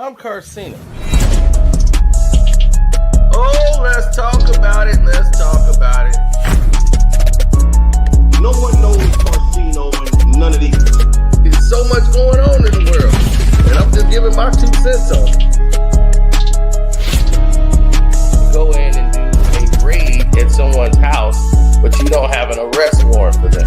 I'm Carcino. Oh, let's talk about it. Let's talk about it. No one knows Carcino and none of these. There's so much going on in the world, and I'm just giving my 2 cents on it. Go in and do a raid at someone's house, but you don't have an arrest warrant for them.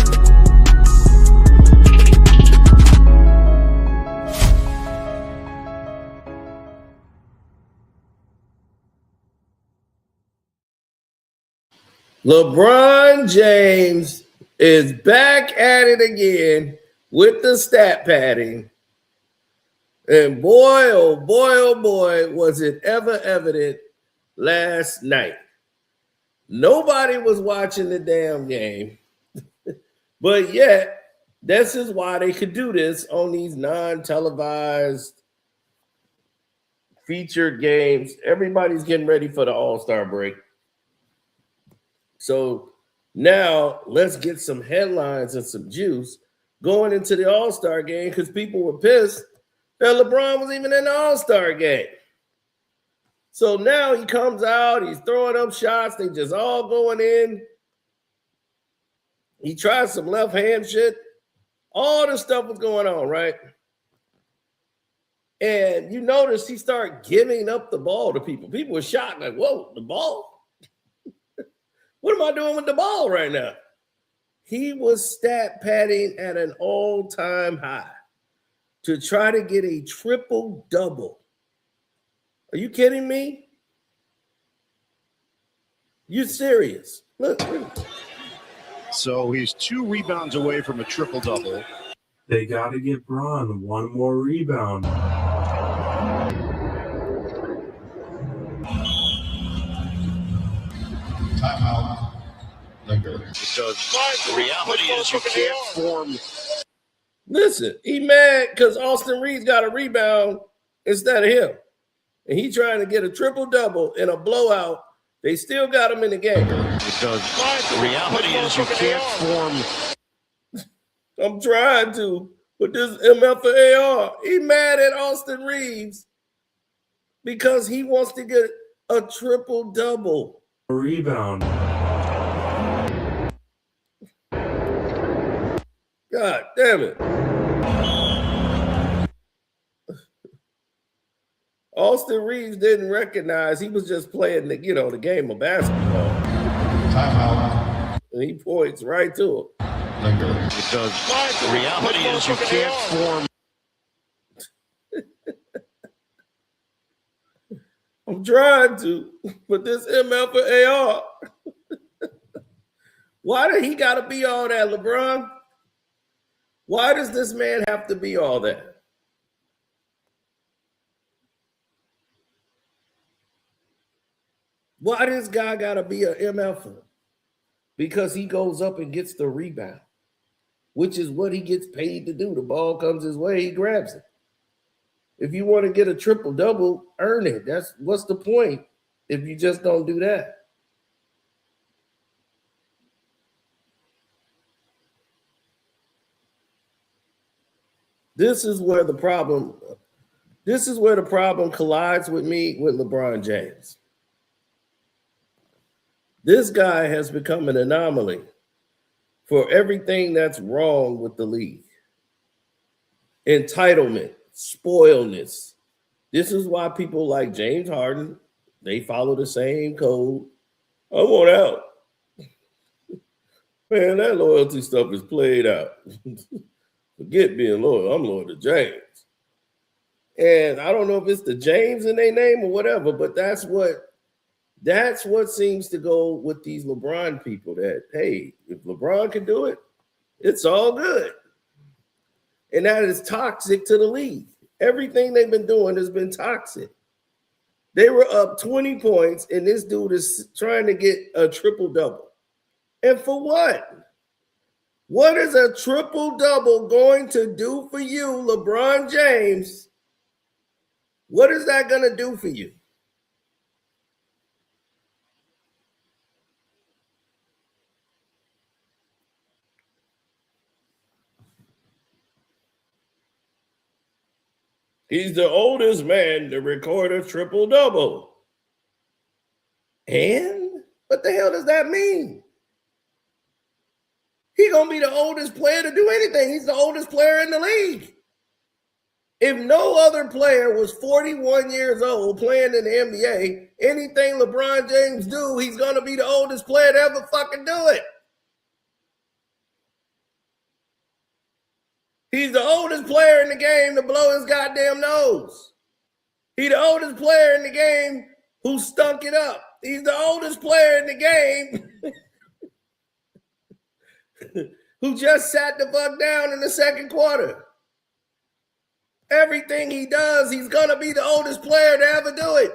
LeBron James is back at it again with the stat padding. And boy, oh boy, was it ever evident last night. Nobody was watching the damn game. But yet, this is why they could do this on these non-televised featured games. Everybody's getting ready for the All-Star break. So now let's get some headlines and some juice going into the All-Star game because people were pissed that LeBron was even in the All-Star game. So now he comes out, he's throwing up shots, they just all going in. He tries some left hand shit. All this stuff was going on, right? And you notice he started giving up the ball to people. People were shocked, like, whoa, the ball? What am I doing with the ball right now? He was stat padding at an all-time high to try to get a triple-double. Are you kidding me? You serious? Look. So he's 2 rebounds away from a triple-double. They got to get Bron 1 more rebound. Timeout. Because the reality is you can't form. Listen, he mad because Austin Reaves got a rebound instead of him. And he trying to get a triple-double in a blowout. They still got him in the game. Because the reality is you can't form. I'm trying to, but this MF for AR. He mad at Austin Reaves because he wants to get a triple-double. Rebound. God damn it. Austin Reaves didn't recognize he was just playing the game of basketball. Timeout. And he points right to him. Because the reality is you can't form. I'm trying to, but this ML for AR. Why did he got to be all that, LeBron? Why does this man have to be all that? Why this guy got to be an MF? Because he goes up and gets the rebound, which is what he gets paid to do. The ball comes his way, he grabs it. If you want to get a triple-double, earn it. What's the point if you just don't do that? This is where the problem collides with me with LeBron James. This guy has become an anomaly for everything that's wrong with the league. Entitlement, spoiledness. This is why people like James Harden, they follow the same code. I want out. Man, that loyalty stuff is played out. Forget being loyal. I'm loyal to James. And I don't know if it's the James in their name or whatever, but that's what seems to go with these LeBron people that, hey, if LeBron can do it, it's all good. And that is toxic to the league. Everything they've been doing has been toxic. They were up 20 points, and this dude is trying to get a triple-double. And for what? What is a triple-double going to do for you, LeBron James? What is that going to do for you? He's the oldest man to record a triple-double. And what the hell does that mean? He's going to be the oldest player to do anything. He's the oldest player in the league. If no other player was 41 years old playing in the NBA, anything LeBron James do, he's going to be the oldest player to ever fucking do it. He's the oldest player in the game to blow his goddamn nose. He's the oldest player in the game who stunk it up. He's the oldest player in the game who just sat the fuck down in the second quarter. Everything he does, he's going to be the oldest player to ever do it.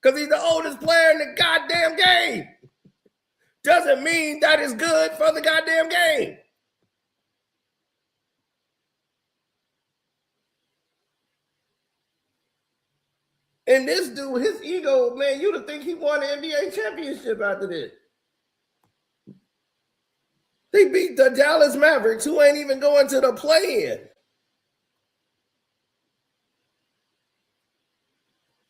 Because he's the oldest player in the goddamn game. Doesn't mean that is good for the goddamn game. And this dude, his ego, man, you'd think he won the NBA championship after this. They beat the Dallas Mavericks, who ain't even going to the play-in.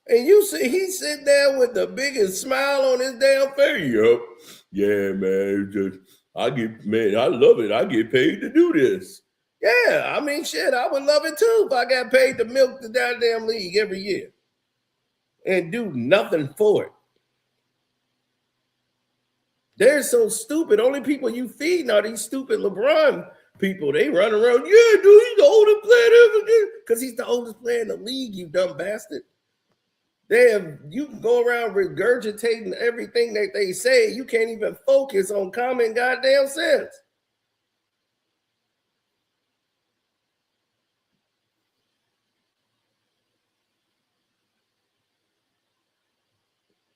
And you see, he sit there with the biggest smile on his damn face. Yup. Yeah, man. I love it. I get paid to do this. Yeah, I mean, shit, I would love it too if I got paid to milk the goddamn league every year and do nothing for it. They're so stupid. Only people you feed are these stupid LeBron people. They run around, yeah, dude, he's the oldest player ever. Because he's the oldest player in the league, you dumb bastard. You can go around regurgitating everything that they say. You can't even focus on common goddamn sense.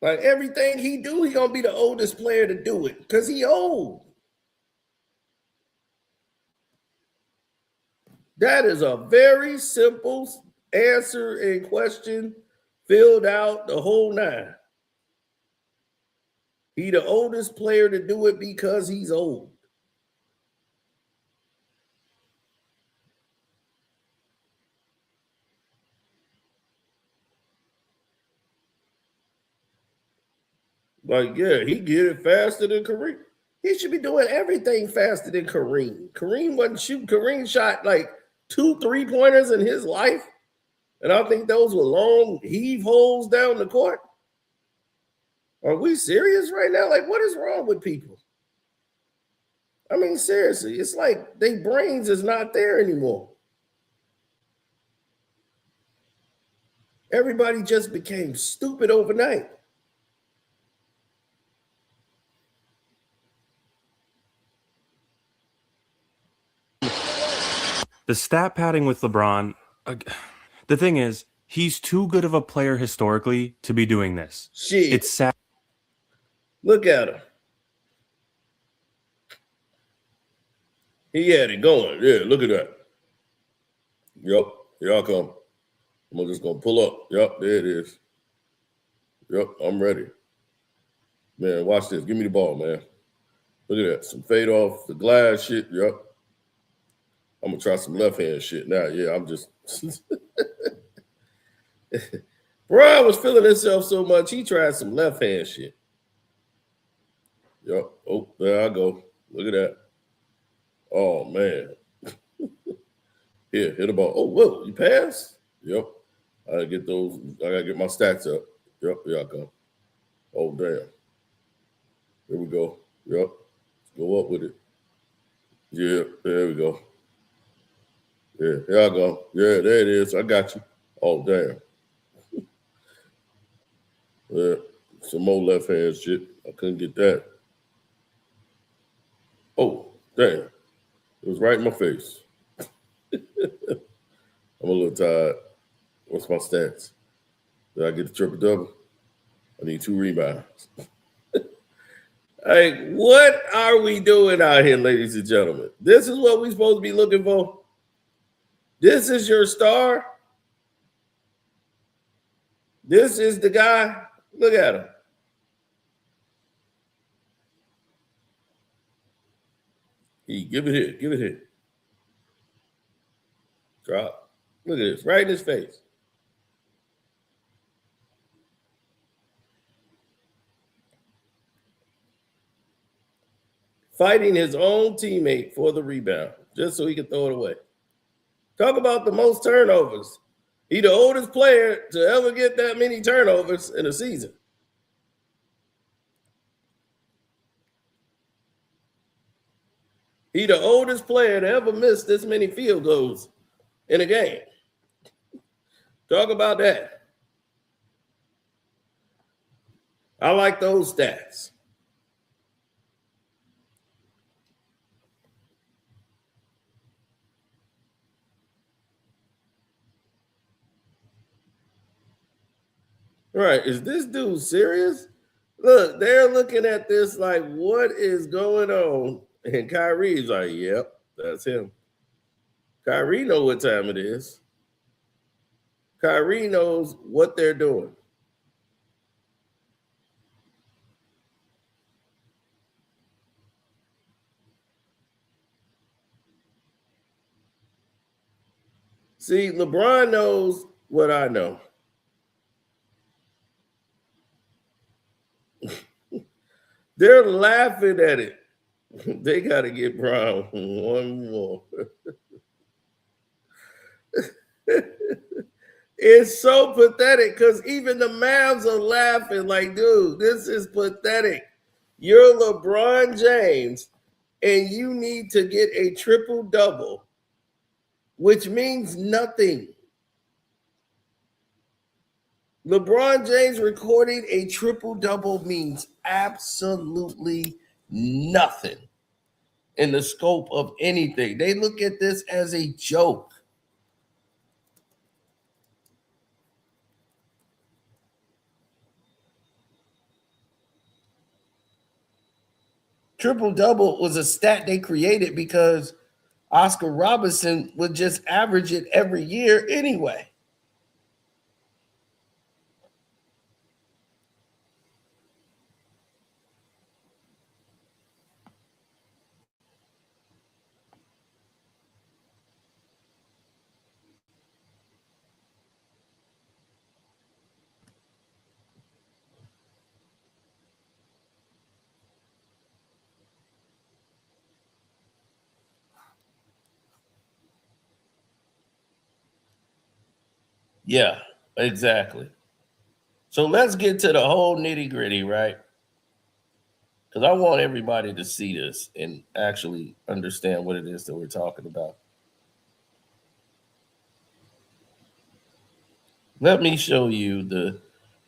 Like everything he do, he gonna be the oldest player to do it because he old. That is a very simple answer and question. Filled out the whole nine. He the oldest player to do it because he's old. Like, yeah, he get it faster than Kareem. He should be doing everything faster than Kareem. Kareem wasn't shooting. Kareem shot like 2 3-pointers in his life. And I think those were long heave holes down the court. Are we serious right now? Like, what is wrong with people? I mean, seriously, it's like their brains is not there anymore. Everybody just became stupid overnight. The stat padding with LeBron, the thing is, he's too good of a player historically to be doing this. Shit. It's sad. Look at him. He had it going. Yeah, look at that. Yep, here I come. I'm just going to pull up. Yep, there it is. Yep, I'm ready. Man, watch this. Give me the ball, man. Look at that. Some fade off the glass shit. Yep. I'm going to try some left-hand shit now. Yeah, I'm just... Brian was feeling himself so much, he tried some left-hand shit. Yep. Oh, there I go. Look at that. Oh, man. Here, hit the ball. Oh, whoa, you passed? Yep. I got to get those. I got to get my stats up. Yep, here I come. Oh, damn. Here we go. Yep. Let's go up with it. Yeah, there we go. Yeah, here I go. Yeah, there it is. I got you. Oh, damn. Yeah, some more left hand shit. I couldn't get that. Oh, damn. It was right in my face. I'm a little tired. What's my stats? Did I get the triple-double? I need 2 rebounds. Hey, what are we doing out here, ladies and gentlemen? This is what we're supposed to be looking for? This is your star? This is the guy? Look at him. Give it here. Give it here. Drop. Look at this. Right in his face. fighting his own teammate for the rebound just so he could throw it away. Talk about the most turnovers. He the oldest player to ever get that many turnovers in a season. He the oldest player to ever miss this many field goals in a game. Talk about that. I like those stats. Right. Is this dude serious? Look, they're looking at this like, what is going on? And Kyrie's like, yep, that's him. Kyrie knows what time it is. Kyrie knows what they're doing. See, LeBron knows what I know. They're laughing at it. They got to get Brown one more. It's so pathetic because even the Mavs are laughing like, dude, this is pathetic. You're LeBron James and you need to get a triple-double, which means nothing. LeBron James recording a triple-double means absolutely nothing in the scope of anything. They look at this as a joke. Triple-double was a stat they created because Oscar Robertson would just average it every year anyway. Yeah, exactly. So let's get to the whole nitty-gritty, right? Because I want everybody to see this and actually understand what it is that we're talking about. Let me show you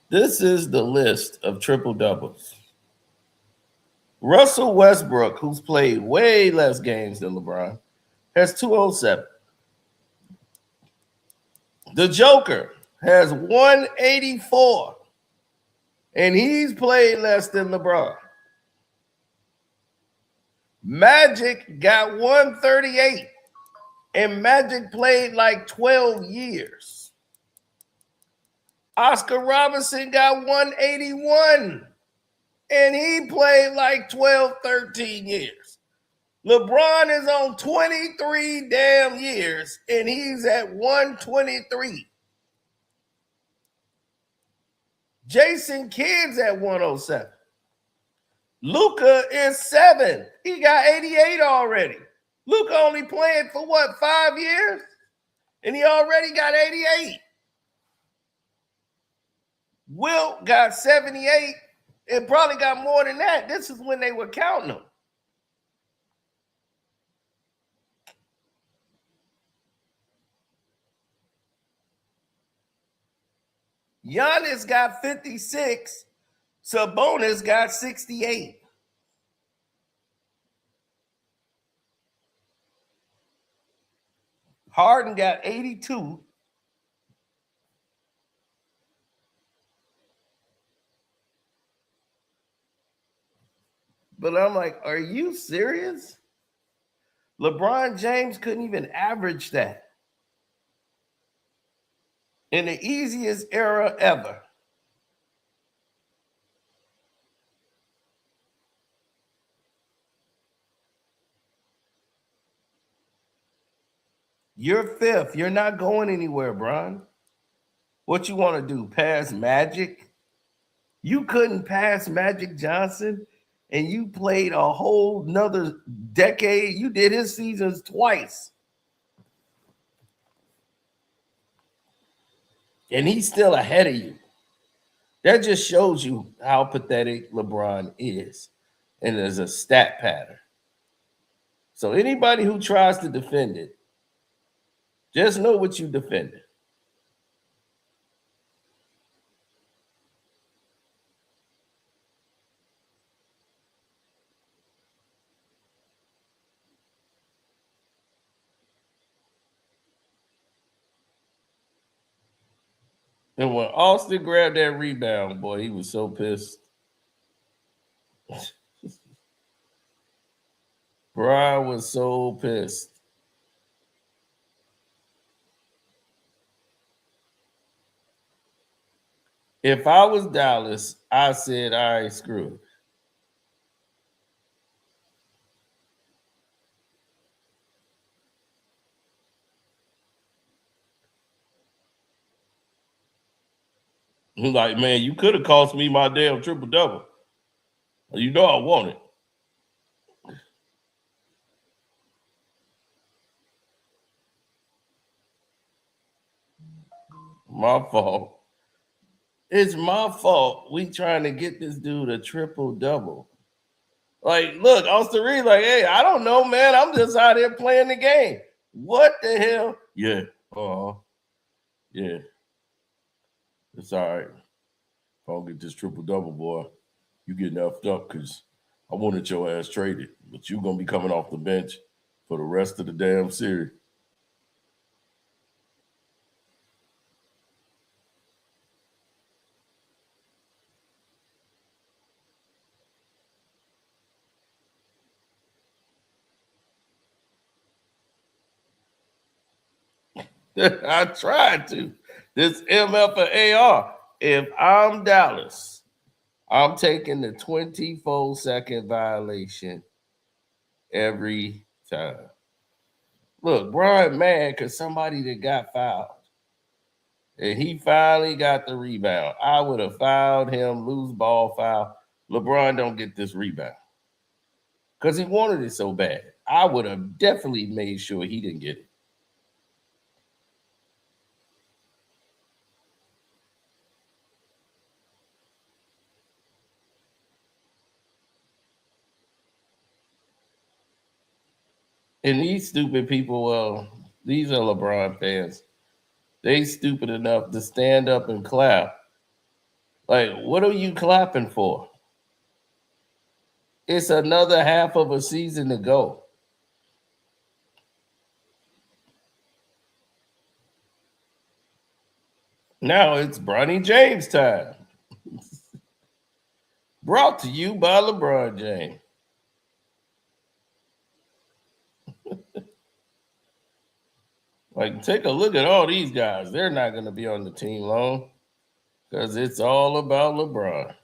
this is the list of triple doubles. Russell Westbrook, who's played way less games than LeBron, has 207. The Joker has 184, and he's played less than LeBron. Magic got 138, and Magic played like 12 years. Oscar Robertson got 181, and he played like 12, 13 years. LeBron is on 23 damn years, and he's at 123. Jason Kidd's at 107. Luka is 7. He got 88 already. Luka only playing for what, 5 years? And he already got 88. Wilt got 78 and probably got more than that. This is when they were counting them. Giannis got 56. Sabonis got 68. Harden got 82. But I'm like, are you serious? LeBron James couldn't even average that in the easiest era ever. You're 5th. You're not going anywhere, Bron. What you want to do? Pass Magic? You couldn't pass Magic Johnson and you played a whole nother decade. You did his seasons twice. And he's still ahead of you. That just shows you how pathetic LeBron is. And there's a stat pattern. So anybody who tries to defend it, just know what you defended. And when Austin grabbed that rebound, boy, he was so pissed. Brian was so pissed. If I was Dallas, I said, all right, screw it. I'm like, man, you could have cost me my damn triple-double. You know I want it. My fault. It's my fault. We trying to get this dude a triple-double. Like, look, Austin Reaves, like, hey, I don't know, man. I'm just out here playing the game. What the hell? Yeah. Yeah. It's all right. If I don't get this triple-double, boy, you getting effed up because I wanted your ass traded. But you're going to be coming off the bench for the rest of the damn series. I tried to. This MF and AR. If I'm Dallas, I'm taking the 24-second violation every time. Look, Brian mad because somebody that got fouled. And he finally got the rebound. I would have fouled him, lose ball foul. LeBron don't get this rebound. Because he wanted it so bad. I would have definitely made sure he didn't get it. And these stupid people, well, these are LeBron fans. They stupid enough to stand up and clap. Like, what are you clapping for? It's another half of a season to go. Now it's Bronny James time. Brought to you by LeBron James. Like, take a look at all these guys. They're not going to be on the team long because it's all about LeBron.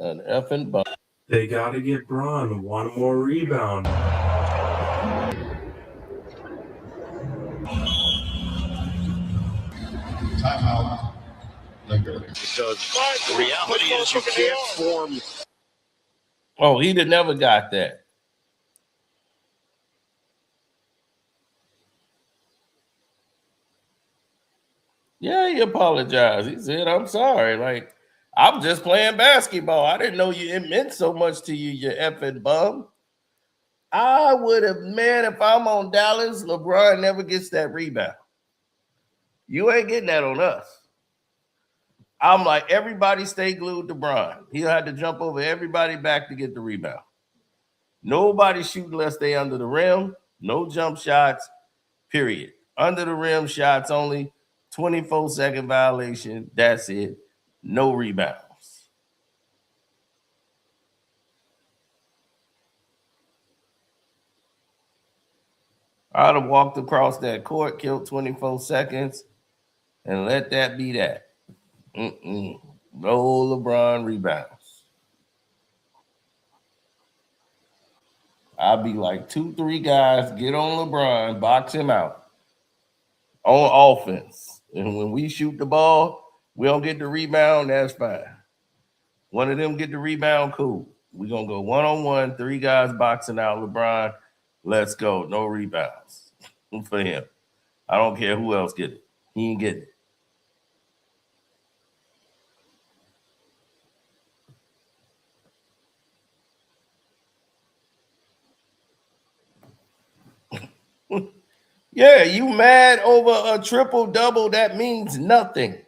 An effing bum. They got to get Bron one more rebound. Timeout. Liquor. Because the reality is you can't form. Oh, he'd have never got that. Yeah, he apologized. He said, I'm sorry. Like, I'm just playing basketball. I didn't know it meant so much to you, you effing bum. I would have, man, if I'm on Dallas, LeBron never gets that rebound. You ain't getting that on us. I'm like, everybody stay glued to Bron. He'll have to jump over everybody back to get the rebound. Nobody shoot unless they under the rim. No jump shots, period. Under the rim shots only. 24-second violation. That's it. No rebounds. I'd have walked across that court, killed 24 seconds, and let that be that. No LeBron rebounds. I'll be like 2-3 guys, get on LeBron, box him out on offense. And when we shoot the ball, we don't get the rebound, that's fine. One of them get the rebound, cool. We're going to go one-on-one, 3 guys boxing out. LeBron, let's go. No rebounds for him. I don't care who else get it. He ain't getting it. Yeah, you mad over a triple-double? That means nothing.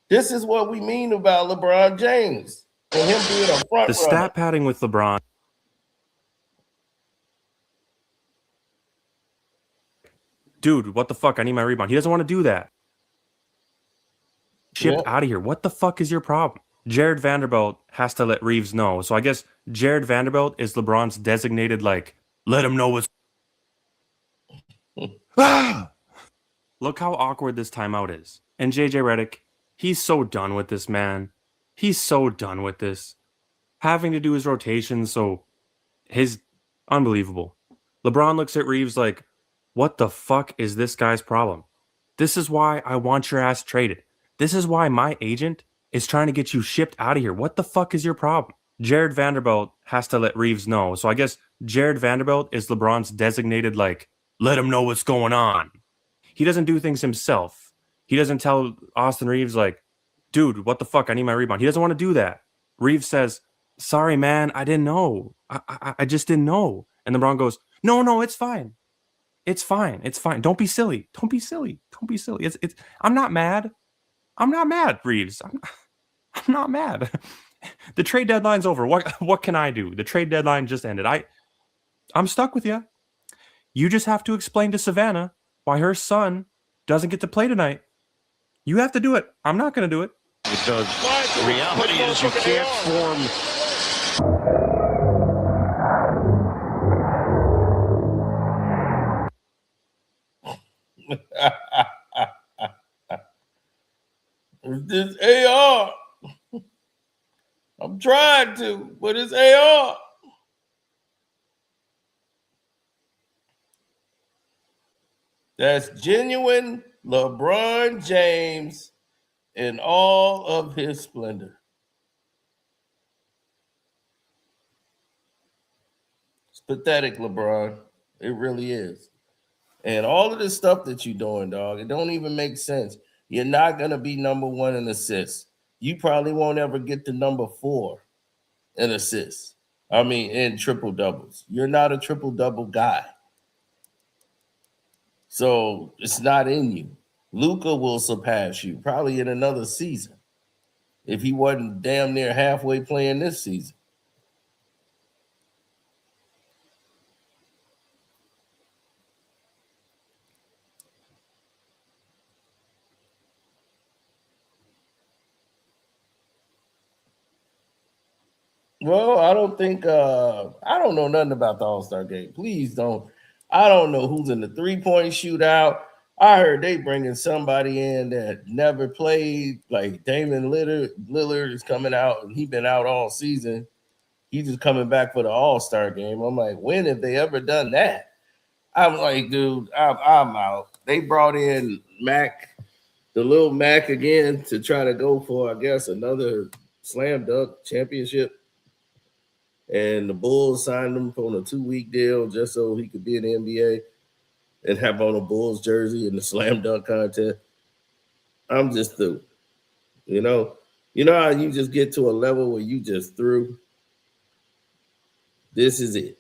This is what we mean about LeBron James and him being a front runner. The stat padding with LeBron. Dude, what the fuck? I need my rebound. He doesn't want to do that. Shipped out of here. What the fuck is your problem? Jared Vanderbilt has to let Reaves know. So I guess Jared Vanderbilt is LeBron's designated, like, let him know what's... Look how awkward this timeout is. And JJ Redick, he's so done with this, man. He's so done with this. Having to do his rotations, so his... Unbelievable. LeBron looks at Reaves like, what the fuck is this guy's problem? This is why I want your ass traded. This is why my agent is trying to get you shipped out of here. What the fuck is your problem? Jared Vanderbilt has to let Reaves know. So I guess Jared Vanderbilt is LeBron's designated, like, let him know what's going on. He doesn't do things himself. He doesn't tell Austin Reaves, like, dude, what the fuck? I need my rebound. He doesn't want to do that. Reaves says, sorry, man, I didn't know. I just didn't know. And LeBron goes, no, it's fine. It's fine. It's fine. Don't be silly. Don't be silly. Don't be silly. It's. I'm not mad. I'm not mad, Reaves. I'm not mad. The trade deadline's over. What can I do? The trade deadline just ended. I'm stuck with you. You just have to explain to Savannah why her son doesn't get to play tonight. You have to do it. I'm not going to do it. The reality is you can't form... This AR. I'm trying to, but it's AR. That's genuine LeBron James in all of his splendor. It's pathetic, LeBron. It really is. And all of this stuff that you're doing, dog, it don't even make sense. You're not going to be number 1 in assists. You probably won't ever get to number 4 in assists. I mean, in triple doubles. You're not a triple double guy. So it's not in you. Luka will surpass you probably in another season if he wasn't damn near halfway playing this season. Well, I don't think I don't know nothing about the All-Star game. Please don't. I don't know who's in the 3-point shootout. I heard they bringing somebody in that never played, like Damon Lillard is coming out, and he's been out all season. He's just coming back for the All-Star game. I'm like, when have they ever done that? I'm like, dude, I'm out. They brought in Mac, the little Mac again, to try to go for, I guess, another slam dunk championship. And the Bulls signed him on a 2-week deal just so he could be in the NBA and have on a Bulls jersey in the slam dunk contest. I'm just through. You know how you just get to a level where you just through? This is it.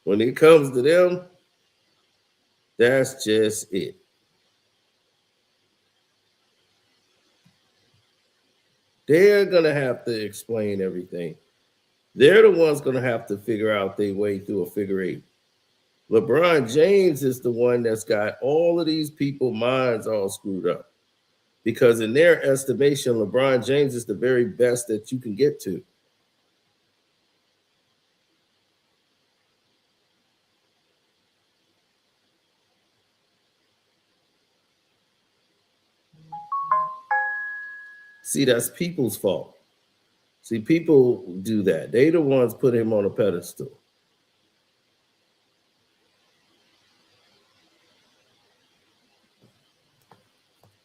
When it comes to them, that's just it. They're going to have to explain everything. They're the ones going to have to figure out their way through a figure eight. LeBron James is the one that's got all of these people's minds all screwed up. Because in their estimation, LeBron James is the very best that you can get to. See, that's people's fault. See, people do that. They the ones put him on a pedestal.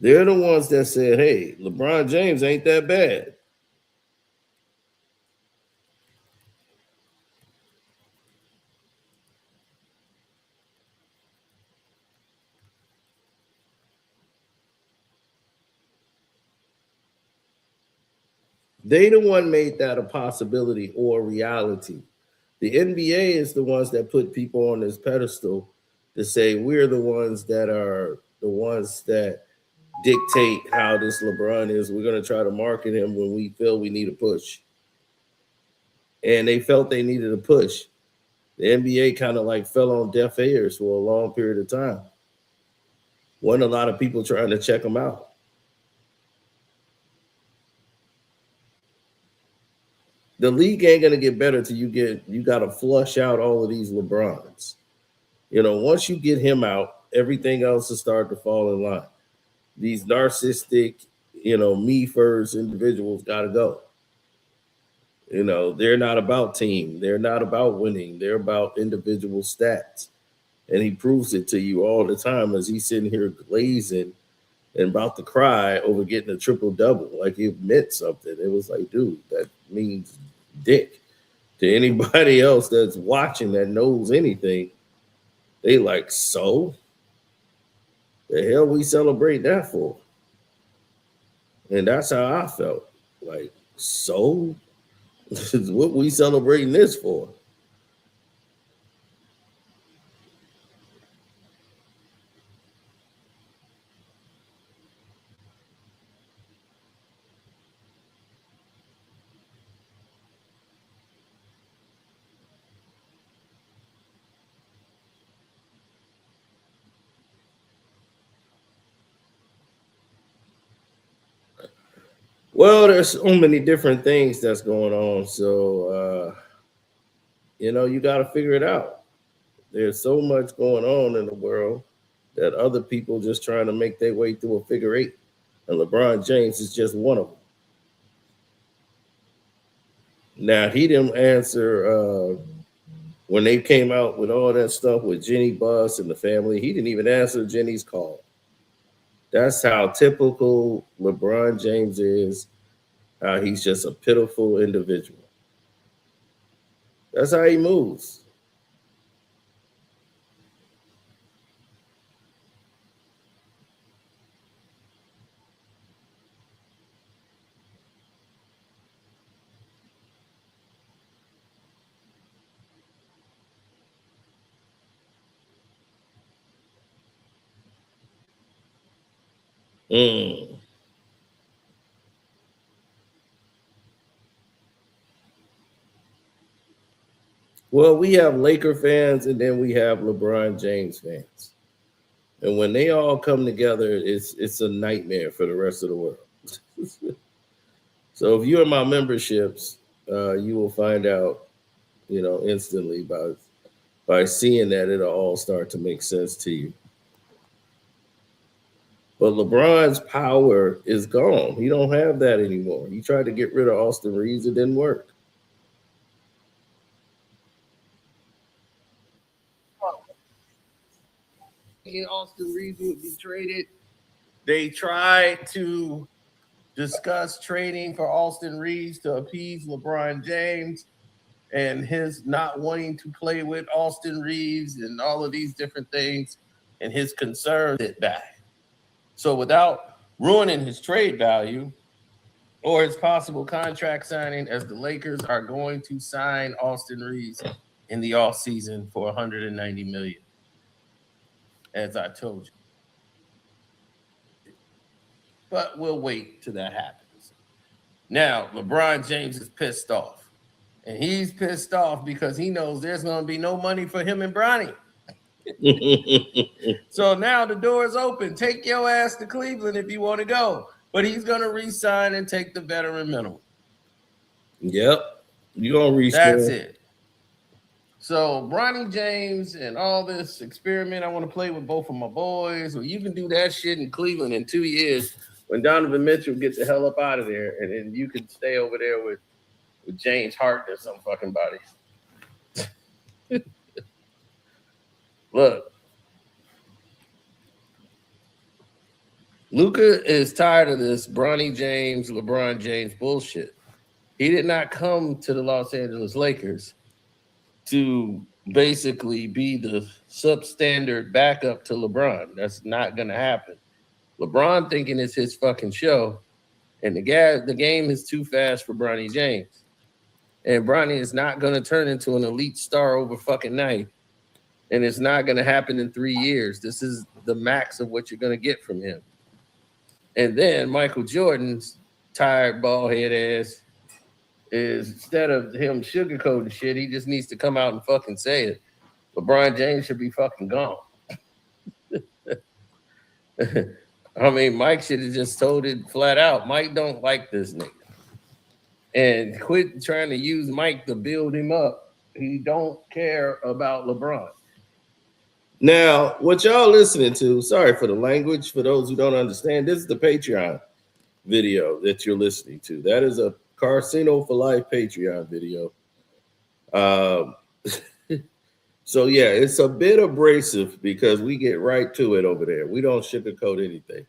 They're the ones that said, hey, LeBron James ain't that bad. They the one made that a possibility or a reality. The NBA is the ones that put people on this pedestal to say we're the ones that are the ones that dictate how this LeBron is. We're going to try to market him when we feel we need a push. And they felt they needed a push. The NBA kind of like fell on deaf ears for a long period of time. Wasn't a lot of people trying to check him out. The league ain't gonna get better till you got to flush out all of these LeBrons. Once you get him out, everything else will start to fall in line. These narcissistic, me first individuals got to go. They're not about team. They're not about winning. They're about individual stats. And he proves it to you all the time as he's sitting here glazing and about to cry over getting a triple-double. Like it meant something. It was like, dude, that means dick. To anybody else that's watching that knows anything, they like, so? The hell we celebrate that for? And that's how I felt. Like, so? This is what we celebrating this for? Well, there's so many different things that's going on. So, you got to figure it out. There's so much going on in the world that other people just trying to make their way through a figure eight. And LeBron James is just one of them. Now, he didn't answer when they came out with all that stuff with Jenny Buss and the family. He didn't even answer Jenny's call. That's how typical LeBron James is. How he's just a pitiful individual. That's how he moves. Mm. Well, we have Laker fans and then we have LeBron James fans. And when they all come together, it's a nightmare for the rest of the world. So if you're in my memberships, you will find out, instantly by seeing that it'll all start to make sense to you. But LeBron's power is gone. He don't have that anymore. He tried to get rid of Austin Reaves. It didn't work. Austin Reaves would be traded. They tried to discuss trading for Austin Reaves to appease LeBron James and his not wanting to play with Austin Reaves and all of these different things and his concerns it back. So without ruining his trade value or his possible contract signing, as the Lakers are going to sign Austin Reaves in the offseason for $190 million, as I told you. But we'll wait till that happens. Now, LeBron James is pissed off. And he's pissed off because he knows there's going to be no money for him and Bronny. So now the door is open. Take your ass to Cleveland if you want to go. But he's going to re-sign and take the veteran minimum. Yep. You're going to re-sign. That's it. So Bronny James and all this experiment, I want to play with both of my boys. Well, you can do that shit in Cleveland in 2 years when Donovan Mitchell gets the hell up out of there. And then you can stay over there with James Harden or some fucking body. Look. Luka is tired of this Bronny James, LeBron James bullshit. He did not come to the Los Angeles Lakers to basically be the substandard backup to LeBron. That's not going to happen. LeBron thinking it's his fucking show, and the game is too fast for Bronny James. And Bronny is not going to turn into an elite star over fucking night. And it's not going to happen in 3 years. This is the max of what you're going to get from him. And then Michael Jordan's tired, bald-head ass is, instead of him sugarcoating shit, he just needs to come out and fucking say it. LeBron James should be fucking gone. I mean, Mike should have just told it flat out. Mike don't like this nigga. And quit trying to use Mike to build him up. He don't care about LeBron. Now, what y'all listening to, sorry for the language, for those who don't understand, this is the Patreon video that you're listening to. That is a Casino for Life Patreon video. So, yeah, it's a bit abrasive because we get right to it over there. We don't sugarcoat anything.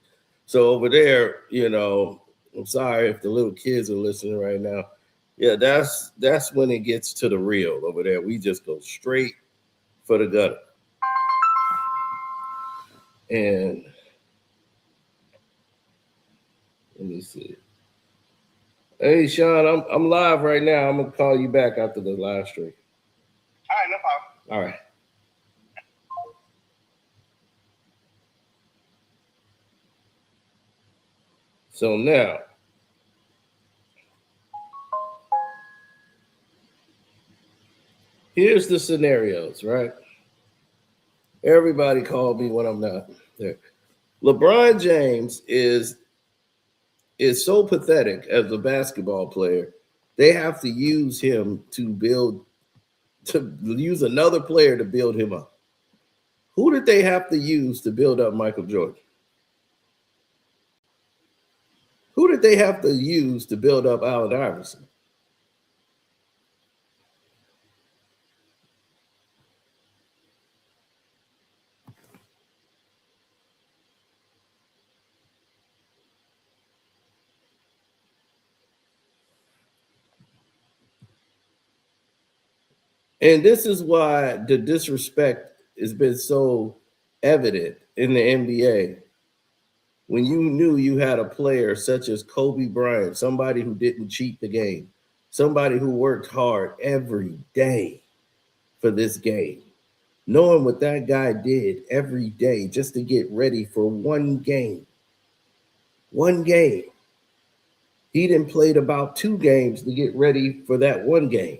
So over there, you know, I'm sorry if the little kids are listening right now. Yeah, that's when it gets to the real over there. We just go straight for the gutter. And let me see. Hey, Sean, I'm live right now. I'm gonna call you back after the live stream. All right, no problem. All right. So now, here's the scenarios, right? Everybody called me when I'm not there. LeBron James is so pathetic as a basketball player. They have to use him to use another player to build him up. Who did they have to use to build up Michael Jordan? Who did they have to use to build up Allen Iverson? And this is why the disrespect has been so evident in the NBA. When you knew you had a player such as Kobe Bryant, somebody who didn't cheat the game, somebody who worked hard every day for this game, knowing what that guy did every day just to get ready for one game. One game. He done played about 2 games to get ready for that one game.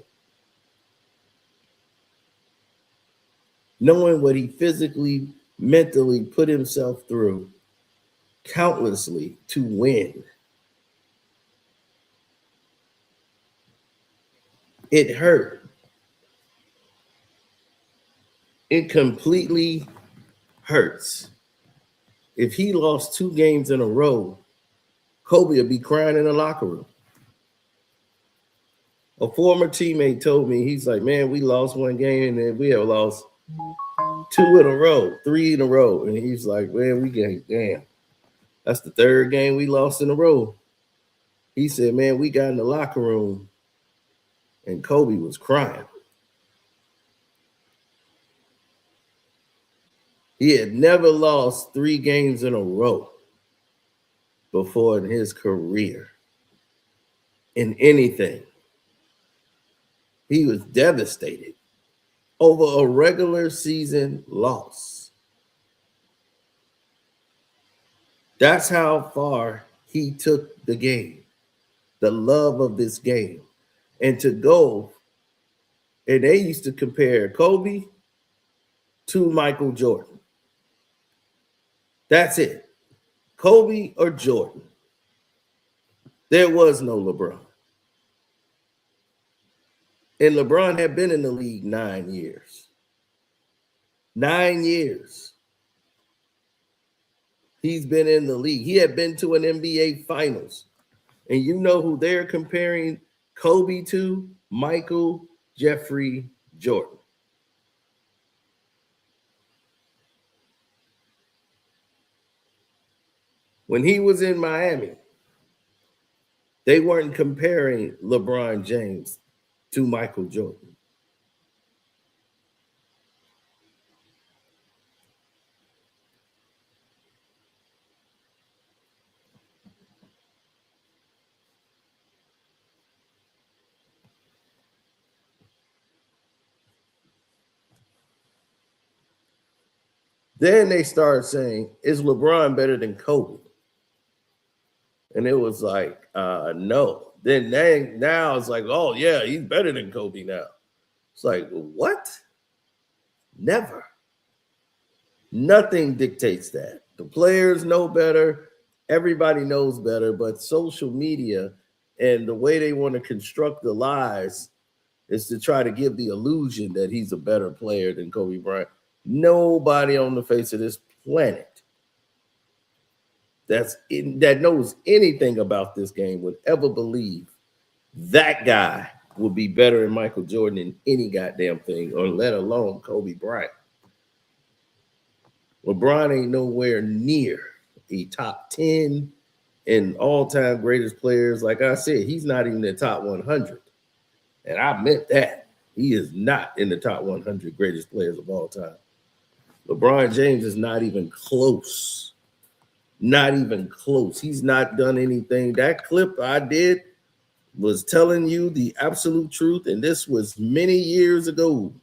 Knowing what he physically, mentally put himself through countlessly to win. It hurt. It completely hurts. If he lost 2 games in a row, Kobe would be crying in the locker room. A former teammate told me, he's like, man, we lost 1 game and then we have lost 2 in a row, 3 in a row. And he's like, man, we get, damn. That's the 3rd game we lost in a row. He said, man, we got in the locker room and Kobe was crying. He had never lost 3 games in a row before in his career in anything. He was devastated over a regular season loss. That's how far he took the game, the love of this game. And to go, and they used to compare Kobe to Michael Jordan. That's it. Kobe or Jordan. There was no LeBron. And LeBron had been in the league 9 years. 9 years. He's been in the league. He had been to an NBA Finals. And you know who they're comparing Kobe to? Michael Jeffrey Jordan. When he was in Miami, they weren't comparing LeBron James to Michael Jordan. Then they started saying, is LeBron better than Kobe? And it was like, no. Then now it's like, oh, yeah, he's better than Kobe now. It's like, what? Never. Nothing dictates that. The players know better. Everybody knows better. But social media and the way they want to construct the lies is to try to give the illusion that he's a better player than Kobe Bryant. Nobody on the face of this planet that knows anything about this game would ever believe that guy would be better than Michael Jordan in any goddamn thing, or let alone Kobe Bryant. LeBron ain't nowhere near a top 10 and all-time greatest players. Like I said, he's not even in the top 100. And I meant that. He is not in the top 100 greatest players of all time. LeBron James is not even close. Not even close. He's not done anything. That clip I did was telling you the absolute truth, and this was many years ago.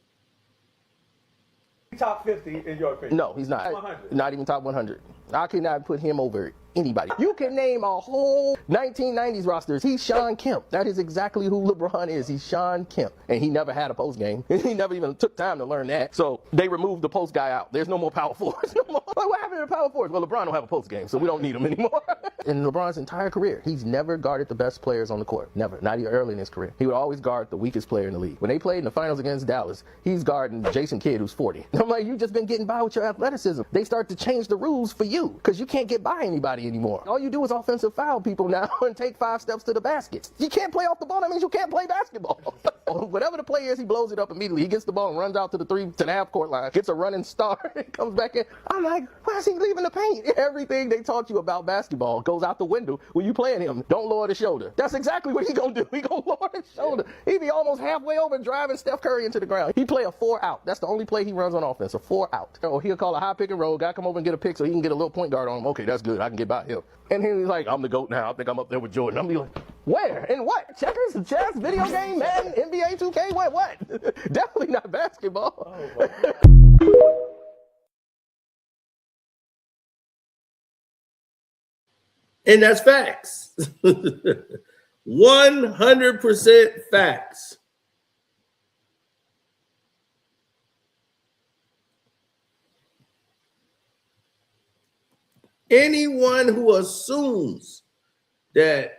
Top 50 in your opinion? No, he's not. 100. Not even top 100. I could not put him over anybody. You can name a whole 1990s rosters. He's Sean Kemp. That is exactly who LeBron is. He's Sean Kemp. And he never had a post game. He never even took time to learn that. So they removed the post guy out. There's no more power forwards. No more. Like, what happened to the power forwards? Well, LeBron don't have a post game, so we don't need him anymore. In LeBron's entire career, he's never guarded the best players on the court. Never. Not even early in his career. He would always guard the weakest player in the league. When they played in the finals against Dallas, he's guarding Jason Kidd, who's 40. I'm like, you just been getting by with your athleticism. They start to change the rules for you because you can't get by anybody anymore. All you do is offensive foul people now and take 5 steps to the basket. You can't play off the ball. That means you can't play basketball. Whatever the play is, he blows it up immediately. He gets the ball and runs out to the half court line, gets a running start, and comes back in. I'm like, why is he leaving the paint? Everything they taught you about basketball goes out the window when you playing him. Don't lower the shoulder. That's exactly what he gonna do. He gonna lower his shoulder. He be almost halfway over driving Steph Curry into the ground. He play a 4 out. That's the only play he runs on offense, a 4 out. Or he'll call a high pick and roll. Guy come over and get a pick so he can get a little point guard on him. Okay, that's good. I can get by him. And he's like, I'm the GOAT now. I think I'm up there with Jordan. I'm be like, where? In what? Checkers, chess, video game, Madden, NBA 2K, what? Definitely not basketball. Oh, And that's facts. 100% facts. Anyone who assumes that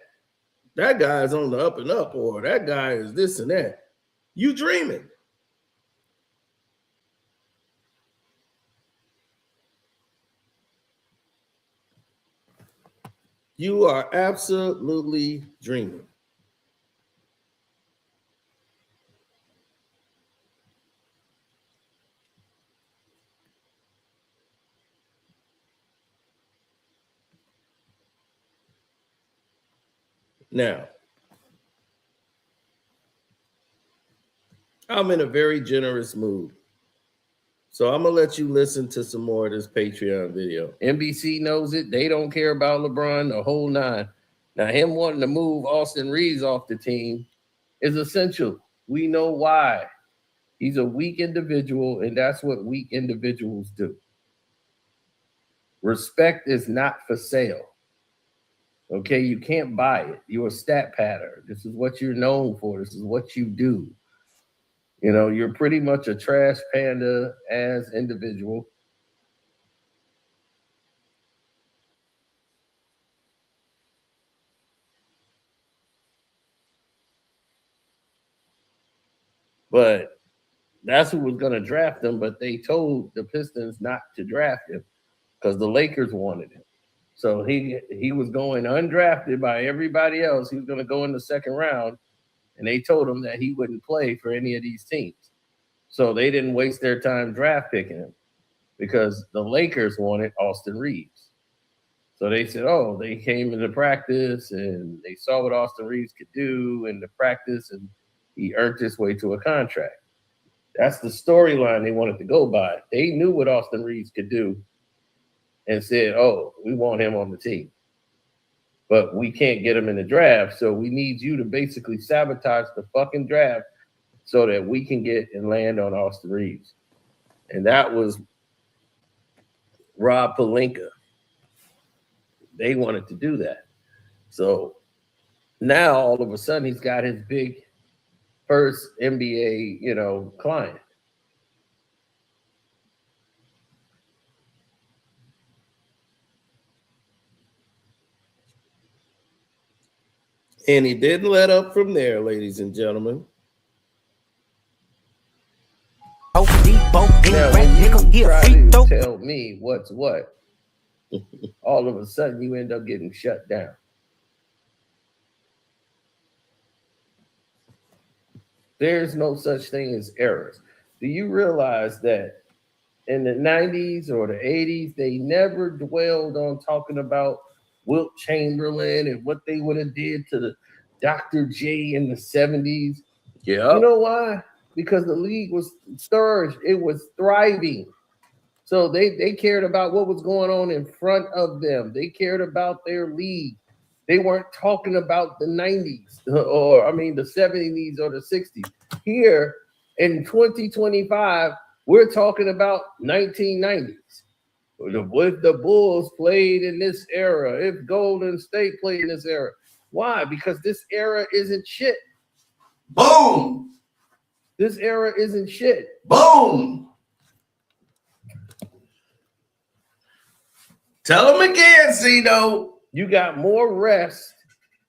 guy is on the up and up, or that guy is this and that, you dreaming. You are absolutely dreaming. Now, I'm in a very generous mood. So I'm going to let you listen to some more of this Patreon video. NBC knows it. They don't care about LeBron, the whole 9. Now, him wanting to move Austin Reaves off the team is essential. We know why. He's a weak individual, and that's what weak individuals do. Respect is not for sale. Okay, you can't buy it. You're a stat patter. This is what you're known for. This is what you do. You know, you're pretty much a trash panda as individual. But that's who was going to draft him. But they told the Pistons not to draft him because the Lakers wanted him. So he was going undrafted by everybody else. He was going to go in the second round. And they told him that he wouldn't play for any of these teams. So they didn't waste their time draft picking him because the Lakers wanted Austin Reaves. So they said, oh, they came into practice and they saw what Austin Reaves could do in the practice, and he earned his way to a contract. That's the storyline they wanted to go by. They knew what Austin Reaves could do and said, oh, we want him on the team. But we can't get him in the draft, so we need you to basically sabotage the fucking draft so that we can get and land on Austin Reaves. And that was Rob Pelinka. They wanted to do that. So now all of a sudden he's got his big first NBA, client. And he didn't let up from there, ladies and gentlemen. Now, when you try to tell me what's what, all of a sudden you end up getting shut down. There's no such thing as errors. Do you realize that in the 90s or the 80s, they never dwelled on talking about Wilt Chamberlain and what they would have did to the Dr. J in the 70s? Yeah. You know why? Because the league was stirred. It was thriving. So they cared about what was going on in front of them. They cared about their league. They weren't talking about the 90s the 70s or the 60s. Here in 2025, we're talking about 1990s. If the Bulls played in this era, if Golden State played in this era. Why? Because this era isn't shit. Boom! This era isn't shit. Boom! Tell them again, Cito. You got more rest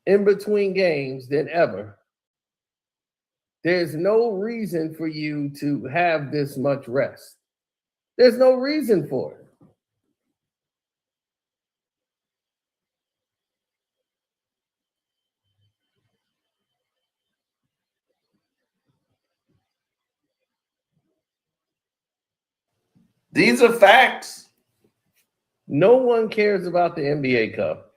in between games than ever. There's no reason for you to have this much rest. There's no reason for it. These are facts. No one cares about the NBA Cup.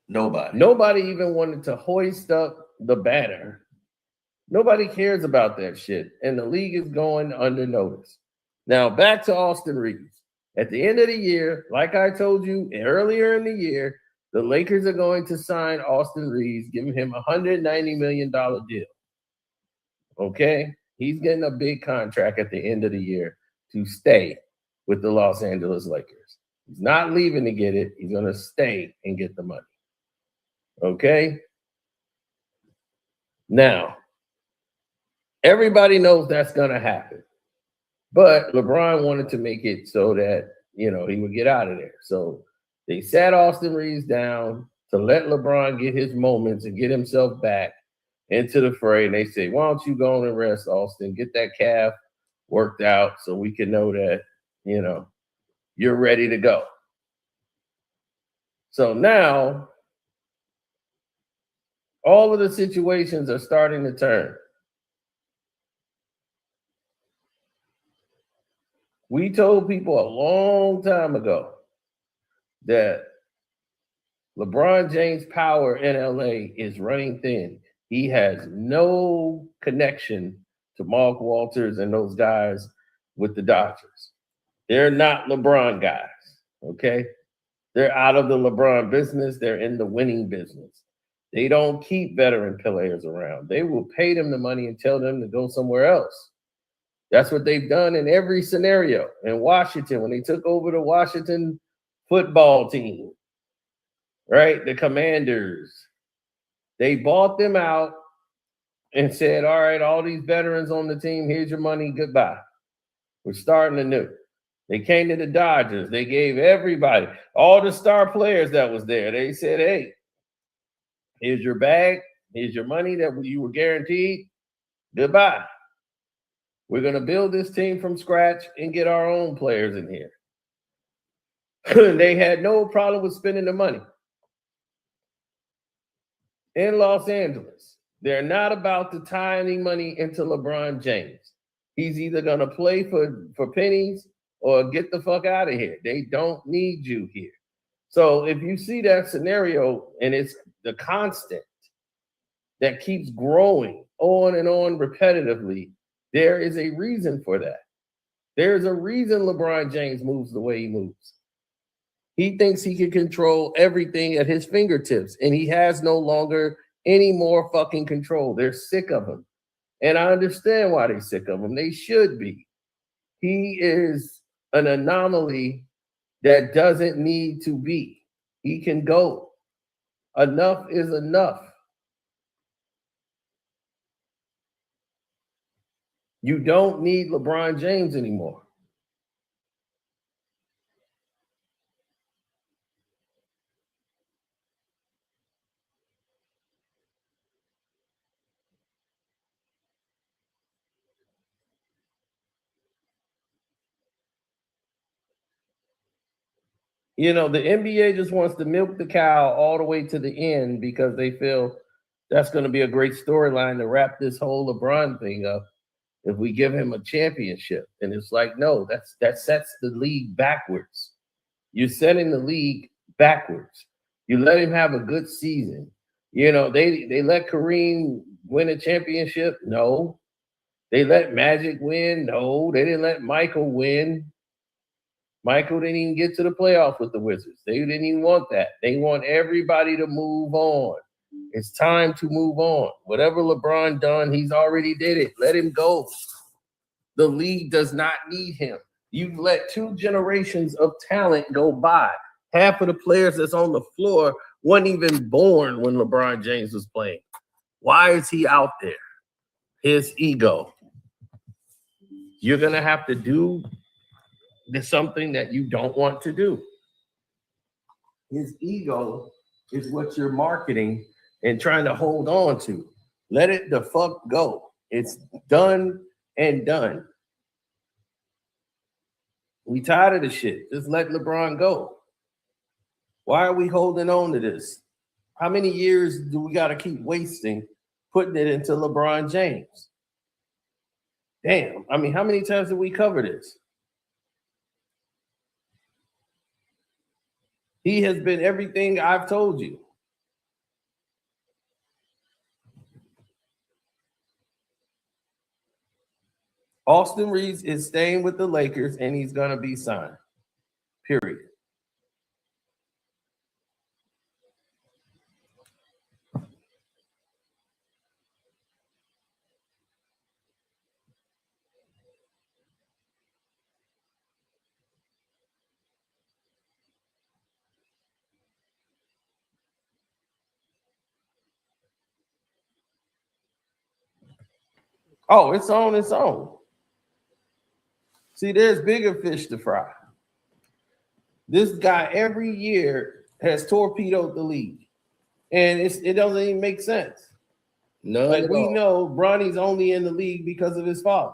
Nobody even wanted to hoist up the banner. Nobody cares about that shit. And the league is going under notice. Now, back to Austin Reaves. At the end of the year, like I told you earlier in the year, the Lakers are going to sign Austin Reaves, giving him a $190 million deal. Okay? He's getting a big contract at the end of the year to stay with the Los Angeles Lakers. He's not leaving to get it. He's going to stay and get the money. Okay? Now, everybody knows that's going to happen. But LeBron wanted to make it so that, he would get out of there. So they sat Austin Reaves down to let LeBron get his moments and get himself back into the fray. And they say, why don't you go on and rest, Austin? Get that calf worked out so we can know that, you're ready to go. So now all of the situations are starting to turn. We told people a long time ago that LeBron James' power in LA is running thin. He has no connection to Mark Walters and those guys with the Dodgers. They're not LeBron guys, okay? They're out of the LeBron business. They're in the winning business. They don't keep veteran players around. They will pay them the money and tell them to go somewhere else. That's what they've done in every scenario. In Washington, when they took over the Washington football team, right? The Commanders, they bought them out and said, all right, all these veterans on the team, here's your money, goodbye. We're starting anew. They came to the Dodgers. They gave everybody, all the star players that was there, they said, hey, here's your bag. Here's your money that you were guaranteed. Goodbye. We're going to build this team from scratch and get our own players in here. They had no problem with spending the money. In Los Angeles, they're not about to tie any money into LeBron James. He's either going to play for pennies or get the fuck out of here. They don't need you here. So if you see that scenario and it's the constant that keeps growing on and on repetitively, there is a reason for that. There's a reason LeBron James moves the way he moves. He thinks he can control everything at his fingertips, and he has no longer any more fucking control. They're sick of him. And I understand why they're sick of him. They should be. He is an anomaly that doesn't need to be. He can go. Enough is enough. You don't need LeBron James anymore. You know, the NBA just wants to milk the cow all the way to the end because they feel that's going to be a great storyline to wrap this whole LeBron thing up if we give him a championship. And it's like, no, that sets the league backwards. You're setting the league backwards. You let him have a good season. You know, they let Kareem win a championship? No. They let Magic win? No. They didn't let Michael win. Michael didn't even get to the playoffs with the Wizards. They didn't even want that. They want everybody to move on. It's time to move on. Whatever LeBron done, he's already did it. Let him go. The league does not need him. You've let 2 generations of talent go by. Half of the players that's on the floor weren't even born when LeBron James was playing. Why is he out there? His ego. You're going to have to do something that you don't want to do. His ego is what you're marketing and trying to hold on to. Let it the fuck go. It's done and done. We tired of the shit. Just let LeBron go. Why are we holding on to this? How many years do we got to keep wasting putting it into LeBron James? Damn. I mean, how many times did we cover this? He has been everything I've told you. Austin Reaves is staying with the Lakers and he's going to be signed. Period. Oh, it's on its own. See, there's bigger fish to fry. This guy every year has torpedoed the league, and it doesn't even make sense. None Like at we all. know, Bronny's only in the league because of his father.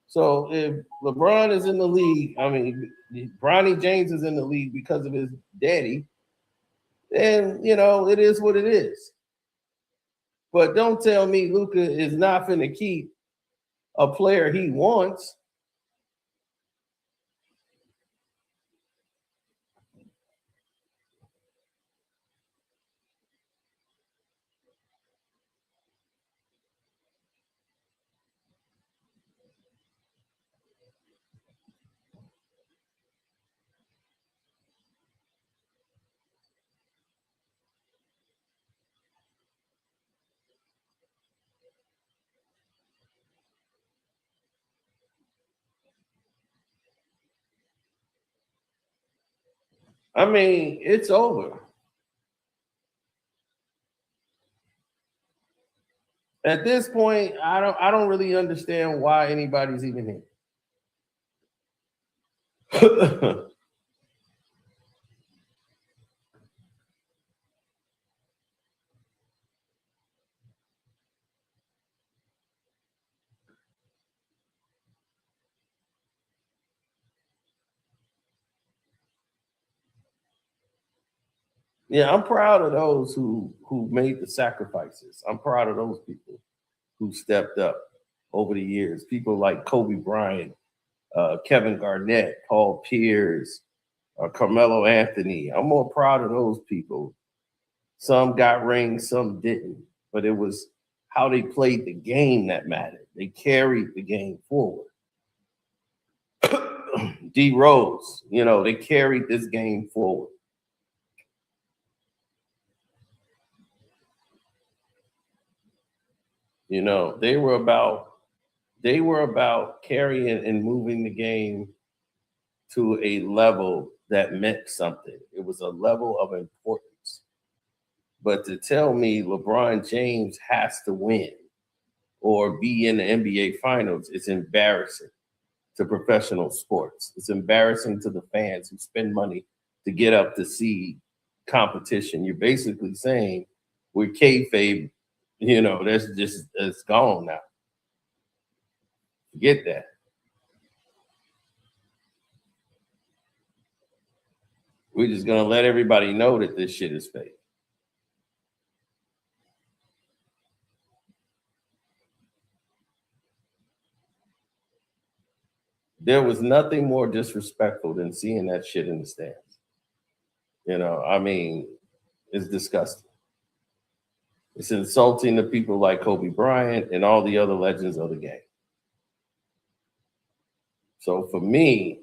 So if LeBron is in the league, I mean, Bronny James is in the league because of his daddy, then, you know, it is what it is. But don't tell me Luka is not going to keep a player he wants. I mean, it's over. At this point, I don't really understand why anybody's even here. Yeah, I'm proud of those who made the sacrifices. I'm proud of those people who stepped up over the years. People like Kobe Bryant, Kevin Garnett, Paul Pierce, or Carmelo Anthony. I'm more proud of those people. Some got rings, some didn't, but it was how they played the game that mattered. They carried the game forward. D Rose, they carried this game forward. They were about carrying and moving the game to a level that meant something. It was a level of importance. But to tell me LeBron James has to win or be in the NBA Finals is embarrassing to professional sports. It's embarrassing to the fans who spend money to get up to see competition. You're basically saying we're kayfabe, it's gone now. Forget that. We're just going to let everybody know that this shit is fake. There was nothing more disrespectful than seeing that shit in the stands. It's disgusting. It's insulting to people like Kobe Bryant and all the other legends of the game. So for me,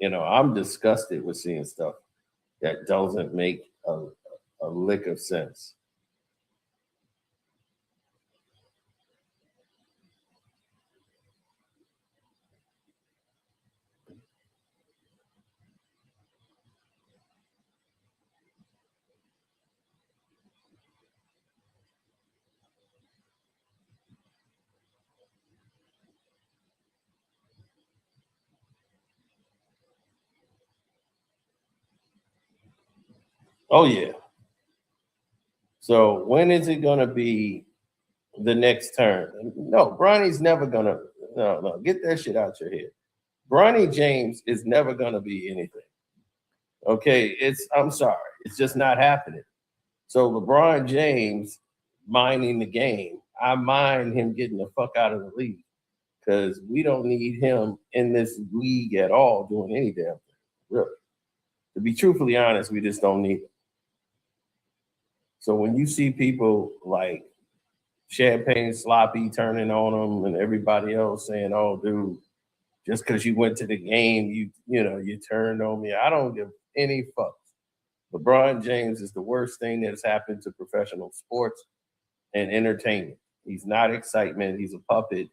I'm disgusted with seeing stuff that doesn't make a lick of sense. Oh, yeah. So when is it going to be the next turn? No, Bronny's never going to. No, get that shit out your head. Bronny James is never going to be anything. Okay, I'm sorry. It's just not happening. So LeBron James minding the game, I mind him getting the fuck out of the league because we don't need him in this league at all doing any damn thing, really. To be truthfully honest, we just don't need him. So when you see people like Champagne Sloppy turning on him and everybody else saying, "Oh, dude, just because you went to the game, you turned on me," I don't give any fucks. LeBron James is the worst thing that has happened to professional sports and entertainment. He's not excitement. He's a puppet,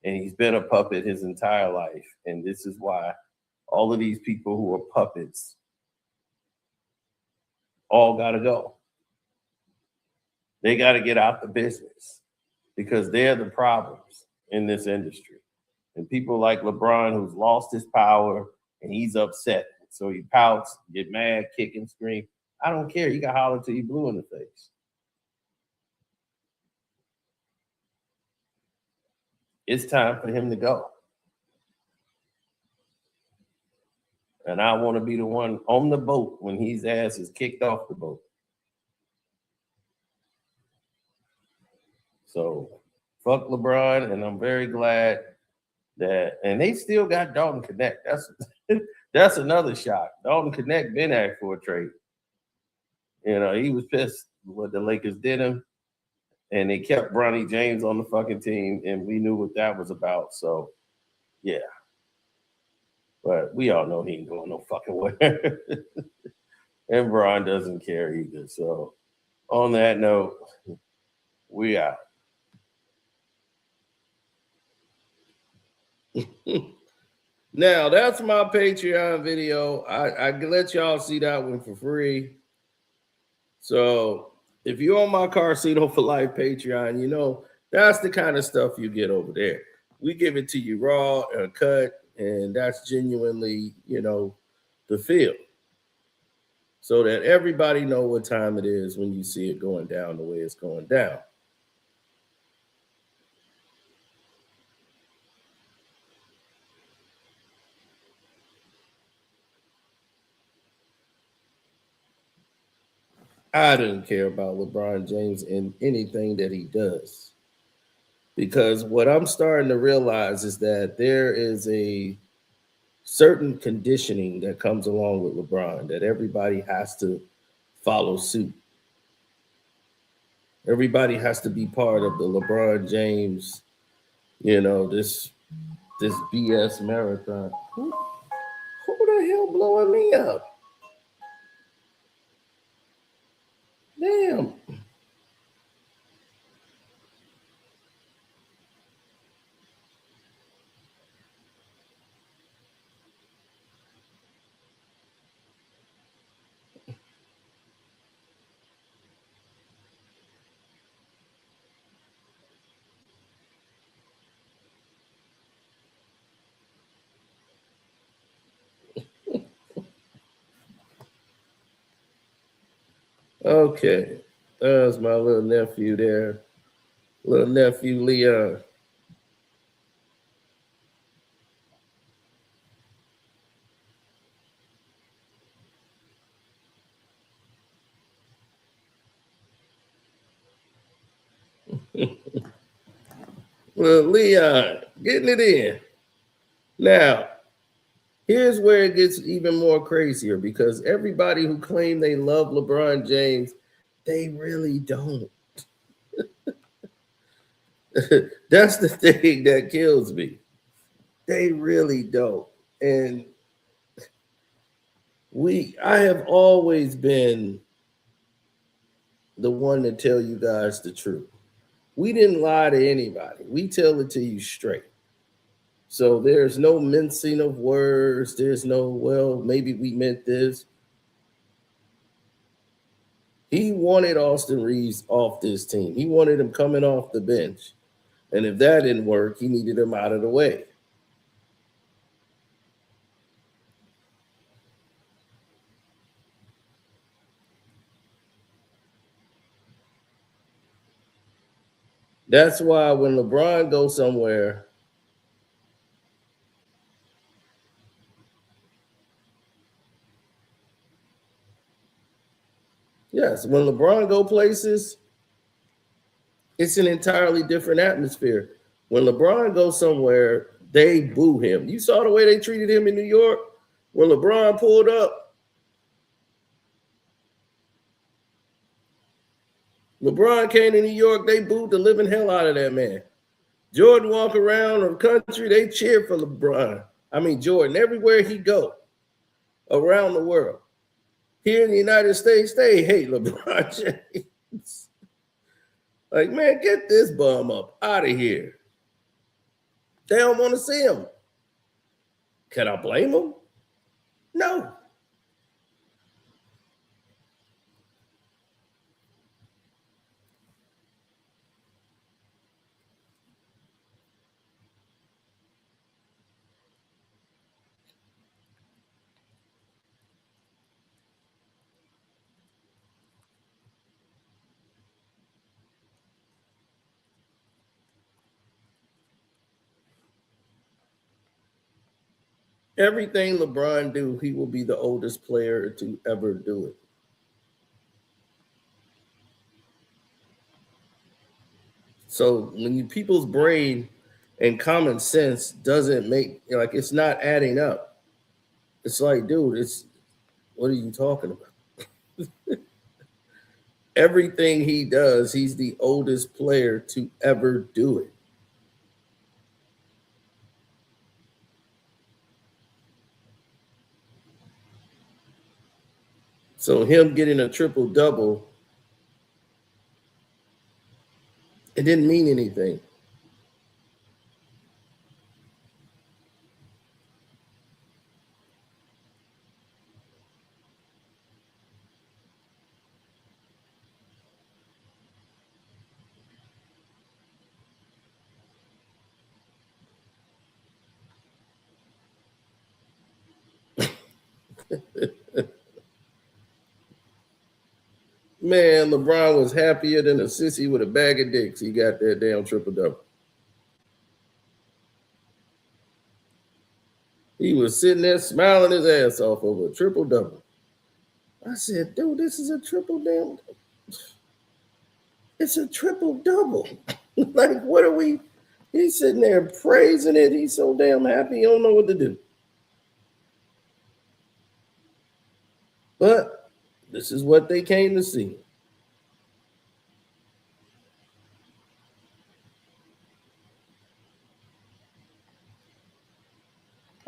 and he's been a puppet his entire life. And this is why all of these people who are puppets all got to go. They got to get out the business because they're the problems in this industry. And people like LeBron, who's lost his power and he's upset. So he pouts, get mad, kick and scream. I don't care. You can holler till you blue in the face. It's time for him to go. And I want to be the one on the boat when his ass is kicked off the boat. So fuck LeBron, and I'm very glad that, and they still got Dalton Connect. That's another shock. Dalton Connect been asked for a trade. He was pissed what the Lakers did him, and they kept Bronny James on the fucking team, and we knew what that was about. So, yeah. But we all know he ain't going no fucking way. And Bron doesn't care either. So, on that note, we out. Now, that's my Patreon video. I let y'all see that one for free. So if you're on my Carcino for Life Patreon, that's the kind of stuff you get over there. We give it to you raw and cut, and that's genuinely, the feel. So that everybody know what time it is when you see it going down the way it's going down. I didn't care about LeBron James in anything that he does. Because what I'm starting to realize is that there is a certain conditioning that comes along with LeBron that everybody has to follow suit. Everybody has to be part of the LeBron James, this BS marathon. Who the hell blowing me up? Damn. Okay. There's my little nephew there. Little nephew Leon. Well, Leon, getting it in. Now, here's where it gets even more crazier because everybody who claim they love LeBron James, they really don't. That's the thing that kills me. They really don't. And I have always been the one to tell you guys the truth. We didn't lie to anybody. We tell it to you straight. So there's no mincing of words. There's no, well, maybe we meant this. He wanted Austin Reaves off this team. He wanted him coming off the bench. And if that didn't work, he needed him out of the way. That's why when LeBron goes somewhere, yes, when LeBron go places, it's an entirely different atmosphere. When LeBron goes somewhere, they boo him. You saw the way they treated him in New York when LeBron pulled up. LeBron came to New York, they booed the living hell out of that man. Jordan walk around the country, they cheer for LeBron. I mean, Jordan, everywhere he go around the world. Here in the United States, they hate LeBron James. Like, man, get this bum up out of here. They don't want to see him. Can I blame them? No. Everything LeBron do, he will be the oldest player to ever do it. So when people's brain and common sense doesn't make, like, it's not adding up. It's like, dude, what are you talking about? Everything he does, he's the oldest player to ever do it. So him getting a triple-double, it didn't mean anything. Man, LeBron was happier than a sissy with a bag of dicks. He got that damn triple-double. He was sitting there smiling his ass off over a triple-double. I said, dude, this is a triple-double. It's a triple-double. Like, what are we? He's sitting there praising it. He's so damn happy. He don't know what to do. But this is what they came to see.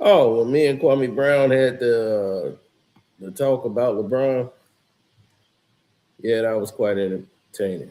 Oh, when me and Kwame Brown had the talk about LeBron, yeah, that was quite entertaining.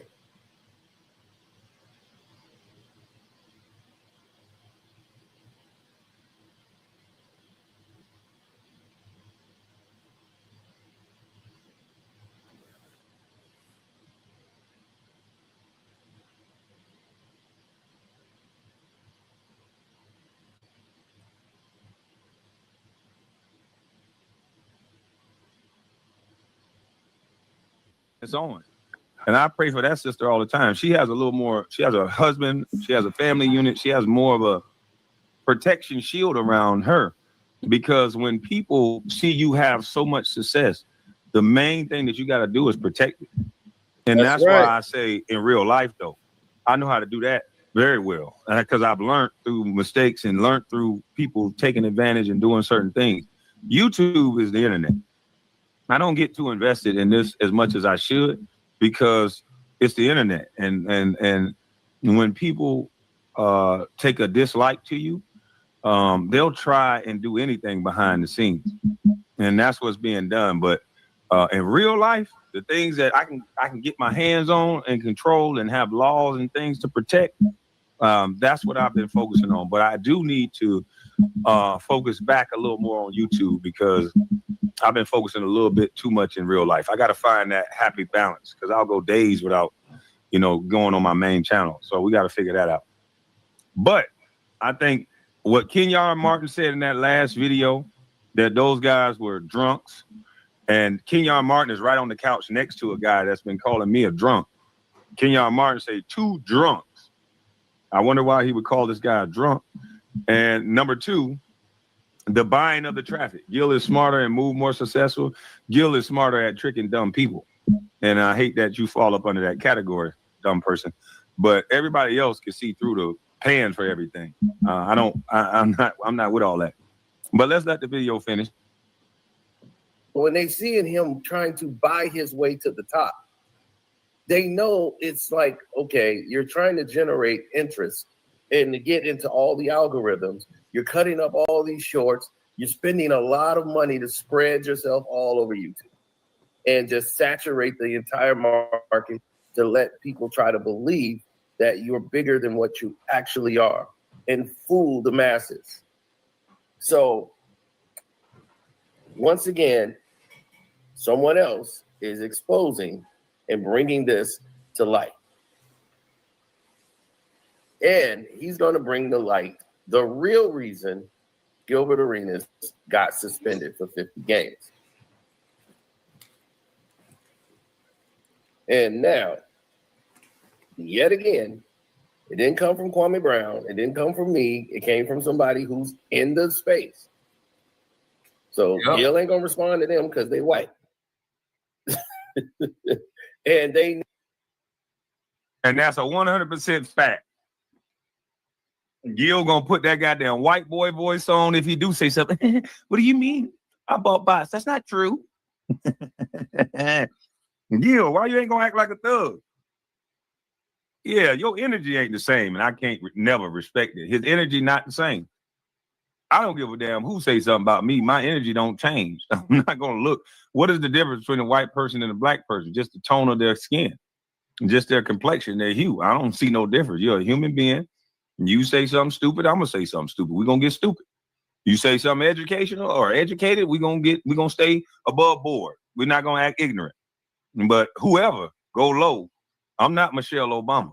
It's on. And I pray for that sister all the time. She has a little more, she has a husband, she has a family unit, she has more of a protection shield around her. Because when people see you have so much success, the main thing that you got to do is protect it. And that's right. why I say in real life, though, I know how to do that very well. Because I've learned through mistakes and learned through people taking advantage and doing certain things. YouTube is the internet. I don't get too invested in this as much as I should because it's the internet. And when people take a dislike to you, they'll try and do anything behind the scenes. And that's what's being done. But in real life, the things that I can get my hands on and control and have laws and things to protect, that's what I've been focusing on. But I do need to focus back a little more on YouTube because I've been focusing a little bit too much in real life. I got to find that happy balance because I'll go days without, going on my main channel. So we got to figure that out. But I think what Kenyon Martin said in that last video, that those guys were drunks. And Kenyon Martin is right on the couch next to a guy that's been calling me a drunk. Kenyon Martin said 2 drunks. I wonder why he would call this guy a drunk. And number 2, the buying of the traffic. Gil is smarter and move more successful. Gil is smarter at tricking dumb people. And I hate that you fall up under that category, dumb person. But everybody else can see through the paying for everything. I'm not with all that. But let's let the video finish. When they see him trying to buy his way to the top, they know it's like, okay, you're trying to generate interest and to get into all the algorithms. You're cutting up all these shorts. You're spending a lot of money to spread yourself all over YouTube and just saturate the entire market to let people try to believe that you're bigger than what you actually are and fool the masses. So once again, someone else is exposing and bringing this to light. And he's going to bring to light the real reason Gilbert Arenas got suspended for 50 games. And now, yet again, it didn't come from Kwame Brown. It didn't come from me. It came from somebody who's in the space. So Gil ain't going to respond to them because they white. And that's a 100% fact. Gil gonna put that goddamn white boy voice on if he do say something. What do you mean? I bought bots. That's not true. Gil, why you ain't gonna act like a thug? Yeah, your energy ain't the same, and I can't never respect it. His energy not the same. I don't give a damn who say something about me. My energy don't change. I'm not gonna look. What is the difference between a white person and a black person? Just the tone of their skin, just their complexion, their hue. I don't see no difference. You're a human being. You say something stupid, I'm gonna say something stupid. We're gonna get stupid. You say something educational or educated, we're gonna stay above board. We're not gonna act ignorant. But whoever, go low. I'm not Michelle Obama.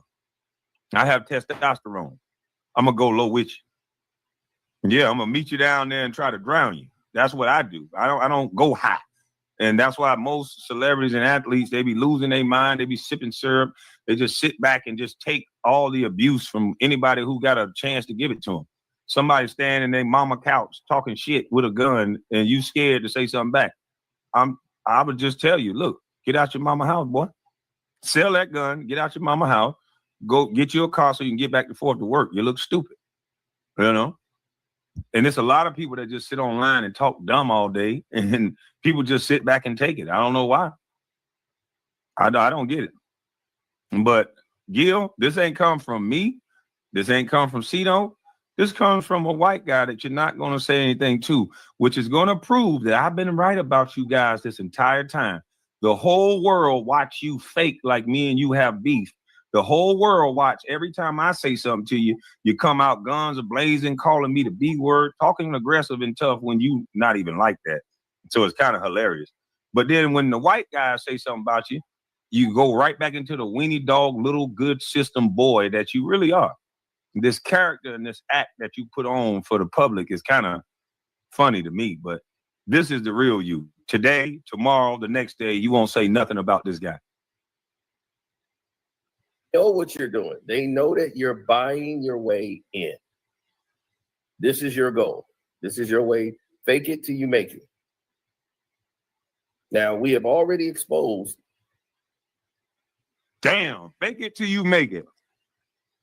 I have testosterone. I'm gonna go low with you. Yeah, I'm gonna meet you down there and try to drown you. That's what I do. I don't go high. And that's why most celebrities and athletes, they be losing their mind. They be sipping syrup. They just sit back and just take all the abuse from anybody who got a chance to give it to them. Somebody standing in their mama couch talking shit with a gun and you scared to say something back. I would just tell you, look, get out your mama house, boy. Sell that gun, get out your mama house, go get you a car so you can get back and forth to work. You look stupid, And it's a lot of people that just sit online and talk dumb all day, and people just sit back and take it. I don't know why. I don't get it. But Gil, this ain't come from me. This ain't come from Cito. This comes from a white guy that you're not going to say anything to, which is going to prove that I've been right about you guys this entire time. The whole world watch you fake like me and you have beef. The whole world watch every time I say something to you, you come out guns a-blazing, calling me the B word, talking aggressive and tough when you not even like that. So it's kind of hilarious. But then when the white guys say something about you, you go right back into the weenie dog, little good system boy that you really are. This character and this act that you put on for the public is kind of funny to me, but this is the real you. Today, tomorrow, the next day, you won't say nothing about this guy. Know what you're doing. They know that you're buying your way in. This is your goal. This is your way. Fake it till you make it. Now, we have already exposed. Damn, fake it till you make it.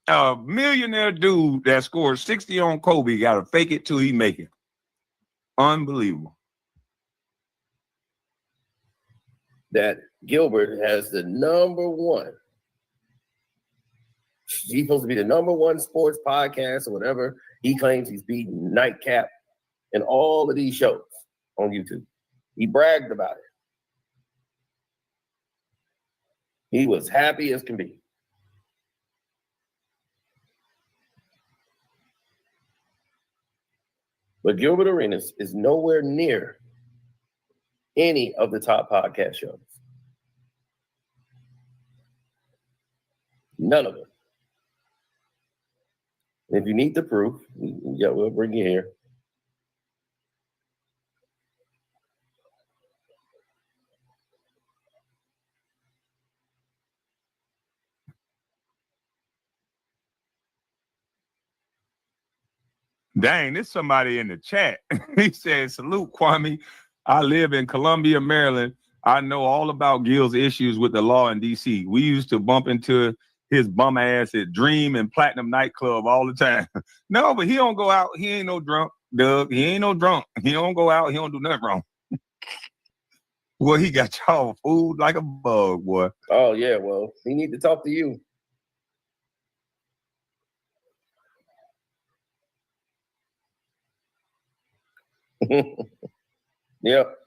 A millionaire dude that scored 60 on Kobe got to fake it till he make it. Unbelievable. That Gilbert has the number one. He's supposed to be the number one sports podcast or whatever. He claims he's beating Nightcap and all of these shows on YouTube. He bragged about it. He was happy as can be. But Gilbert Arenas is nowhere near any of the top podcast shows. None of them. If you need the proof, yeah, we'll bring you here. Dang, there's somebody in the chat. He said, salute, Kwame. I live in Columbia, Maryland. I know all about Gil's issues with the law in D.C. We used to bump into his bum ass at Dream and Platinum nightclub all the time. No, but he don't go out. He ain't no drunk, Doug. He ain't no drunk. He don't go out. He don't do nothing wrong. Well, he got y'all food like a bug, boy. Oh, yeah, well, he need to talk to you. Yep.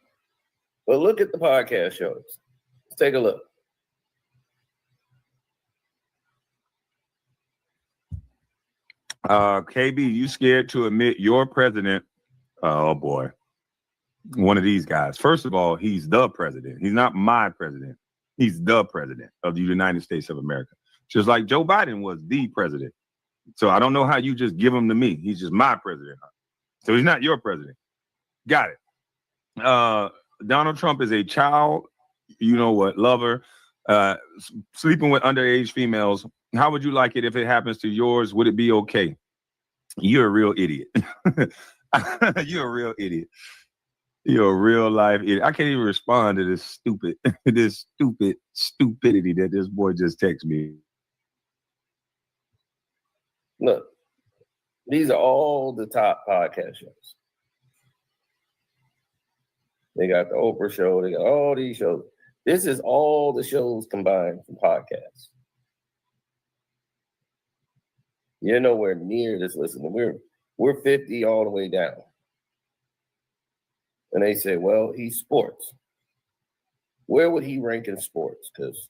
But look at the podcast shows. Let's take a look. KB, you scared to admit your president? Oh boy, one of these guys. First of all, he's the president. He's not my president. He's the president of the United States of America. Just like Joe Biden was the president. So I don't know how you just give him to me. He's just my president. So he's not your president. Got it. Donald Trump is a child, you know what, lover, sleeping with underage females. How would you like it if it happens to yours? Would it be okay? You're a real idiot. You're a real idiot. You're a real life idiot. I can't even respond to this stupidity that this boy just texted me. Look, these are all the top podcast shows. They got the Oprah show. They got all these shows. This is all the shows combined from podcasts. You're nowhere near this listening. We're 50 all the way down. And they say, well, he's sports. Where would he rank in sports? Because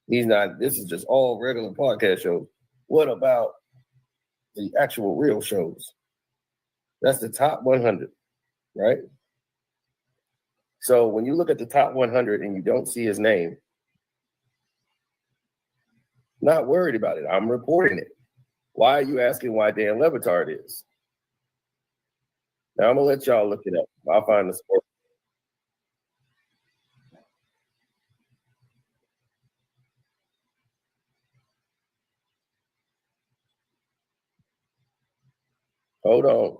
he's not, this is just all regular podcast shows. What about the actual real shows? That's the top 100, right? So when you look at the top 100 and you don't see his name, not worried about it. I'm reporting it. Why are you asking why Dan Le Batard is? Now I'm gonna let y'all look it up. I'll find the sport. Hold on.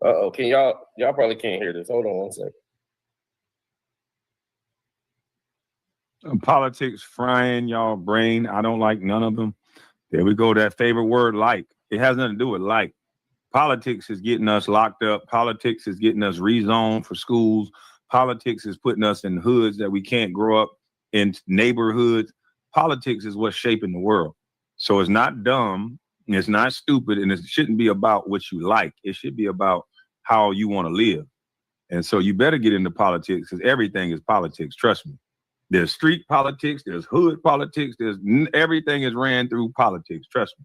Uh-oh, can y'all probably can't hear this. Hold on one second. politics frying y'all brain. I don't like none of them. There we go. That favorite word, like. It has nothing to do with like. Politics is getting us locked up. Politics is getting us rezoned for schools. Politics is putting us in hoods that we can't grow up in neighborhoods. Politics is what's shaping the world. So it's not dumb. It's not stupid. And it shouldn't be about what you like. It should be about how you want to live. And so you better get into politics because everything is politics. Trust me. There's street politics. There's hood politics. Everything is ran through politics. Trust me.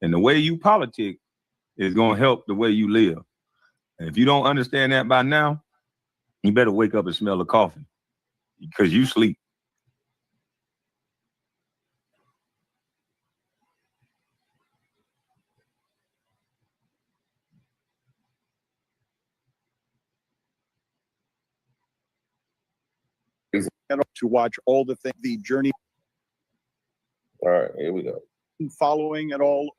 And the way you politic is going to help the way you live. And if you don't understand that by now, you better wake up and smell the coffee because you sleep. To watch all the things, the journey. All right, here we go. Following at all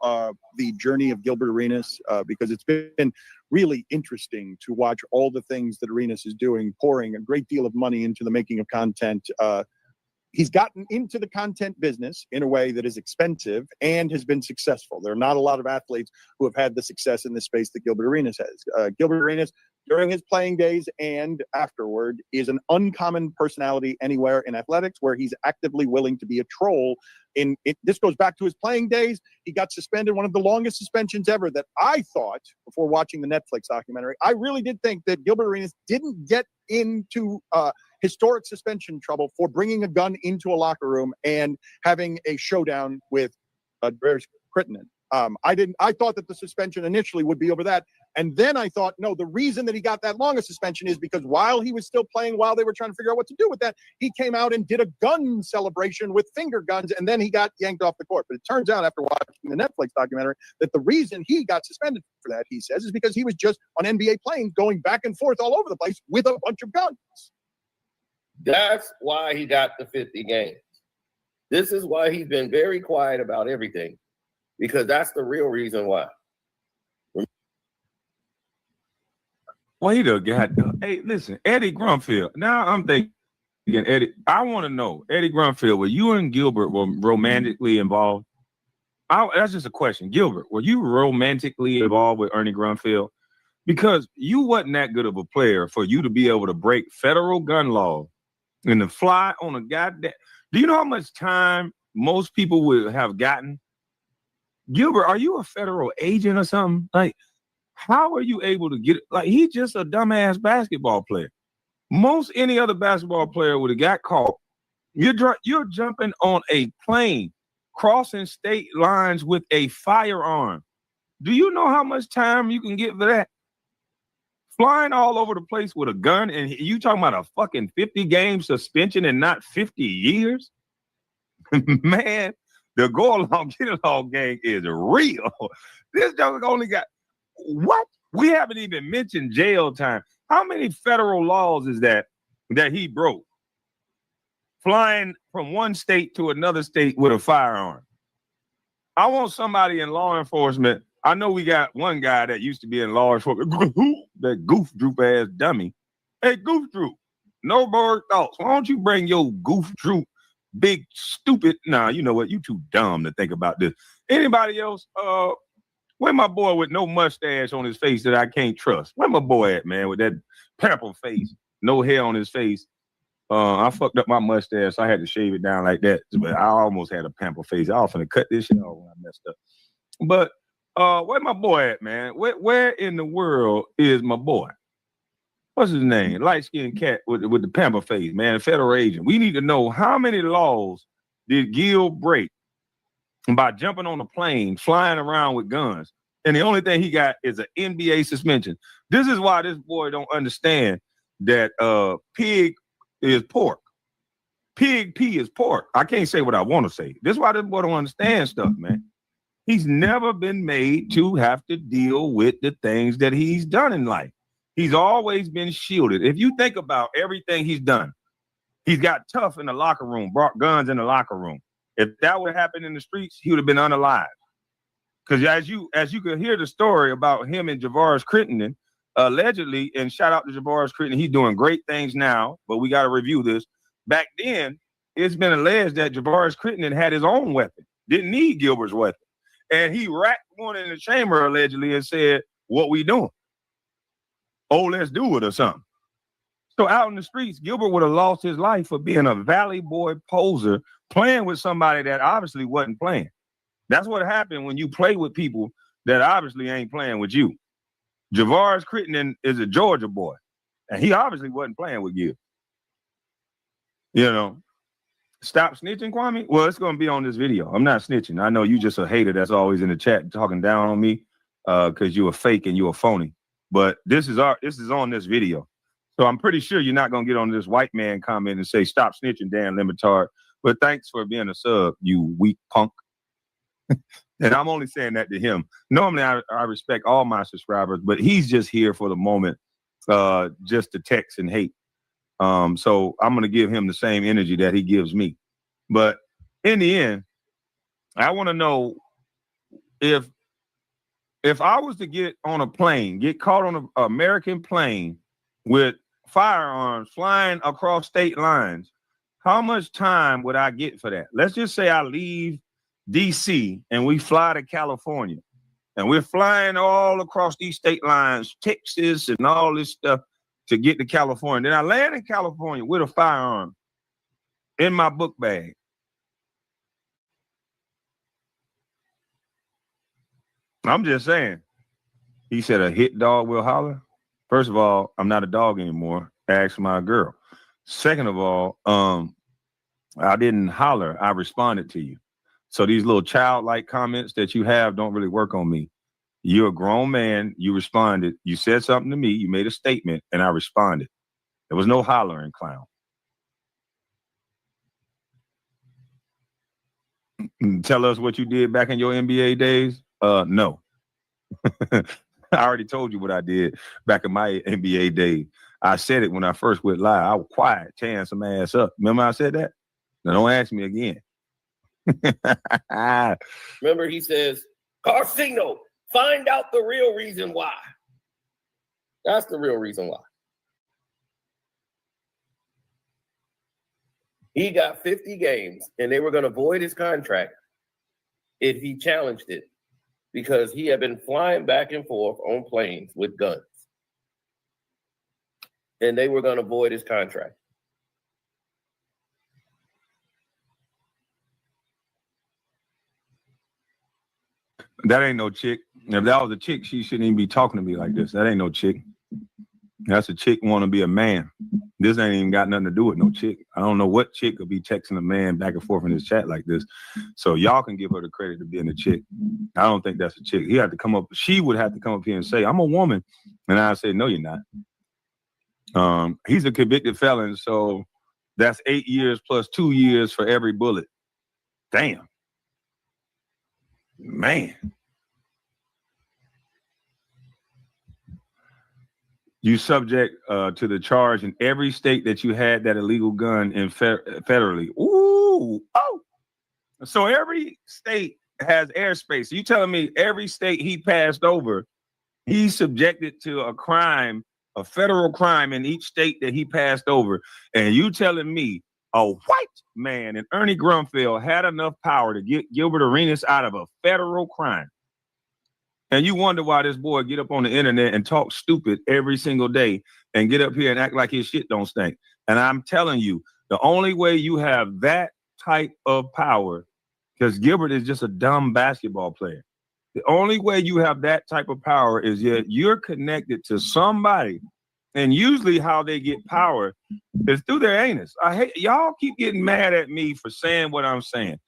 the journey of Gilbert Arenas, because it's been really interesting to watch all the things that Arenas is doing, pouring a great deal of money into the making of content. He's gotten into the content business in a way that is expensive and has been successful. There are not a lot of athletes who have had the success in this space that Gilbert Arenas has. Gilbert Arenas, during his playing days and afterward, is an uncommon personality anywhere in athletics where he's actively willing to be a troll. This goes back to his playing days. He got suspended, one of the longest suspensions ever that I thought, before watching the Netflix documentary, I really did think that Gilbert Arenas didn't get into historic suspension trouble for bringing a gun into a locker room and having a showdown with Maverick Carter. I thought that the suspension initially would be over that. And then I thought, no, the reason that he got that long a suspension is because while he was still playing, while they were trying to figure out what to do with that, he came out and did a gun celebration with finger guns, and then he got yanked off the court. But it turns out after watching the Netflix documentary that the reason he got suspended for that, he says, is because he was just on NBA planes going back and forth all over the place with a bunch of guns. That's why he got the 50 games. This is why he's been very quiet about everything, because that's the real reason why. Wait a god. Hey, listen, Eddie Grunfeld. Now I'm thinking, Eddie, I want to know, Eddie Grunfeld, were you and Gilbert were romantically involved? That's just a question. Gilbert, were you romantically involved with Ernie Grunfeld? Because you wasn't that good of a player for you to be able to break federal gun law and to fly on a goddamn. Do you know how much time most people would have gotten? Gilbert, are you a federal agent or something? Like, how are you able to get it? Like, he's just a dumbass basketball player. Most any other basketball player would have got caught. You're jumping on a plane, crossing state lines with a firearm. Do you know how much time you can get for that? Flying all over the place with a gun, and you talking about a fucking 50-game suspension and not 50 years? Man, the go along, get along gang is real. This joke only got what? We haven't even mentioned jail time. How many federal laws is that he broke? Flying from one state to another state with a firearm. I want somebody in law enforcement. I know we got one guy that used to be in law enforcement, that goof droop ass dummy. Hey, goof droop, no more thoughts. Why don't you bring your goof droop, big stupid? Nah, you know what? You too dumb to think about this. Anybody else? Where my boy with no mustache on his face that I can't trust? Where my boy at, man, with that purple face, no hair on his face? I fucked up my mustache, so I had to shave it down like that. But I almost had a pamper face. I was finna cut this shit off when I messed up. But where my boy at, man? Where in the world is my boy? What's his name? Light-skinned cat with the pamper face, man, a federal agent. We need to know how many laws did Gil break by jumping on a plane, flying around with guns. And the only thing he got is an NBA suspension. This is why this boy don't understand that pig is pork. Pig pee is pork. I can't say what I want to say. This is why this boy don't understand stuff, man. He's never been made to have to deal with the things that he's done in life. He's always been shielded. If you think about everything he's done, he's got tough in the locker room, brought guns in the locker room. If that would happen in the streets, he would have been unalive. Because as you can hear the story about him and Javaris Crittenton, allegedly, and shout out to Javaris Crittenton, he's doing great things now, but we got to review this. Back then, it's been alleged that Javaris Crittenton had his own weapon, didn't need Gilbert's weapon. And he racked one in the chamber allegedly and said, what we doing? Oh, let's do it or something. So out in the streets, Gilbert would have lost his life for being a Valley Boy poser, playing with somebody that obviously wasn't playing. That's what happened when you play with people that obviously ain't playing with you. Javaris Crittenton is a Georgia boy, and he obviously wasn't playing with Gil. You know, stop snitching, Kwame? Well, it's going to be on this video. I'm not snitching. I know you just a hater that's always in the chat talking down on me because you a fake and you a phony. But this is on this video. So I'm pretty sure you're not going to get on this white man comment and say, stop snitching, Dan Lemitard. But thanks for being a sub, you weak punk. And I'm only saying that to him. Normally, I respect all my subscribers, but he's just here for the moment just to text and hate. So I'm going to give him the same energy that he gives me. But in the end, I want to know if I was to get on a plane, get caught on an American plane with firearms flying across state lines, how much time would I get for that? Let's just say I leave DC and we fly to California and we're flying all across these state lines, Texas and all this stuff to get to California. Then I land in California with a firearm in my book bag. I'm just saying. He said a hit dog will holler. First of all, I'm not a dog anymore. Ask my girl. Second of all, I didn't holler. I responded to you. So these little childlike comments that you have don't really work on me. You're a grown man. You responded. You said something to me. You made a statement, and I responded. There was no hollering, clown. Tell us what you did back in your NBA days. No. I already told you what I did back in my NBA days. I said it when I first went live. I was quiet, tearing some ass up. Remember I said that? Now don't ask me again. Remember he says, Carcino, find out the real reason why. That's the real reason why. He got 50 games and they were going to void his contract if he challenged it because he had been flying back and forth on planes with guns. And they were going to void his contract. That ain't no chick. If that was a chick, she shouldn't even be talking to me like this. That ain't no chick. That's a chick want to be a man. This ain't even got nothing to do with no chick. I don't know what chick could be texting a man back and forth in this chat like this. So y'all can give her the credit to being a chick. I don't think that's a chick. He had to come up. She would have to come up here and say, I'm a woman. And I say, no, you're not. He's a convicted felon. So that's 8 years plus 2 years for every bullet. Damn. Man. You subject to the charge in every state that you had that illegal gun in federally. Ooh, oh. So every state has airspace. You telling me every state he passed over, he's subjected to a crime, a federal crime in each state that he passed over. And you telling me a white man in Ernie Grunfeld had enough power to get Gilbert Arenas out of a federal crime. And you wonder why this boy get up on the internet and talk stupid every single day and get up here and act like his shit don't stink. And I'm telling you, the only way you have that type of power, because Gilbert is just a dumb basketball player. The only way you have that type of power is you're connected to somebody. And usually how they get power is through their anus. I hate y'all keep getting mad at me for saying what I'm saying.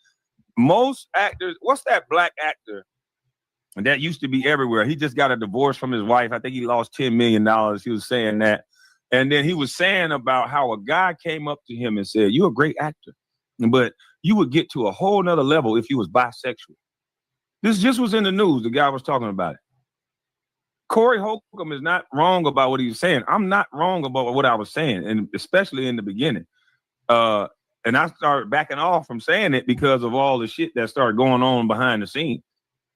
Most actors, what's that black actor? And that used to be everywhere. He just got a divorce from his wife. I think he lost $10 million. He was saying that. And then he was saying about how a guy came up to him and said, you're a great actor, but you would get to a whole nother level if you was bisexual. This just was in the news. The guy was talking about it. Corey Holcomb is not wrong about what he was saying. I'm not wrong about what I was saying, and especially in the beginning. And I started backing off from saying it because of all the shit that started going on behind the scenes.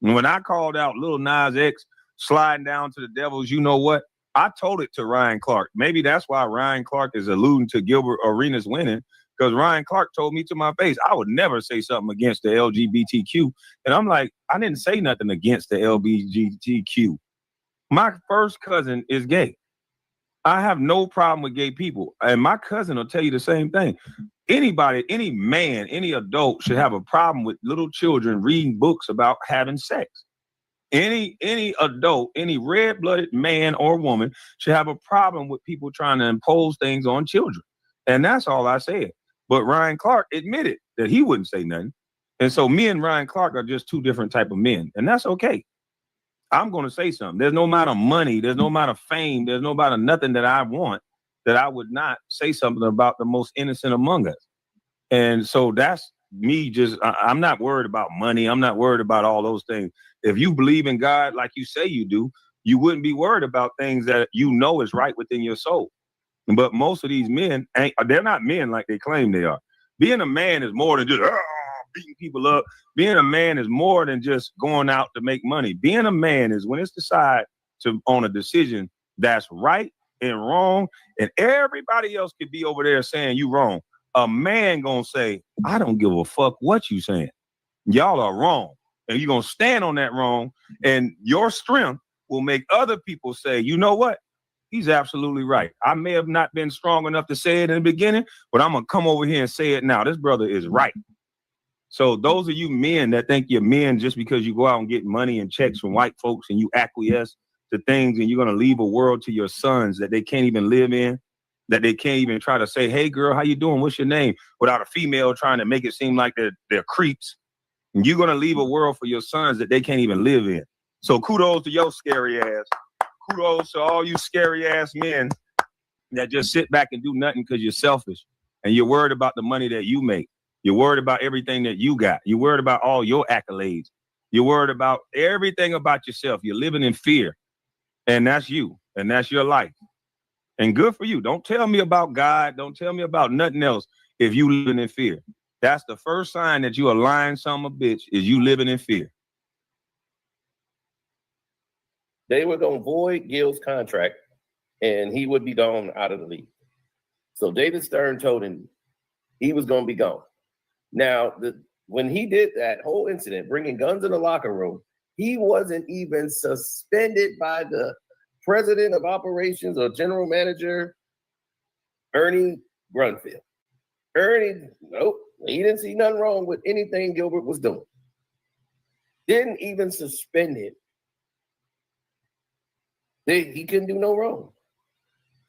And when I called out Lil Nas X sliding down to the Devils, you know what? I told it to Ryan Clark. Maybe that's why Ryan Clark is alluding to Gilbert Arenas winning, because Ryan Clark told me to my face, I would never say something against the LGBTQ. And I'm like, I didn't say nothing against the LGBTQ. My first cousin is gay. I have no problem with gay people. And my cousin will tell you the same thing. Anybody, any man, any adult should have a problem with little children reading books about having sex. Any adult, any red-blooded man or woman should have a problem with people trying to impose things on children. And that's all I said. But Ryan Clark admitted that he wouldn't say nothing. And so me and Ryan Clark are just two different type of men. And that's okay. I'm going to say something. There's no amount of money. There's no amount of fame. There's no amount of nothing that I want that I would not say something about the most innocent among us. And so that's me. I'm not worried about money. I'm not worried about all those things. If you believe in God like you say you do, you wouldn't be worried about things that you know is right within your soul. But most of these men, they're not men like they claim they are. Being a man is more than just beating people up. Being a man is more than just going out to make money. Being a man is when it's decided on a decision that's right and wrong, and everybody else could be over there saying you wrong. A man gonna say, I don't give a fuck what you saying. Y'all are wrong. And you're gonna stand on that wrong, and your strength will make other people say, you know what? He's absolutely right. I may have not been strong enough to say it in the beginning, but I'm gonna come over here and say it now. This brother is right. So those of you men that think you're men just because you go out and get money and checks from white folks and you acquiesce to things and you're going to leave a world to your sons that they can't even live in, that they can't even try to say, hey, girl, how you doing? What's your name? Without a female trying to make it seem like they're creeps. And you're going to leave a world for your sons that they can't even live in. So kudos to your scary ass. Kudos to all you scary ass men that just sit back and do nothing because you're selfish and you're worried about the money that you make. You're worried about everything that you got. You're worried about all your accolades. You're worried about everything about yourself. You're living in fear. And that's you. And that's your life. And good for you. Don't tell me about God. Don't tell me about nothing else if you living in fear. That's the first sign that you a lying son of a bitch is you living in fear. They were going to void Gil's contract and he would be gone out of the league. So David Stern told him he was going to be gone. Now, when he did that whole incident, bringing guns in the locker room, he wasn't even suspended by the president of operations or general manager, Ernie Grunfeld. Ernie, nope, he didn't see nothing wrong with anything Gilbert was doing. Didn't even suspend him. He couldn't do no wrong.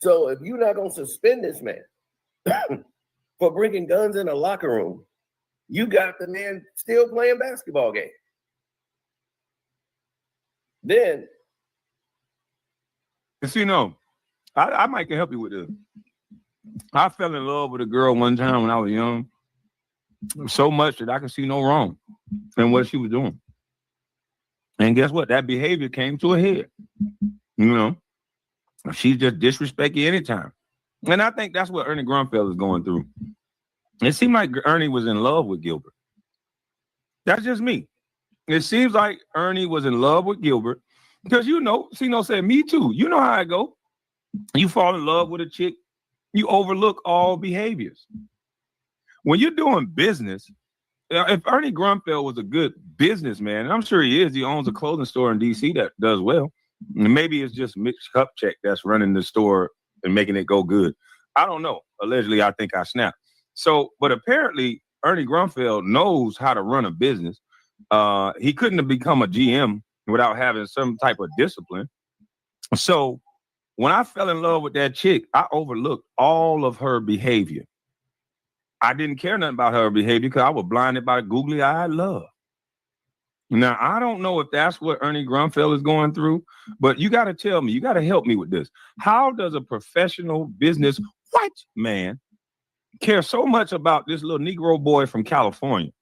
So if you're not going to suspend this man for bringing guns in a locker room, you got the man still playing basketball game. Then, Casino, I might can help you with this. I fell in love with a girl one time when I was young, so much that I could see no wrong in what she was doing. And guess what? That behavior came to a head. You know, she just disrespect you anytime. And I think that's what Ernie Grunfeld is going through. It seemed like Ernie was in love with Gilbert. That's just me. It seems like Ernie was in love with Gilbert because, you know, Sino said, me too. You know how I go. You fall in love with a chick, you overlook all behaviors. When you're doing business, if Ernie Grunfeld was a good businessman, and I'm sure he is, he owns a clothing store in D.C. that does well. And maybe it's just Mitch Kupchak that's running the store and making it go good. I don't know. Allegedly, I think I snapped. So, but apparently Ernie Grunfeld knows how to run a business. He couldn't have become a GM without having some type of discipline. So when I fell in love with that chick, I overlooked all of her behavior. I didn't care nothing about her behavior because I was blinded by googly-eyed love. Now, I don't know if that's what Ernie Grunfeld is going through, but you got to tell me, you got to help me with this. How does a professional business white man care so much about this little Negro boy from California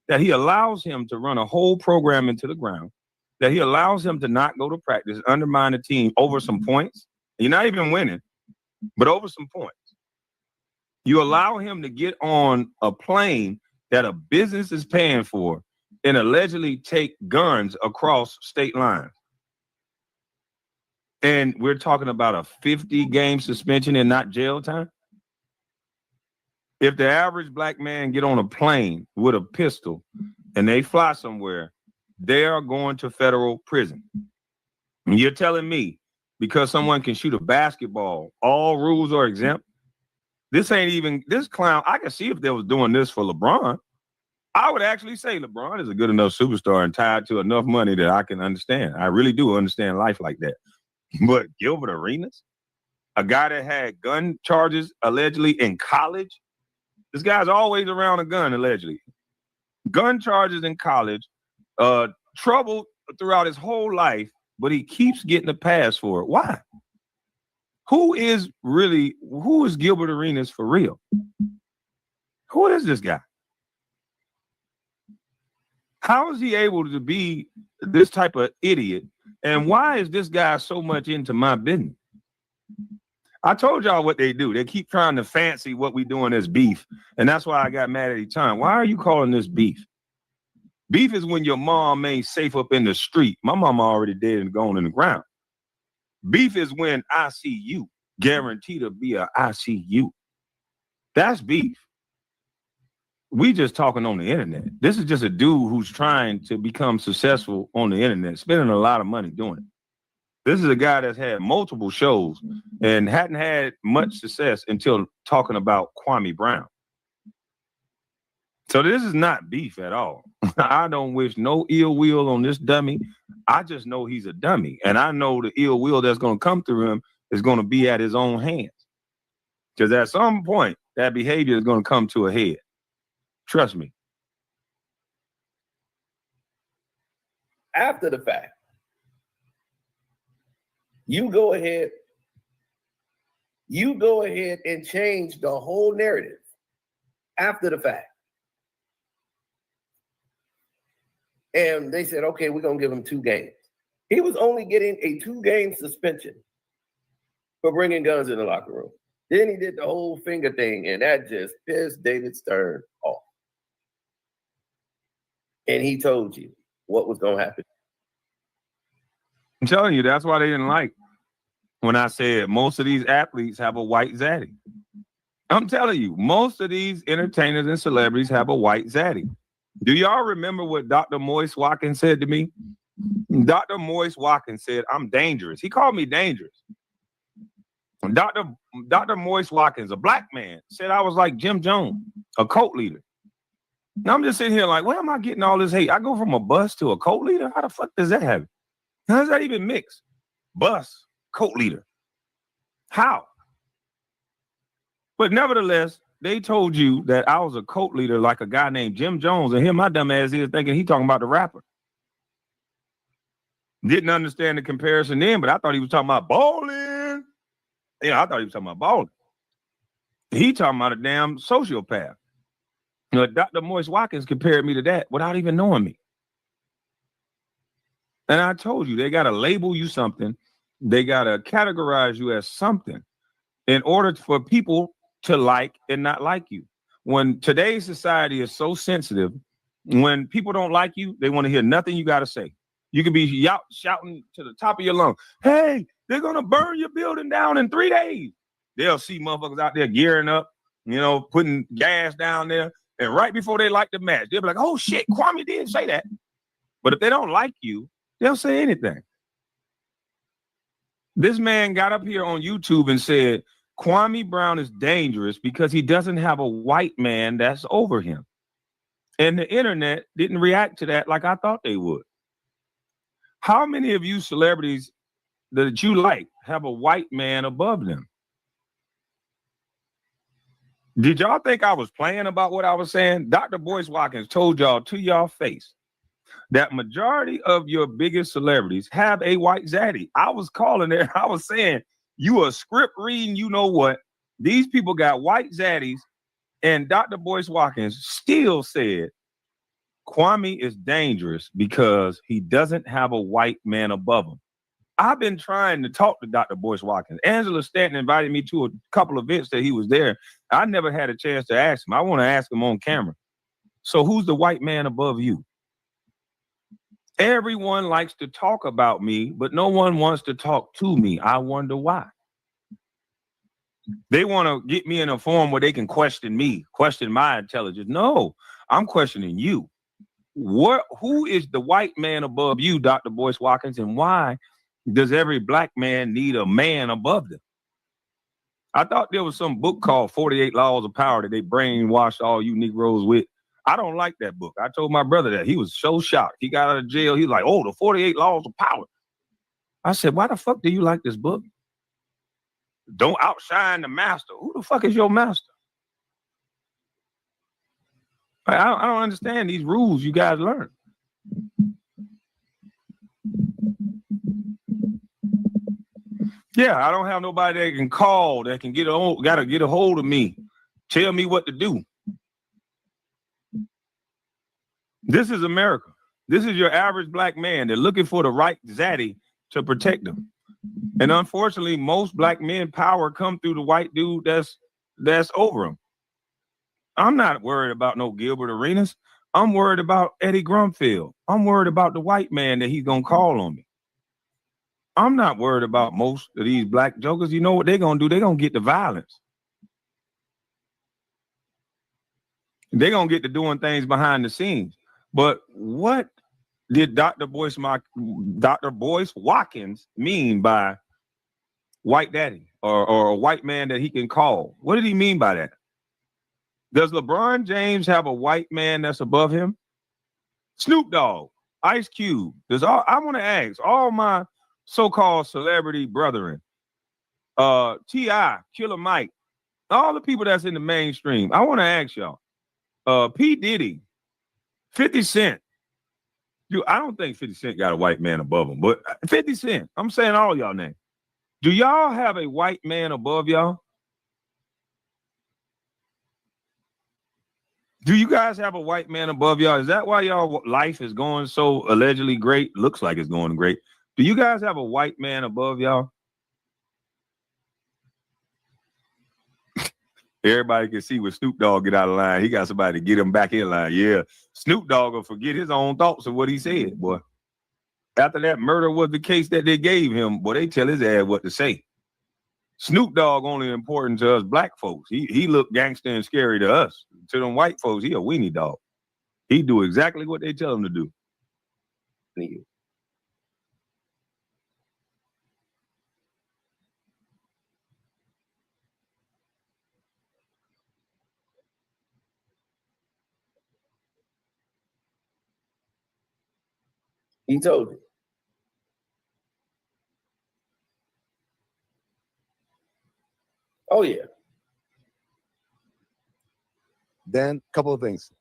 that he allows him to run a whole program into the ground, that he allows him to not go to practice, undermine the team over some points? You're not even winning, but over some points. You allow him to get on a plane that a business is paying for and allegedly take guns across state lines. And we're talking about a 50-game suspension and not jail time. If the average black man get on a plane with a pistol and they fly somewhere, they are going to federal prison. And you're telling me because someone can shoot a basketball, all rules are exempt? This ain't even, this clown, I can see if they was doing this for LeBron. I would actually say LeBron is a good enough superstar and tied to enough money that I can understand. I really do understand life like that. But Gilbert Arenas, a guy that had gun charges allegedly in college, this guy's always around a gun, allegedly. Gun charges in college, trouble throughout his whole life, but he keeps getting a pass for it. Why? Who is Gilbert Arenas for real? Who is this guy? How is he able to be this type of idiot? And why is this guy so much into my business? I told y'all what they do. They keep trying to fancy what we doing as beef. And that's why I got mad at each time. Why are you calling this beef? Beef is when your mom ain't safe up in the street. My mama already dead and gone in the ground. Beef is when I see you, guaranteed to be a I see you. That's beef. We just talking on the internet. This is just a dude who's trying to become successful on the internet, spending a lot of money doing it. This is a guy that's had multiple shows and hadn't had much success until talking about Kwame Brown. So this is not beef at all. I don't wish no ill will on this dummy. I just know he's a dummy. And I know the ill will that's going to come through him is going to be at his own hands. Because at some point, that behavior is going to come to a head. Trust me. After the fact, you go ahead and change the whole narrative after the fact. And they said, okay, we're going to give him 2 games. He was only getting a 2-game suspension for bringing guns in the locker room. Then he did the whole finger thing, and that just pissed David Stern off. And he told you what was going to happen. I'm telling you, that's why they didn't like when I said most of these athletes have a white zaddy. I'm telling you, most of these entertainers and celebrities have a white zaddy. Do y'all remember what Dr. Moise Watkins said to me? Dr. Moise Watkins said, I'm dangerous. He called me dangerous. Dr. Moise Watkins, a black man, said I was like Jim Jones, a cult leader. Now I'm just sitting here like, where am I getting all this hate? I go from a bus to a cult leader? How the fuck does that happen? How does that even mix? Bus, cult leader. How? But nevertheless, they told you that I was a cult leader like a guy named Jim Jones, and here my dumb ass is thinking he talking about the rapper. Didn't understand the comparison then, but I thought he was talking about balling. Yeah, I thought he was talking about balling. He talking about a damn sociopath. You know, Dr. Moise Watkins compared me to that without even knowing me. And I told you, they got to label you something. They got to categorize you as something in order for people to like and not like you. When today's society is so sensitive, when people don't like you, they want to hear nothing you got to say. You can be shouting to the top of your lungs, hey, they're going to burn your building down in 3 days. They'll see motherfuckers out there gearing up, you know, putting gas down there. And right before they like the match, they'll be like, oh, shit, Kwame did say that. But if they don't like you, they'll say anything. This man got up here on YouTube and said, Kwame Brown is dangerous because he doesn't have a white man that's over him. And the internet didn't react to that like I thought they would. How many of you celebrities that you like have a white man above them? Did y'all think I was playing about what I was saying? Dr. Moise Watkins told y'all to y'all face that majority of your biggest celebrities have a white zaddy. I was calling it. I was saying, you a script reading, you know what? These people got white zaddies, and Dr. Moise Watkins still said Kwame is dangerous because he doesn't have a white man above him. I've been trying to talk to Dr. Moise Watkins. Angela Stanton invited me to a couple of events that he was there. I never had a chance to ask him. I want to ask him on camera. So who's the white man above you? Everyone likes to talk about me, but no one wants to talk to me. I wonder why. They want to get me in a form where they can question me, question my intelligence. No, I'm questioning you. Who is the white man above you, Dr. Boyce Watkins, and why does every black man need a man above them? I thought there was some book called 48 Laws of Power that they brainwashed all you Negroes with. I don't like that book. I told my brother that. He was so shocked. He got out of jail. He was like, oh, the 48 Laws of Power. I said, why the fuck do you like this book? Don't outshine the master. Who the fuck is your master? I don't understand these rules you guys learn. Yeah, I don't have nobody that can call, that can gotta get a hold of me, tell me what to do. This is America. This is your average black man. They're looking for the right zaddy to protect them. And unfortunately, most black men power come through the white dude that's over them. I'm not worried about no Gilbert Arenas. I'm worried about Eddie Grunfeld. I'm worried about the white man that he's gonna call on me. I'm not worried about most of these black jokers. You know what they're gonna do? They're gonna get the violence. They're gonna get to doing things behind the scenes. But what did Dr. Boyce Watkins mean by white daddy or a white man that he can call? What did he mean by that? Does LeBron James have a white man that's above him? Snoop Dogg, Ice Cube. I want to ask all my so-called celebrity brethren, T.I., Killer Mike, all the people that's in the mainstream. I want to ask y'all, P. Diddy, 50 Cent. Dude, I don't think 50 Cent got a white man above him, but 50 Cent, I'm saying all y'all names. Do y'all have a white man above y'all? Do you guys have a white man above y'all? Is that why y'all life is going so allegedly great? Looks like it's going great. Do you guys have a white man above y'all? Everybody can see when Snoop Dogg get out of line. He got somebody to get him back in line. Yeah, Snoop Dogg will forget his own thoughts of what he said, boy. After that murder was the case that they gave him, boy, they tell his ass what to say. Snoop Dogg only important to us black folks. He look gangster and scary to us. To them white folks, he a weenie dog. He do exactly what they tell him to do. He told you. Oh, yeah. Dan, a couple of things.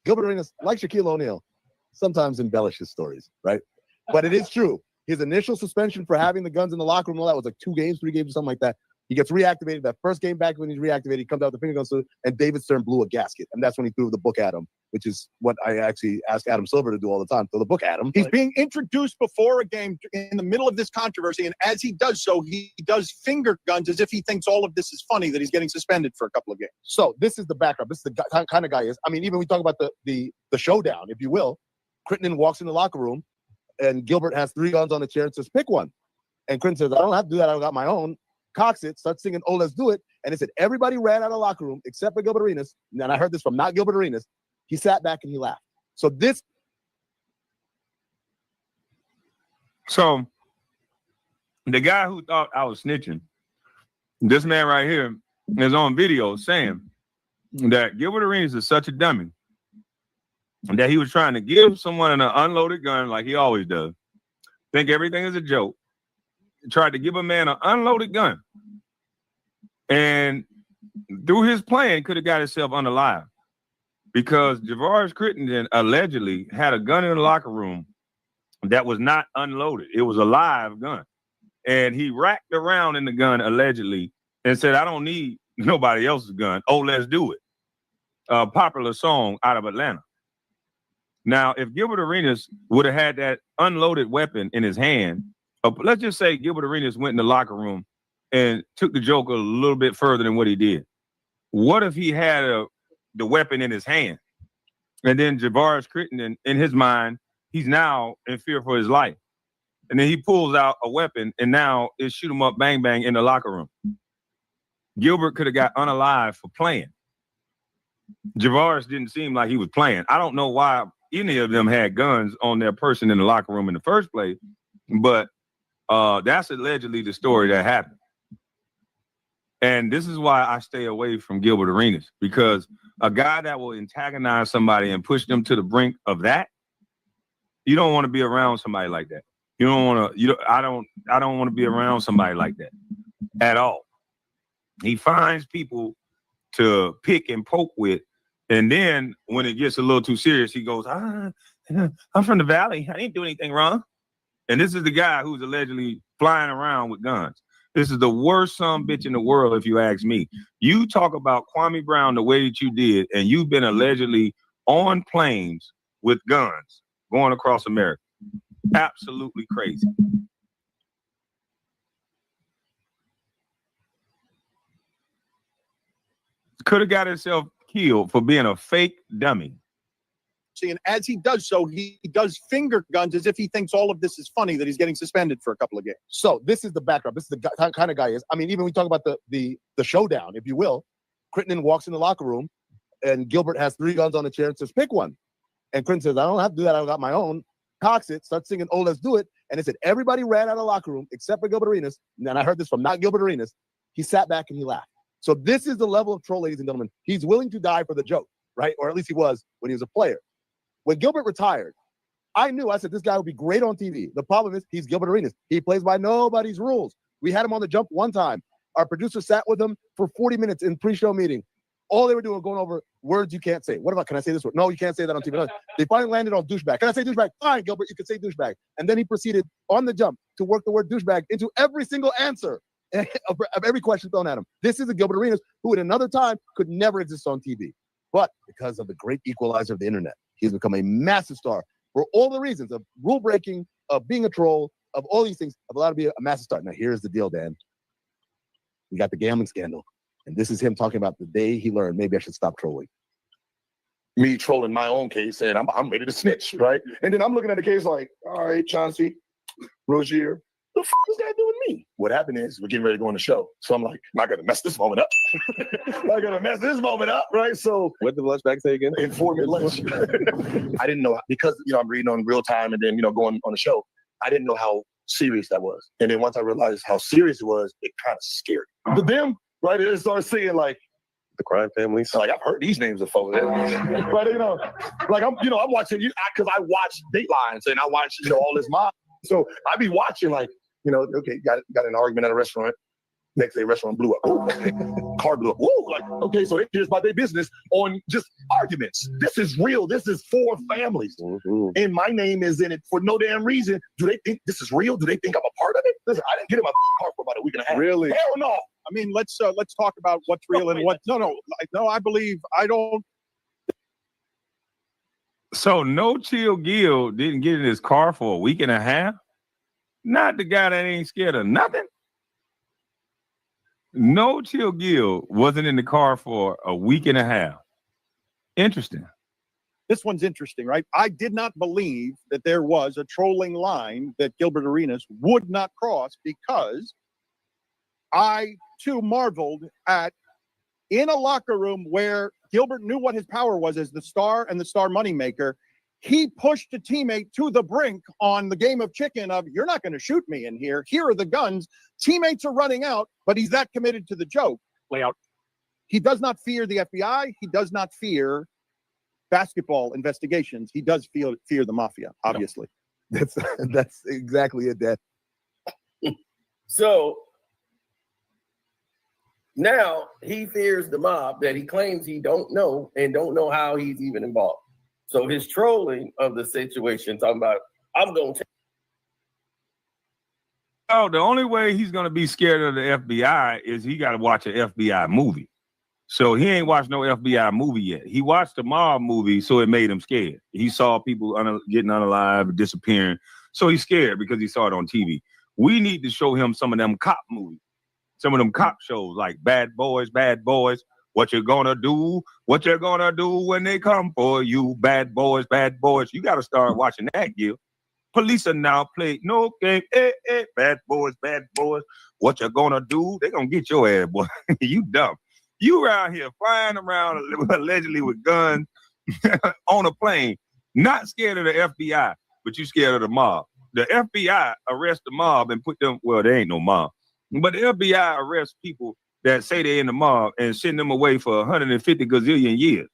Gilbert Arenas, like Shaquille O'Neal, sometimes embellishes stories, right? But it is true. His initial suspension for having the guns in the locker room, all that was like 2 games, 3 games, or something like that. He gets reactivated. That first game back when he's reactivated, he comes out with the finger gun suit, and David Stern blew a gasket. And that's when he threw the book at him, which is what I actually ask Adam Silver to do all the time. Throw the book at him. He's being introduced before a game in the middle of this controversy, and as he does so, he does finger guns as if he thinks all of this is funny, that he's getting suspended for a couple of games. So this is the background. This is the kind of guy he is. I mean, even we talk about the showdown, if you will. Crittenden walks in the locker room, and Gilbert has 3 guns on the chair and says, pick one. And Crittenden says, I don't have to do that. I got my own. Cocks it, starts singing, oh, let's do it. And it said everybody ran out of the locker room except for Gilbert Arenas. And I heard this from not Gilbert Arenas. He sat back and he laughed. So the guy who thought I was snitching, this man right here is on video saying that Gilbert Arenas is such a dummy that he was trying to give someone an unloaded gun like he always does, think everything is a joke, tried to give a man an unloaded gun, and through his plan could have got himself unalive because Javaris Crittenden allegedly had a gun in the locker room that was not unloaded. It was a live gun, and he racked around in the gun allegedly and said, I don't need nobody else's gun. Oh, let's do it. A popular song out of Atlanta. Now, if Gilbert Arenas would have had that unloaded weapon in his hand, let's just say Gilbert Arenas went in the locker room and took the joke a little bit further than what he did. What if he had the weapon in his hand? And then Javaris Crittenden, in his mind, he's now in fear for his life. And then he pulls out a weapon and now it shoot him up, bang, bang in the locker room. Gilbert could have got unalived for playing. Javaris didn't seem like he was playing. I don't know why any of them had guns on their person in the locker room in the first place, but that's allegedly the story that happened. And this is why I stay away from Gilbert Arenas, because a guy that will antagonize somebody and push them to the brink of that, you don't want to be around somebody like that. You don't want to. I don't want to be around somebody like that at all. He finds people to pick and poke with, and then when it gets a little too serious, he goes, I'm from the Valley. I didn't do anything wrong. And this is the guy who's allegedly flying around with guns. This is the worst son bitch in the world, if you ask me. You talk about Kwame Brown the way that you did, and you've been allegedly on planes with guns going across America. Absolutely crazy. Could have got himself killed for being a fake dummy. See, and as he does so, he does finger guns as if he thinks all of this is funny, that he's getting suspended for a couple of games. So this is the backdrop. This is the kind of guy he is. I mean, even when we talk about the showdown, if you will, Crittenden walks in the locker room and Gilbert has 3 guns on the chair and says, pick one. And Crittenden says, I don't have to do that. I got my own. Cocks it, starts singing, oh, let's do it. And it said, everybody ran out of the locker room except for Gilbert Arenas. And I heard this from not Gilbert Arenas. He sat back and he laughed. So this is the level of troll, ladies and gentlemen. He's willing to die for the joke, right? Or at least he was when he was a player. When Gilbert retired, I said, this guy would be great on TV. The problem is he's Gilbert Arenas. He plays by nobody's rules. We had him on the jump one time. Our producer sat with him for 40 minutes in pre-show meeting. All they were doing was going over words you can't say. What about, can I say this word? No, you can't say that on TV. No. They finally landed on douchebag. Can I say douchebag? Fine, Gilbert, you can say douchebag. And then he proceeded on the jump to work the word douchebag into every single answer of every question thrown at him. This is a Gilbert Arenas who at another time could never exist on TV. But because of the great equalizer of the internet, he's become a massive star for all the reasons of rule breaking, of being a troll, of all these things, of allowed to be a massive star. Now, here's the deal, Dan. We got the gambling scandal. And this is him talking about the day he learned, maybe I should stop trolling. Me trolling my own case, and I'm ready to snitch, right? And then I'm looking at the case like, all right, Chauncey, Rozier, the fuck is that doing me? What happened is we're getting ready to go on the show. So I'm like, I'm not gonna mess this moment up. I'm not gonna mess this moment up, right? So What did the lunchbag say again? Informant lunch. I didn't know, because I'm reading on real time and then going on the show. I didn't know how serious that was. And then once I realized how serious it was, it kind of scared me. But them, right, it started seeing like The crime families. like I've heard these names before, right? Like I'm watching you because I watch Datelines and I watch all this mob. So I be watching like okay, got an argument at a restaurant. Next day, restaurant blew up. Ooh, car blew up. Ooh, like okay, so they just about their business on just arguments. This is real. This is for families, and my name is in it for no damn reason. Do they think this is real? Do they think I'm a part of it? Listen, I didn't get in my car for about a week and a half. Really? Hell no. I mean, let's talk about what's real and what. No. I believe I don't. So No Chill Gil didn't get in his car for a week and a half? Not the guy that ain't scared of nothing? No Chill Gil wasn't in the car for a week and a half. Interesting. This one's interesting, right? I did not believe that there was a trolling line that Gilbert Arenas would not cross, because I too marveled at, in a locker room where Gilbert knew what his power was as the star and the star moneymaker, he pushed a teammate to the brink on the game of chicken of, you're not going to shoot me in here. Here are the guns. Teammates are running out, but he's that committed to the joke. Layout. He does not fear the FBI. He does not fear basketball investigations. He does fear the mafia, obviously. No. That's exactly it, Dad. So now he fears the mob that he claims he don't know and don't know how he's even involved. So his trolling of the situation, talking about, I'm going to. Oh, the only way he's going to be scared of the FBI is he got to watch an FBI movie. So he ain't watched no FBI movie yet. He watched the mob movie, so it made him scared. He saw people getting unalive, disappearing. So he's scared because he saw it on TV. We need to show him some of them cop movies, some of them cop shows like Bad Boys, what you gonna do when they come for you, bad boys. You got to start watching that, Gil. Police are now play no game. Bad boys, bad boys. What you gonna do? They gonna get your ass, boy. You dumb. You around here flying around allegedly with guns on a plane, not scared of the FBI, but you scared of the mob. The FBI arrest the mob and put them, well, there ain't no mob, but the FBI arrests people that say they're in the mob and send them away for 150 gazillion years.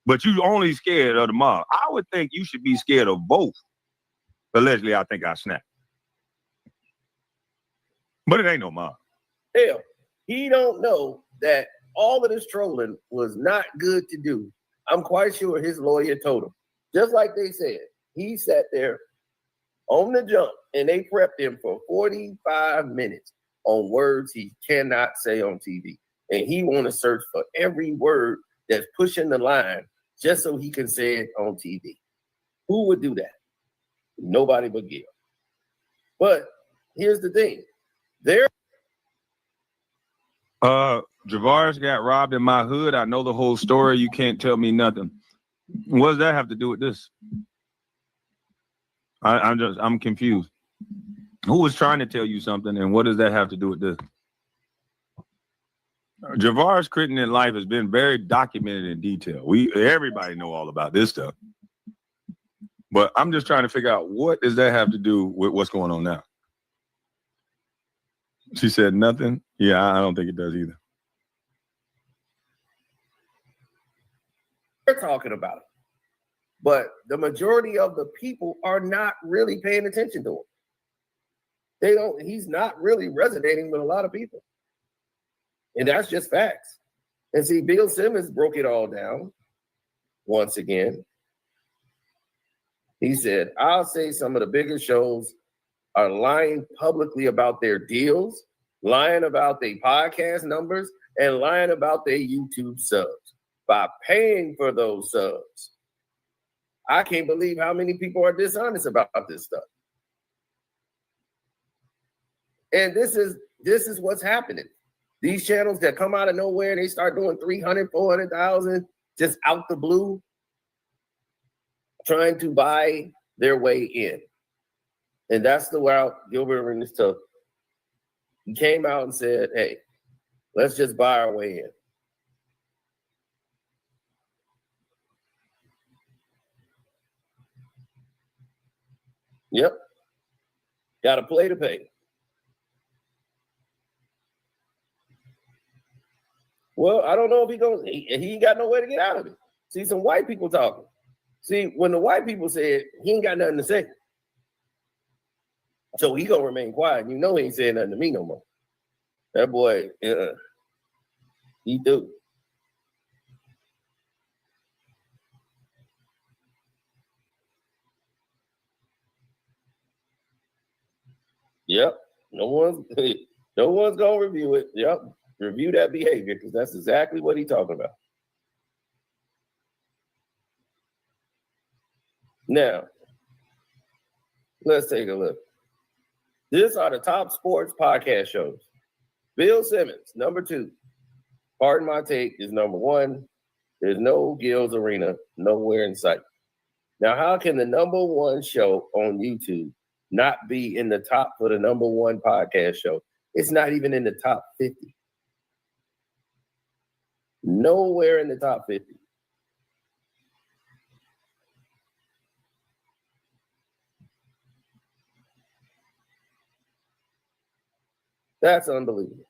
But you only scared of the mob. I would think you should be scared of both. Allegedly, I think I snapped. But it ain't no mob. Hell, he don't know that all of this trolling was not good to do. I'm quite sure his lawyer told him. Just like they said, he sat there on the jump and they prepped him for 45 minutes on words he cannot say on TV. And he want to search for every word that's pushing the line just so he can say it on TV. Who would do that? Nobody but Gil. But here's the thing. Javaris got robbed in my hood. I know the whole story. You can't tell me nothing. What does that have to do with this? I'm confused. Who was trying to tell you something, and what does that have to do with this? Javaris' scrutiny in life has been very documented in detail. Everybody know all about this stuff. But I'm just trying to figure out, what does that have to do with what's going on now? She said nothing. Yeah, I don't think it does either. They're talking about it. But the majority of the people are not really paying attention to him. He's not really resonating with a lot of people. And that's just facts. And see, Bill Simmons broke it all down once again. He said, I'll say some of the biggest shows are lying publicly about their deals, lying about their podcast numbers, and lying about their YouTube subs by paying for those subs. I can't believe how many people are dishonest about this stuff. And this is what's happening. These channels that come out of nowhere, they start doing 300, 400,000 just out the blue, trying to buy their way in. And that's the route Gilbert Arenas took. He came out and said, hey, let's just buy our way in. Yep. Got to play to pay. Well, I don't know if he ain't got no way to get out of it. See, some white people talking. See, when the white people said he ain't got nothing to say, so he gonna remain quiet. You know he ain't saying nothing to me no more. That boy, he do. Yep. No one's gonna review it. Yep. Review that behavior, because that's exactly what he's talking about. Now, let's take a look. These are the top sports podcast shows. Bill Simmons, number 2. Pardon My Take is number 1. There's no Gil's Arena nowhere in sight. Now, how can the number 1 show on YouTube not be in the top for the number 1 podcast show? It's not even in the top 50. Nowhere in the top 50. That's unbelievable.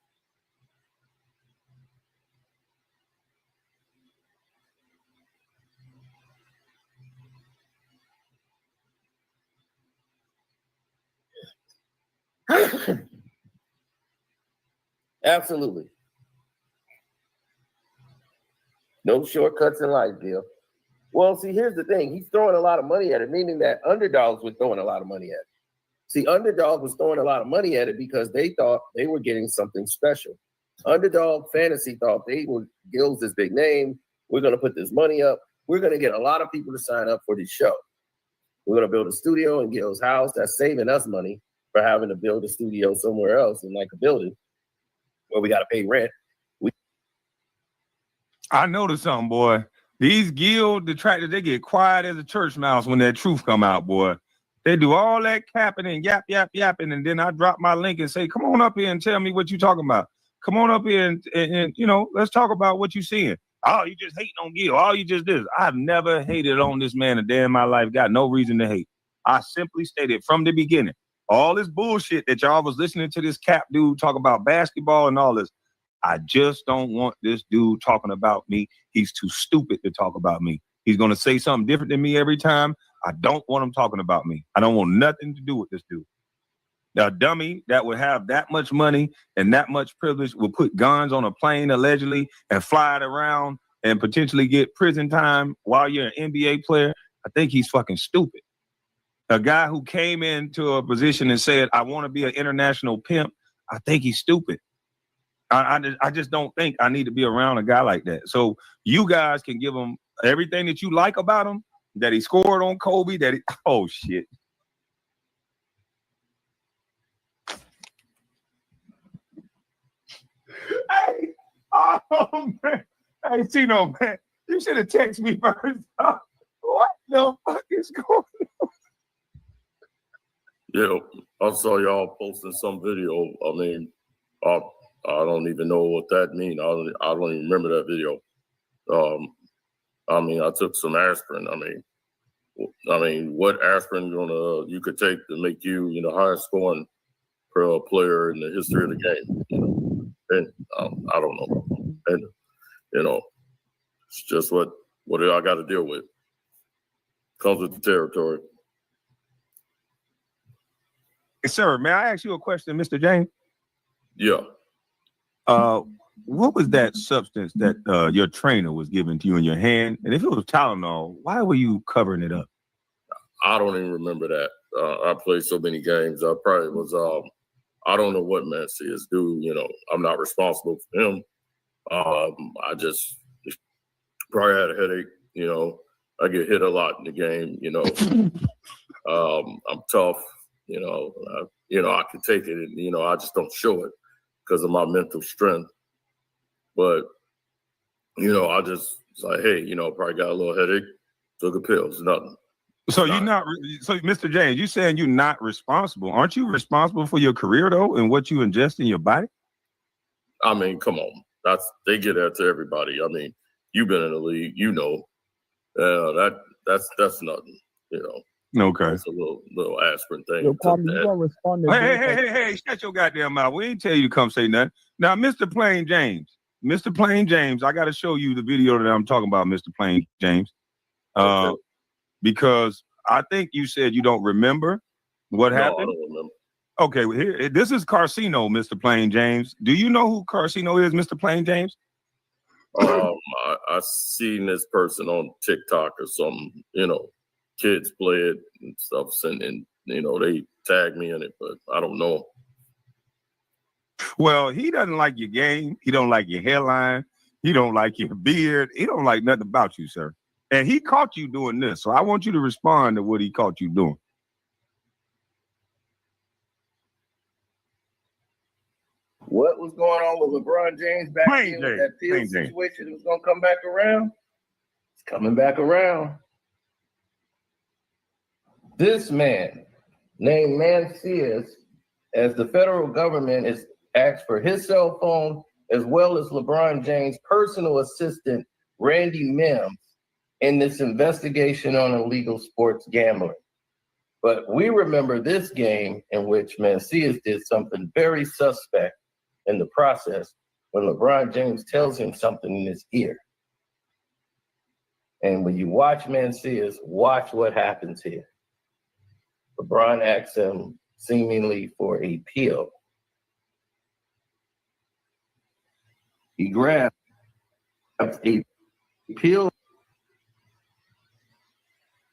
Absolutely. No shortcuts in life, Bill. Well, see, here's the thing. He's throwing a lot of money at it, meaning that underdogs were throwing a lot of money at it. See, Underdog was throwing a lot of money at it because they thought they were getting something special. Underdog Fantasy thought Gil's this big name. We're going to put this money up. We're going to get a lot of people to sign up for this show. We're going to build a studio in Gil's house. That's saving us money for having to build a studio somewhere else in like a building where we got to pay rent. I noticed something, boy. These Gil detractors, they get quiet as a church mouse when that truth come out, boy. They do all that capping and yapping, and then I drop my link and say, come on up here and tell me what you talking about. Come on up here and you know, let's talk about what you seeing. Oh, you just hating on Gil. Oh, you just this. I've never hated on this man a day in my life. Got no reason to hate. I simply stated from the beginning, all this bullshit that y'all was listening to this cap dude talk about basketball and all this. I just don't want this dude talking about me. He's too stupid to talk about me. He's going to say something different than me every time. I don't want him talking about me. I don't want nothing to do with this dude. A dummy that would have that much money and that much privilege will put guns on a plane allegedly and fly it around and potentially get prison time while you're an NBA player. I think he's fucking stupid. A guy who came into a position and said, I want to be an international pimp, I think he's stupid. I just don't think I need to be around a guy like that. So you guys can give him everything that you like about him, that he scored on Kobe, that he, oh shit. Hey, oh man. Hey, Tino, man, you should have texted me first. What the fuck is going on? Yeah, I saw y'all posting some video. I mean, I don't even know what that means. I don't even remember that video. I mean, I took some aspirin. I mean, what aspirin you could take to make you, highest scoring player in the history of the game? And I don't know. And it's just what I got to deal with. Comes with the territory. Hey, sir, may I ask you a question, Mr. James? Yeah. What was that substance that your trainer was giving to you in your hand? And if it was Tylenol, why were you covering it up? I don't even remember that. I played so many games. I probably was, I don't know what Mancy is doing. I'm not responsible for him. I just probably had a headache. I get hit a lot in the game, I'm tough, I can take it and, I just don't show it because of my mental strength. But, I just like, hey, probably got a little headache, took a pill, it's nothing. So Mr. James, you saying you're not responsible. Aren't you responsible for your career though and what you ingest in your body? I mean, come on. They get that to everybody. I mean, you've been in the league, that's nothing, Okay. It's a little aspirin thing. Yo, Kwame, you gonna respond to Hey, shut your goddamn mouth. We ain't tell you to come say nothing. Now, Mr. Plain James, I got to show you the video that I'm talking about, Mr. Plain James. Okay. Because I think you said you don't remember what happened. I don't remember. Okay, well, here, this is Carcino, Mr. Plain James. Do you know who Carcino is, Mr. Plain James? I seen this person on TikTok or something, kids play it and stuff, and they tag me in it, but I don't know. Well, he doesn't like your game. He don't like your hairline. He don't like your beard. He don't like nothing about you, sir. And he caught you doing this. So I want you to respond to what he caught you doing. What was going on with LeBron James back then with that field situation? It was going to come back around. It's coming back around. This man named Mancias, as the federal government is asked for his cell phone, as well as LeBron James' personal assistant, Randy Mims, in this investigation on illegal sports gambling. But we remember this game in which Mancias did something very suspect in the process when LeBron James tells him something in his ear. And when you watch Mancias, watch what happens here. LeBron asks him seemingly for a pill. He grabs a pill.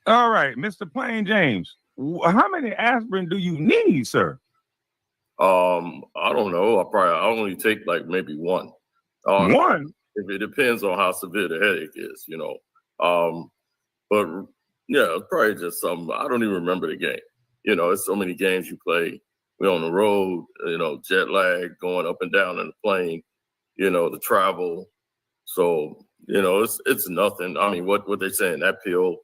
All right, Mr. Plain James, how many aspirin do you need, sir? I don't know. I only take like maybe one. One? If it depends on how severe the headache is, But yeah, it's probably just something. I don't even remember the game. It's so many games you play. We're on the road, jet lag, going up and down in the plane, the travel. So, it's nothing. I mean, what they saying, that pill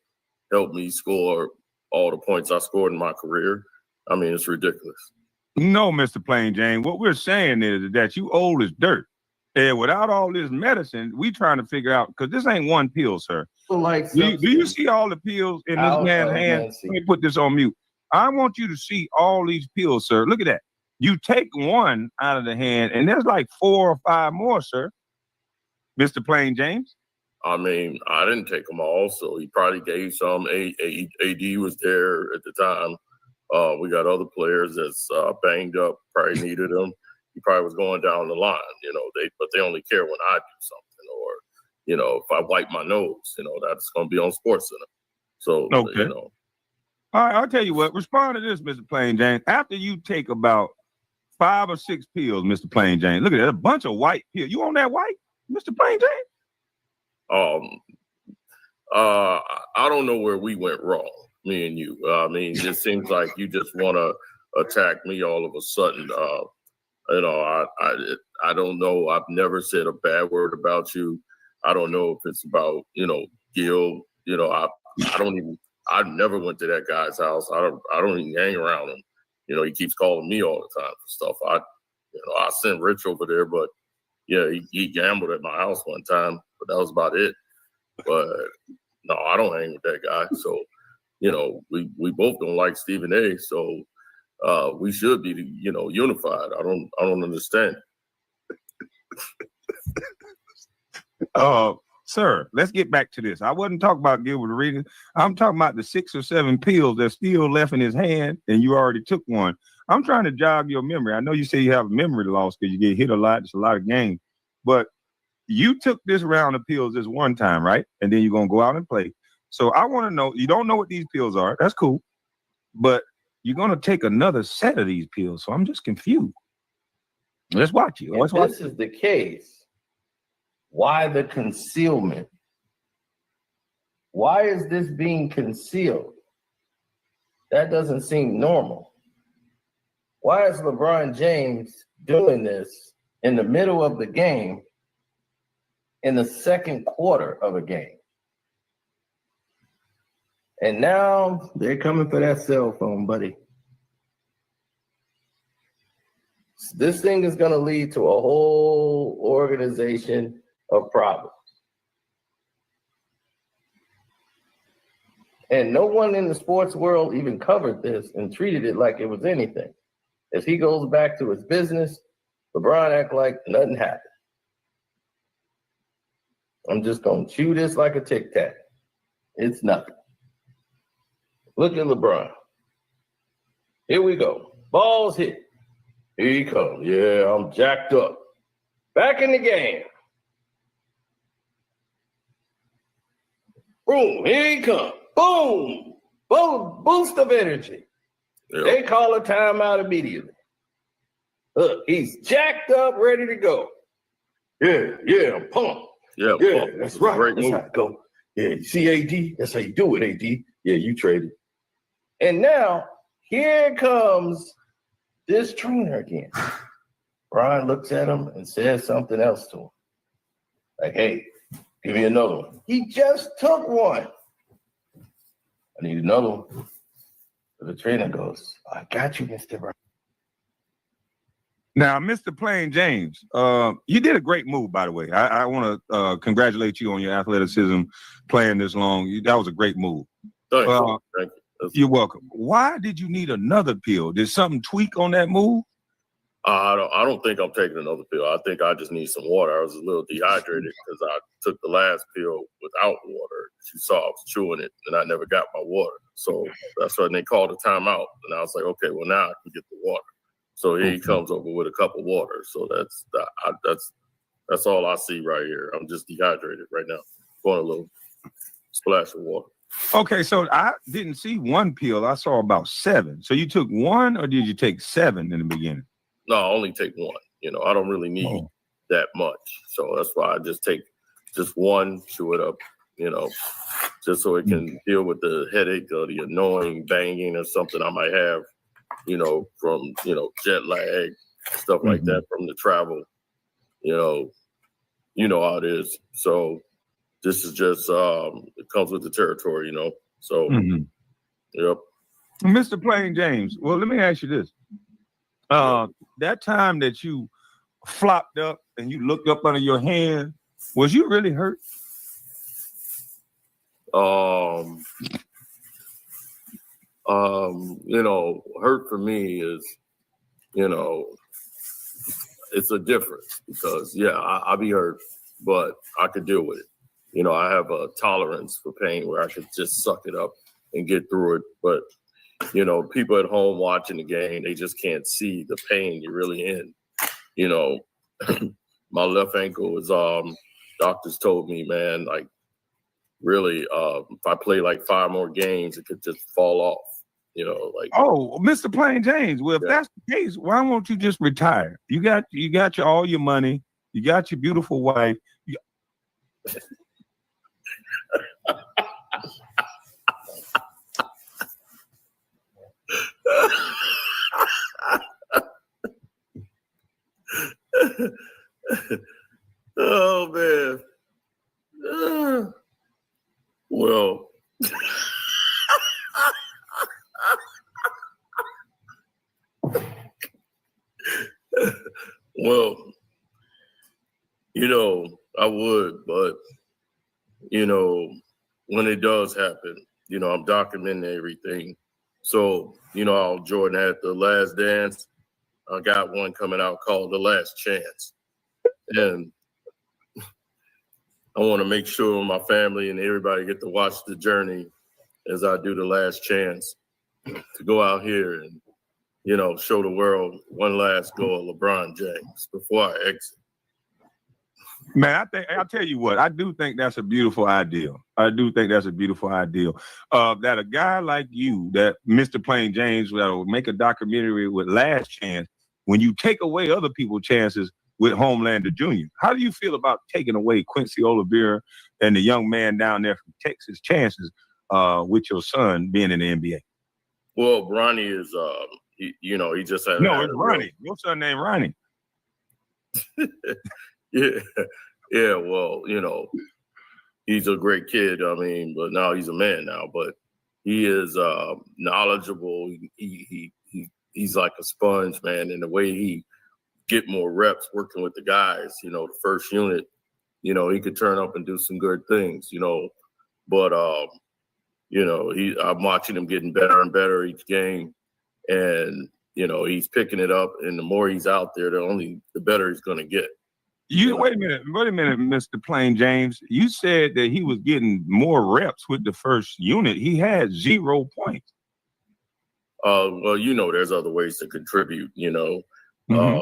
helped me score all the points I scored in my career. I mean, it's ridiculous. No, Mr. Plain Jane, what we're saying is that you old as dirt. And without all this medicine, we trying to figure out, because this ain't one pill, sir. Like do you see all the pills in this man's hand? Let me put this on mute. I want you to see all these pills, sir. Look at that. You take one out of the hand, and there's like 4 or 5 more, sir. Mr. Plain James? I mean, I didn't take them all, so he probably gave some. AD was there at the time. We got other players that's banged up, probably needed them. He probably was going down the line, but they only care when I do something, or, if I wipe my nose, that's going to be on SportsCenter. So, okay. All right, I'll tell you what, respond to this, Mr. Plain Jane. After you take about 5 or 6 pills, Mr. Plain Jane, look at that, a bunch of white pills. You on that white, Mr. Plain Jane? I don't know where we went wrong, me and you. I mean, it seems like you just want to attack me all of a sudden. I don't know. I've never said a bad word about you. I don't know if it's about, Gil. I never went to that guy's house. I don't even hang around him. He keeps calling me all the time for stuff. I sent Rich over there, but yeah, he gambled at my house one time, but that was about it. But no, I don't hang with that guy. So, we both don't like Stephen A. So we should be, unified. I don't understand. Sir, let's get back to this. I wasn't talking about Gilbert Arenas. I'm talking about the 6 or 7 pills that's still left in his hand, and you already took one. I'm trying to jog your memory. I know you say you have a memory loss because you get hit a lot. It's a lot of games. But you took this round of pills this one time, right? And then you're going to go out and play. So I want to know, you don't know what these pills are. That's cool. But you're going to take another set of these pills. So I'm just confused. Let's watch you. If this is the case, why the concealment? Why is this being concealed? That doesn't seem normal. Why is LeBron James doing this in the middle of the game, in the second quarter of a game? And now they're coming for that cell phone, buddy. This thing is going to lead to a whole organization of problems. And no one in the sports world even covered this and treated it like it was anything. If he goes back to his business, LeBron act like nothing happened. I'm just going to chew this like a Tic Tac. It's nothing. Look at LeBron. Here we go. Ball's hit. Here he comes. Yeah, I'm jacked up. Back in the game. Boom, here he comes. Boom. Boom, boost of energy. Yep. They call a timeout immediately. Look, he's jacked up, ready to go. Yeah, I'm pumped. Yeah, that's right. That's how it go. Yeah, you see AD? That's how you do it, AD. Yeah, you traded. And now, here comes this trainer again. Brian looks at him and says something else to him. Like, hey, give me another one. He just took one. I need another one. So the trainer goes, I got you, Mr. Brown. Now, Mr. Plain James, you did a great move, by the way. I want to congratulate you on your athleticism playing this long. That was a great move. Thank you. You're welcome. Why did you need another pill? Did something tweak on that move? I don't think I'm taking another pill. I think I just need some water. I was a little dehydrated because I took the last pill without water. You saw I was chewing it, and I never got my water. So that's when they called a timeout. And I was like, okay, well, now I can get the water. So here he comes over with a cup of water. So that's all I see right here. I'm just dehydrated right now. Going a little splash of water. Okay, so I didn't see one pill. I saw about 7. So you took one, or did you take 7 in the beginning? No, I only take one. I don't really need that much. So that's why I just take just one, chew it up, just so it can deal with the headache or the annoying banging or something I might have, from, jet lag, stuff like that from the travel. You know how it is. So this is just, it comes with the territory, So Yep. Mr. Plain James, well, let me ask you this. That time that you flopped up and you looked up under your hand, was you really hurt? Hurt for me is, it's a difference because I'll be hurt, but I could deal with it. I have a tolerance for pain where I could just suck it up and get through it. But, people at home watching the game, they just can't see the pain you're really in. My left ankle is, doctors told me, man, like really, if I play like 5 more games, it could just fall off. Oh, Mr. Plain James. Well, if that's the case, why won't you just retire? You got all your money. You got your beautiful wife. Oh man. Well. Well, I would, but when it does happen, I'm documenting everything. So, how Jordan had The Last Dance, I got one coming out called The Last Chance. And I want to make sure my family and everybody get to watch the journey as I do The Last Chance to go out here and, show the world one last go of LeBron James before I exit. Man, I'll tell you what, I do think that's a beautiful ideal. That a guy like you, that Mr. Plain James, that will make a documentary with Last Chance, when you take away other people's chances with Homelander Jr. How do you feel about taking away Quincy Oliveira and the young man down there from Texas chances with your son being in the NBA? Well, Bronny is, he just had. No, it's Bronny. Your son named Ronnie. Yeah. Well, he's a great kid. I mean, but now he's a man now. But he is knowledgeable. He's like a sponge, man. And the way he get more reps working with the guys, the first unit, he could turn up and do some good things, But I'm watching him getting better and better each game, and he's picking it up. And the more he's out there, the better he's going to get. Wait a minute, Mr. Plain James. You said that he was getting more reps with the first unit. He had 0 points. Well, there's other ways to contribute. Mm-hmm.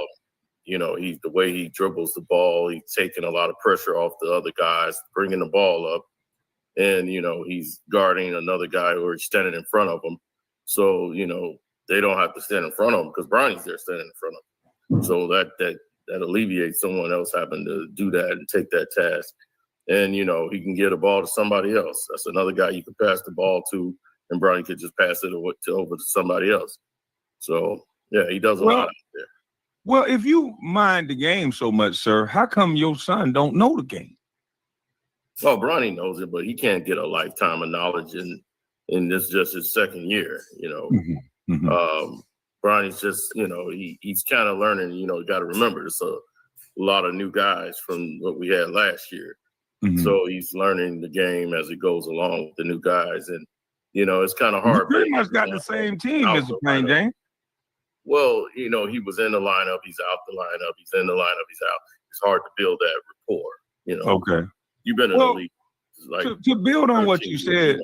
He's the way he dribbles the ball. He's taking a lot of pressure off the other guys, bringing the ball up, and he's guarding another guy who is standing in front of him. So they don't have to stand in front of him because Bronny's there standing in front of him. So that alleviates someone else having to do that and take that task. And, he can get a ball to somebody else. That's another guy you can pass the ball to, and Bronny could just pass it over to somebody else. So, yeah, he does a lot out there. Well, if you mind the game so much, sir, how come your son don't know the game? Oh, Bronny knows it, but he can't get a lifetime of knowledge in this just his second year, Mm-hmm. Mm-hmm. Bronny's just, he's kind of learning, you got to remember, there's a lot of new guys from what we had last year. Mm-hmm. So he's learning the game as he goes along with the new guys. And, it's kind of hard. You pretty much got the same team, Mr. Plain James. Well, he was in the lineup, he's out the lineup, he's in the lineup, he's out. It's hard to build that rapport, Okay. You've been in the league. Like to build on what you said,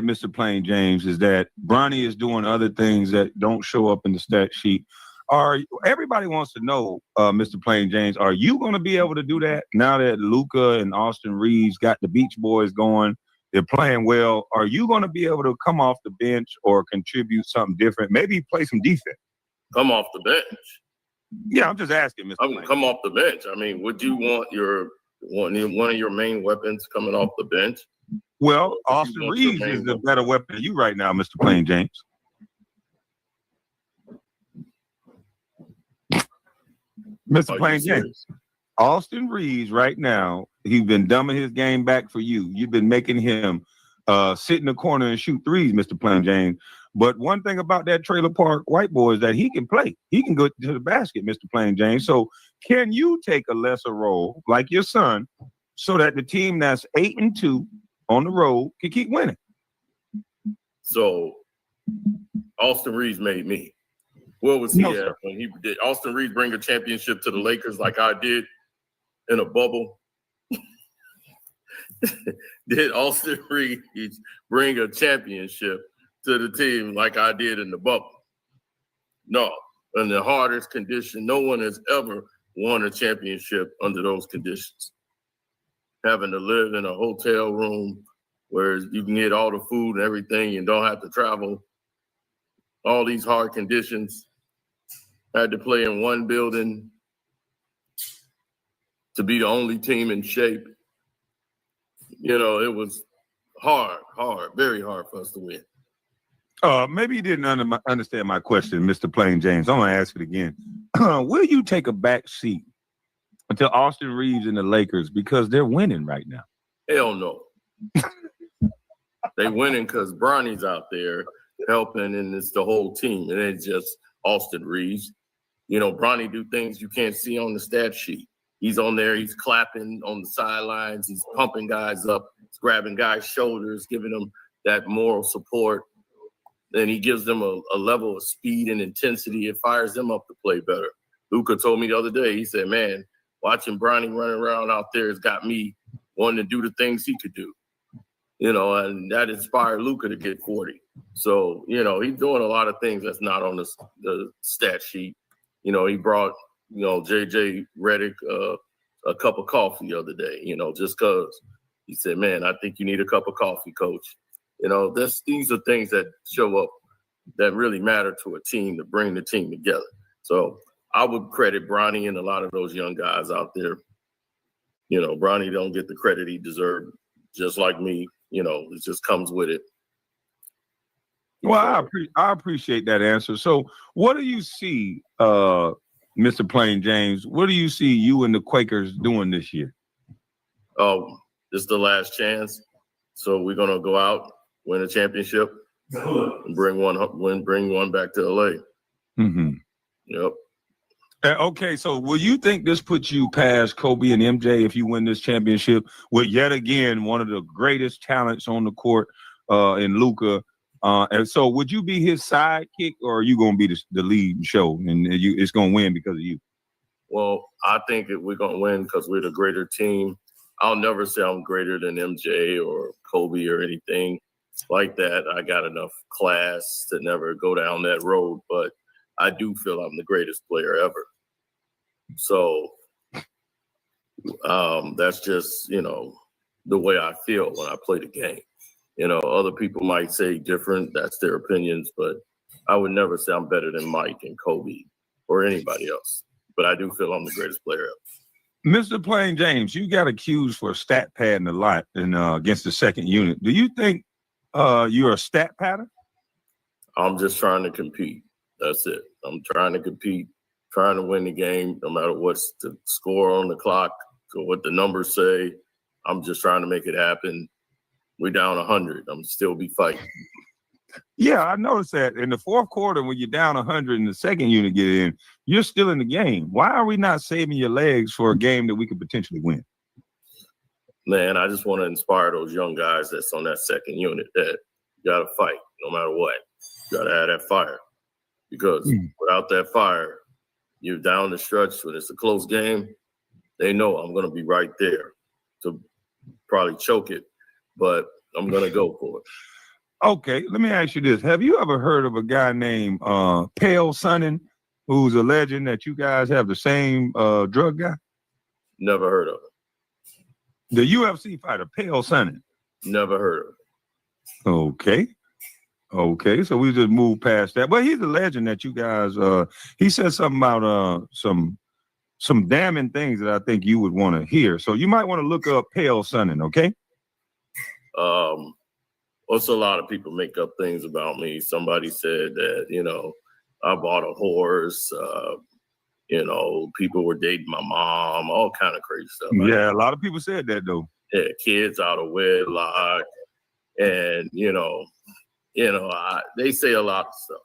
Mr. Plain James, is that Bronny is doing other things that don't show up in the stat sheet. Everybody wants to know, Mr. Plain James, are you going to be able to do that now that Luka and Austin Reaves got the Beach Boys going? They're playing well. Are you going to be able to come off the bench or contribute something different? Maybe play some defense. Come off the bench? Yeah, I'm just asking, Mr. Plain. Come off the bench. I mean, would you want one of your main weapons coming off the bench? Well, Austin Reaves is the better weapon than you right now, Mr. Plain James. Mr. Plain James. Austin Reaves right now, he's been dumbing his game back for you. You've been making him sit in the corner and shoot threes, Mr. Plain James. But one thing about that trailer park white boy is that he can play. He can go to the basket, Mr. Plain James. So can you take a lesser role like your son so that the team that's 8-2 on the road can keep winning? So Austin Reaves made me. Where was he at when he did Austin Reaves bring a championship to the Lakers like I did in a bubble? Did Austin Reaves bring a championship to the team like I did in the bubble? No. In the hardest condition, no one has ever won a championship under those conditions. Having to live in a hotel room where you can get all the food and everything and don't have to travel, all these hard conditions. Had to play in one building to be the only team in shape. You know, it was hard, very hard for us to win. Maybe you didn't understand my question, Mr. Plain James. I'm going to ask it again. Will you take a back seat until Austin Reaves and the Lakers because they're winning right now? Hell no. They winning because Bronny's out there helping, and it's the whole team. It ain't just Austin Reaves. You know, Bronny do things you can't see on the stat sheet. He's on there, he's clapping on the sidelines, he's pumping guys up, he's grabbing guys' shoulders, giving them that moral support. Then he gives them a level of speed and intensity. It fires them up to play better. Luka told me the other day, he said, man, watching Bronny running around out there has got me wanting to do the things he could do. You know, and that inspired Luka to get 40. So, you know, he's doing a lot of things that's not on the stat sheet. You know, he brought, you know, JJ Redick a cup of coffee the other day, you know, just because he said, man, I think you need a cup of coffee, coach. You know, these are things that show up that really matter to a team to bring the team together. So I would credit Bronny and a lot of those young guys out there. You know, Bronny don't get the credit he deserved, just like me. You know, it just comes with it. Well, I appreciate that answer. So what do you see, Mr. Plain James, what do you see you and the Quakers doing this year? This is the last chance. So we're going to go out, win a championship, and bring one back to LA. Mm-hmm. Yep. Okay, so will you think this puts you past Kobe and MJ if you win this championship with yet again one of the greatest talents on the court in Luka? And so would you be his sidekick, or are you going to be the lead show and it's going to win because of you? Well, I think we're going to win because we're the greater team. I'll never say I'm greater than MJ or Kobe or anything like that. I got enough class to never go down that road, but I do feel I'm the greatest player ever. So that's just, you know, the way I feel when I play the game. You know, other people might say different. That's their opinions, but I would never say I'm better than Mike and Kobe or anybody else. But I do feel I'm the greatest player ever. Mr. Plain James, you got accused for stat padding a lot against the second unit. Do you think you're a stat padder? I'm just trying to compete. That's it. I'm trying to compete, trying to win the game, no matter what's the score on the clock or what the numbers say. I'm just trying to make it happen. We're down 100. I'm still be fighting. Yeah, I noticed that in the fourth quarter when you're down 100 and the second unit get in, you're still in the game. Why are we not saving your legs for a game that we could potentially win? Man, I just want to inspire those young guys that's on that second unit that you got to fight no matter what. You got to have that fire because without that fire, you're down the stretch when it's a close game. They know I'm going to be right there to probably choke it, but I'm going to go for it. Okay, let me ask you this. Have you ever heard of a guy named Pale Sonnen, who's a legend that you guys have the same drug guy? Never heard of him. The UFC fighter, Pale Sonnen. Never heard of him. Okay, so we just moved past that. But he's a legend that you guys, he said something about some damning things that I think you would want to hear. So you might want to look up Pale Sonnen, okay? Also, a lot of people make up things about me. Somebody said that, you know, I bought a horse. You know, people were dating my mom, all kind of crazy stuff. Yeah, a lot of people said that, though. Yeah, kids out of wedlock. And they say a lot of stuff.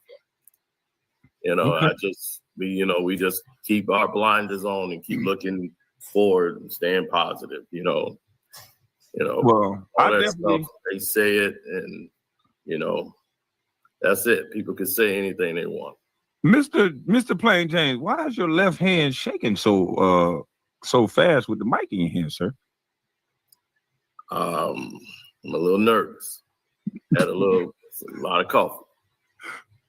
We just keep our blinders on and keep looking forward and staying positive. Well, all I that definitely stuff, they say it, and that's it. People can say anything they want. Mr. Plain James, why is your left hand shaking so fast with the mic in your hand, sir? I'm a little nervous. Had a lot of coffee.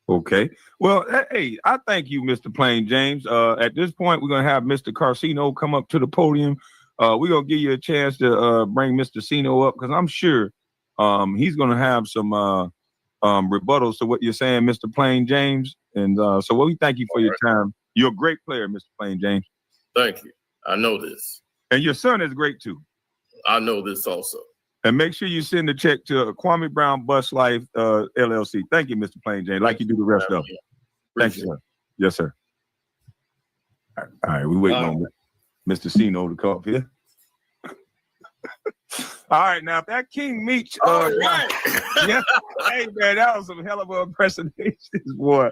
Okay. Well, hey, I thank you, Mr. Plain James. At this point, we're gonna have Mr. Carcino come up to the podium. We're gonna give you a chance to bring Mr. Cino up because I'm sure he's gonna have some rebuttals to what you're saying, Mr. Plain James. And so we thank you for your time. You're a great player, Mr. Plain James. Thank you. I know this. And your son is great too. I know this also. And make sure you send a check to Kwame Brown Bus Life LLC. Thank you, Mr. Plain James, like you do the rest of them. Thank you, sir. Yes, sir. All right, we waiting on Mr. Cino to come up here. All right, now if that King Meech, yeah, hey man, that was some hell of an impersonation, boy.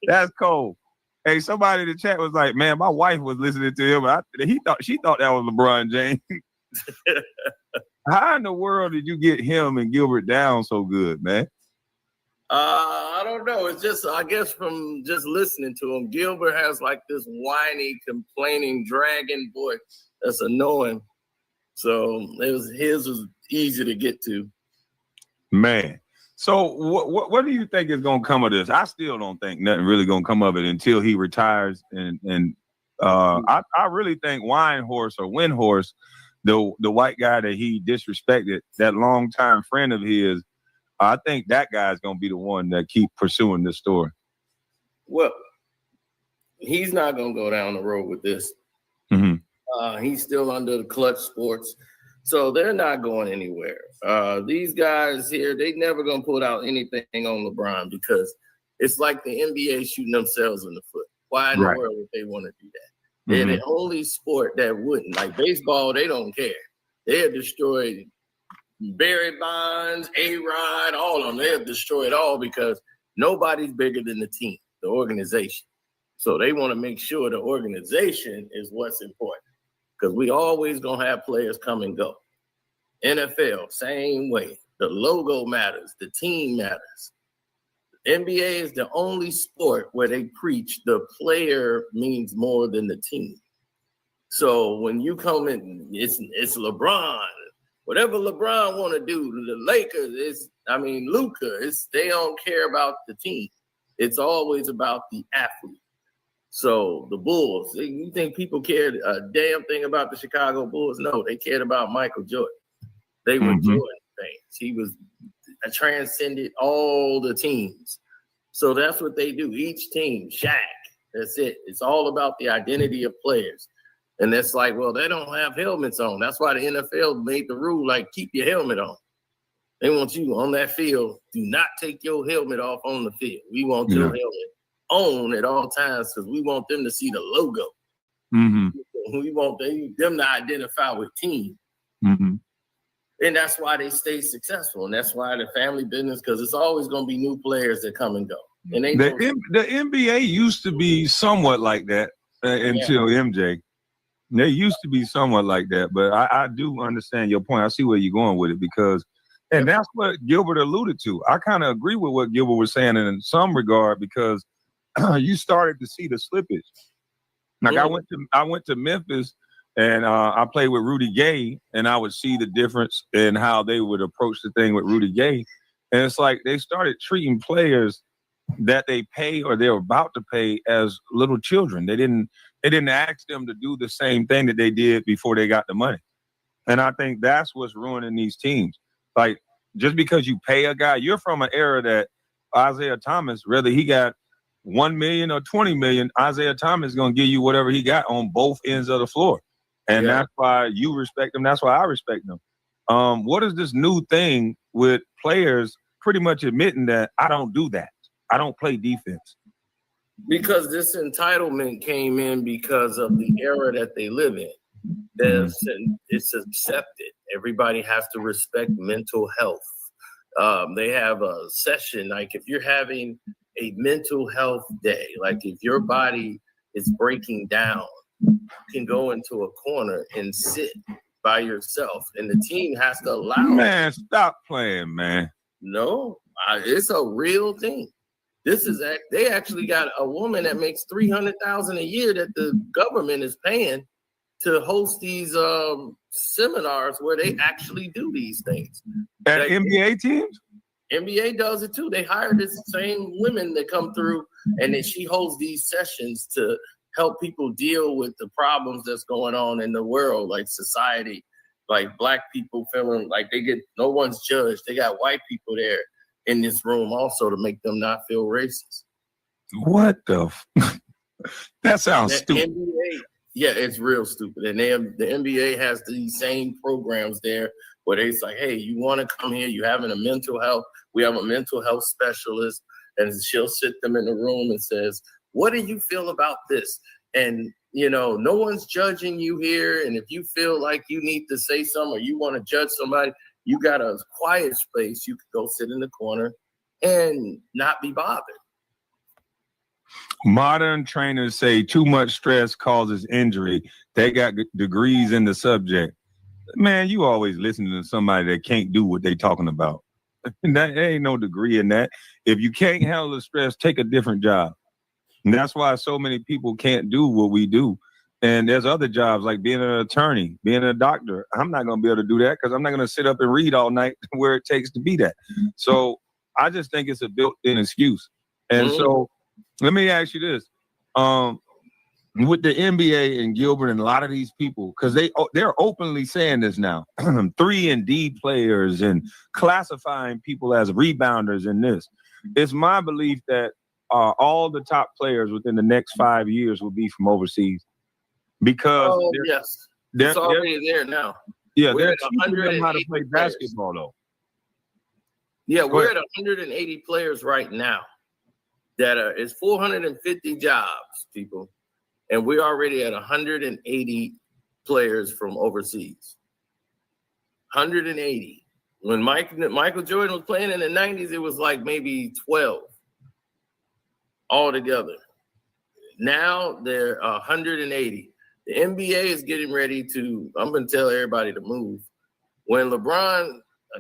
That's cold. Hey, somebody in the chat was like, "Man, my wife was listening to him. She thought that was LeBron James." How in the world did you get him and Gilbert down so good, man? I don't know. It's just, I guess, from just listening to him. Gilbert has like this whiny, complaining, dragging voice that's annoying. So his was easy to get to. Man. So what do you think is gonna come of this? I still don't think nothing really gonna come of it until he retires. And I really think Windhorse or Windhorse, the white guy that he disrespected, that longtime friend of his, I think that guy's gonna be the one that keep pursuing this story. Well, he's not gonna go down the road with this. Mm-hmm. He's still under the Clutch Sports, so they're not going anywhere. These guys here, they never gonna put out anything on LeBron because it's like the NBA shooting themselves in the foot. Why in the world would they want to do that? They're the only sport that wouldn't. Like baseball, they don't care. They have destroyed Barry Bonds, A-Rod, all of them. They have destroyed all because nobody's bigger than the team, the organization. So they want to make sure the organization is what's important because we always going to have players come and go. NFL, same way. The logo matters. The team matters. NBA is the only sport where they preach the player means more than the team. So when you come in, it's LeBron. Whatever LeBron want to do, the Lakers, Luka, they don't care about the team. It's always about the athlete. So the Bulls, you think people cared a damn thing about the Chicago Bulls? No, they cared about Michael Jordan. They were doing things. He was transcended all the teams. So that's what they do. Each team, Shaq, that's it. It's all about the identity of players. And that's like, well, they don't have helmets on. That's why the NFL made the rule, like, keep your helmet on. They want you on that field. Do not take your helmet off on the field. We want your helmet on at all times because we want them to see the logo. We want them to identify with team. And that's why they stay successful. And that's why the family business, because it's always going to be new players that come and go. And the NBA used to be somewhat like that until MJ. They used to be somewhat like that, but I do understand your point. I see where you're going with it because, and that's what Gilbert alluded to. I kind of agree with what Gilbert was saying in some regard because you started to see the slippage. Like I went to Memphis and I played with Rudy Gay, and I would see the difference in how they would approach the thing with Rudy Gay, and it's like they started treating players that they pay or they're about to pay as little children. They didn't ask them to do the same thing that they did before they got the money. And I think that's what's ruining these teams. Like, just because you pay a guy, you're from an era that Isaiah Thomas, whether he got 1 million or 20 million, Isaiah Thomas is going to give you whatever he got on both ends of the floor. And that's why you respect him. That's why I respect him. What is this new thing with players pretty much admitting that I don't do that? I don't play defense. Because this entitlement came in because of the era that they live in. It's accepted. Everybody has to respect mental health. They have a session, like if you're having a mental health day, like if your body is breaking down, you can go into a corner and sit by yourself, and the team has to allow. Man, stop playing, man. No, it's a real thing. They actually got a woman that makes $300,000 a year that the government is paying to host these seminars where they actually do these things. At NBA teams? NBA does it too. They hire this same women that come through, and then she holds these sessions to help people deal with the problems that's going on in the world, like society, like Black people feeling like no one's judged. They got white people there in this room also to make them not feel racist. What the? That sounds stupid. NBA, yeah, it's real stupid. And the NBA has these same programs there where they say, hey, you want to come here? You having a mental health? We have a mental health specialist, and she'll sit them in the room and says, what do you feel about this? And, no one's judging you here. And if you feel like you need to say something or you want to judge somebody, you got a quiet space. You could go sit in the corner and not be bothered. Modern trainers say too much stress causes injury. They got degrees in the subject. Man, you always listening to somebody that can't do what they talking about. There ain't no degree in that. If you can't handle the stress, take a different job. And that's why so many people can't do what we do. And there's other jobs like being an attorney, being a doctor. I'm not going to be able to do that because I'm not going to sit up and read all night where it takes to be that. So I just think it's a built-in excuse. And so let me ask you this. With the NBA and Gilbert and a lot of these people, because they're openly saying this now, 3-and-D players and classifying people as rebounders in this. It's my belief that all the top players within the next 5 years will be from overseas. Because yes, it's already there now. Yeah, we're they're at teaching them how to play basketball, though. Yeah, we're at 180 players right now. It's 450 jobs, people. And we're already at 180 players from overseas. 180. When Michael Jordan was playing in the 90s, it was like maybe 12 altogether. Now they're 180. The NBA is getting ready to, I'm going to tell everybody to move. When LeBron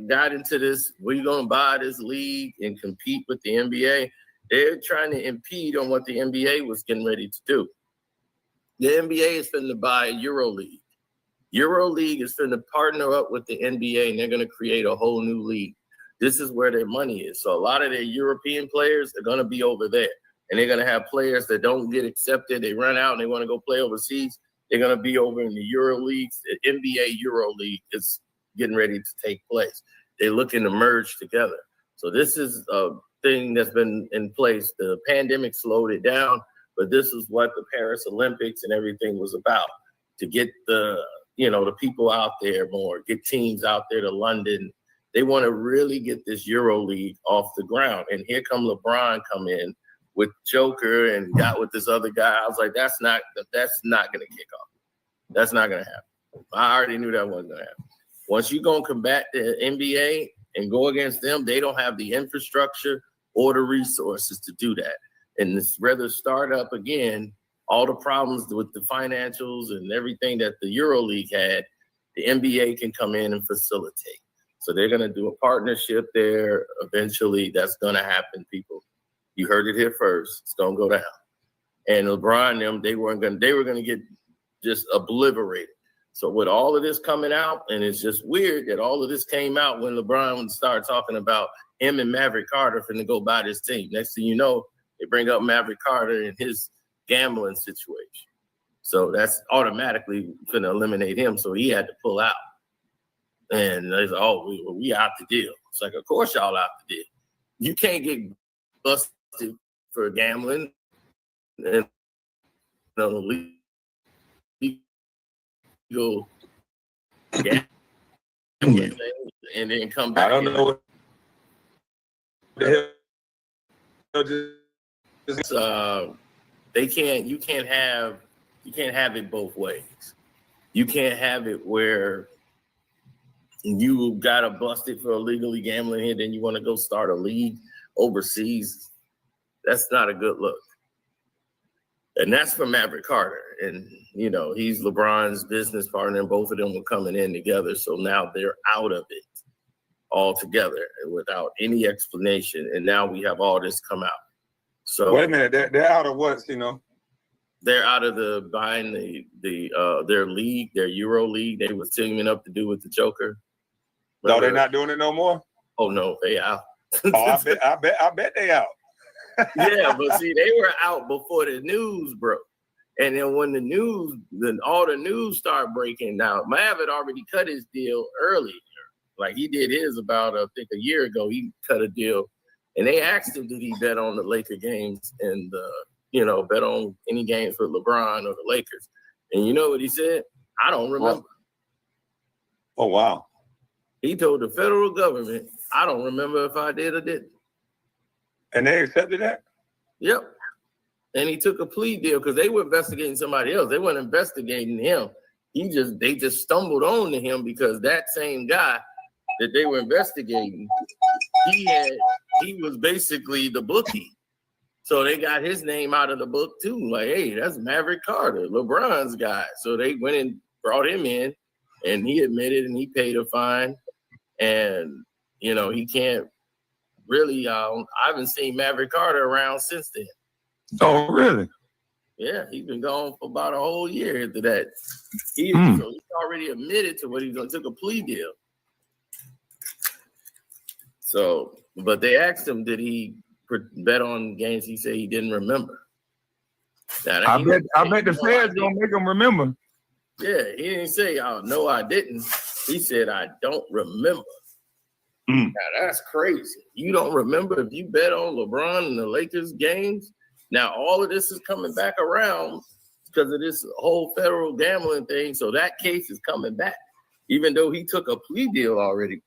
got into this, we're going to buy this league and compete with the NBA, they're trying to impede on what the NBA was getting ready to do. The NBA is finna buy EuroLeague. EuroLeague is finna partner up with the NBA, and they're going to create a whole new league. This is where their money is. So a lot of their European players are going to be over there, and they're going to have players that don't get accepted. They run out and they want to go play overseas. They're going to be over in the EuroLeague. The NBA EuroLeague is getting ready to take place. They're looking to merge together. So this is a thing that's been in place. The pandemic slowed it down, but this is what the Paris Olympics and everything was about, to get the people out there more, get teams out there to London. They want to really get this EuroLeague off the ground. And here come LeBron come in with Joker and got with this other guy. I was like, that's not going to kick off. That's not going to happen. I already knew that wasn't going to happen. Once you're going to combat the NBA and go against them, they don't have the infrastructure or the resources to do that. And it's rather start up again all the problems with the financials and everything that the EuroLeague had. The NBA can come in and facilitate. So they're going to do a partnership there. Eventually, that's going to happen, people. You heard it here first. It's going to go down. And LeBron and them, they were going to get just obliterated. So with all of this coming out, and it's just weird that all of this came out when LeBron started talking about him and Maverick Carter finna go buy this team. Next thing you know, they bring up Maverick Carter and his gambling situation. So that's automatically finna eliminate him. So he had to pull out. And they said, we out the deal. It's like, of course y'all out the deal. You can't get busted for gambling and legal gambling and then come back. I don't know what the hell. You can't have it both ways. You can't have it where you got busted for illegally gambling here, then you want to go start a league overseas. That's not a good look. And that's for Maverick Carter. And, you know, he's LeBron's business partner, and both of them were coming in together. So now they're out of it altogether without any explanation. And now we have all this come out. So wait a minute, they're out of what, you know? They're out of buying their league, their Euro league. They were teaming up to do with the Joker. No, they're not doing it no more? Oh no, they out. Oh, I bet they out. Yeah, but see, they were out before the news broke. And then when all the news started breaking out, Mav had already cut his deal earlier. Like he did his about, I think, a year ago. He cut a deal, and they asked him, did he bet on the Laker games and, bet on any games for LeBron or the Lakers? And you know what he said? I don't remember. Oh, wow. He told the federal government, I don't remember if I did or didn't. And they accepted that? Yep. And he took a plea deal because they were investigating somebody else. They weren't investigating him. They just stumbled on to him because that same guy that they were investigating, he was basically the bookie. So they got his name out of the book too. Like, hey, that's Maverick Carter, LeBron's guy. So they went and brought him in, and he admitted and he paid a fine. And, he can't really, I haven't seen Maverick Carter around since then. Oh, really? Yeah, he's been gone for about a whole year after that. So he's already admitted to what he took a plea deal. So, but they asked him, did he bet on games? He said he didn't remember. Now, I bet the feds gonna make him remember. Yeah, he didn't say, oh, no, I didn't. He said, I don't remember. Now, that's crazy. You don't remember if you bet on LeBron and the Lakers games? Now, all of this is coming back around because of this whole federal gambling thing. So that case is coming back, even though he took a plea deal already.